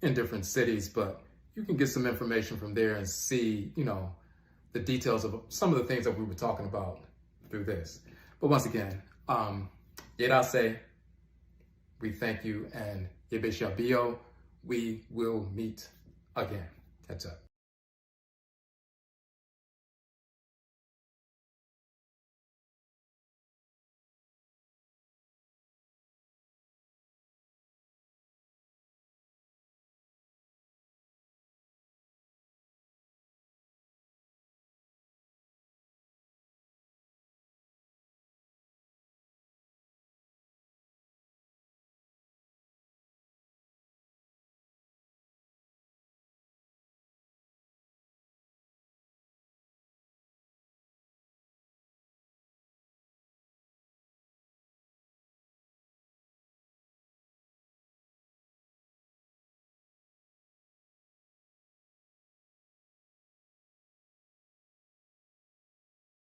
in different cities. But you can get some information from there and see, the details of some of the things that we were talking about through this. But once again, Yerase, we thank you, and Yebeshabio, we will meet again. That's it.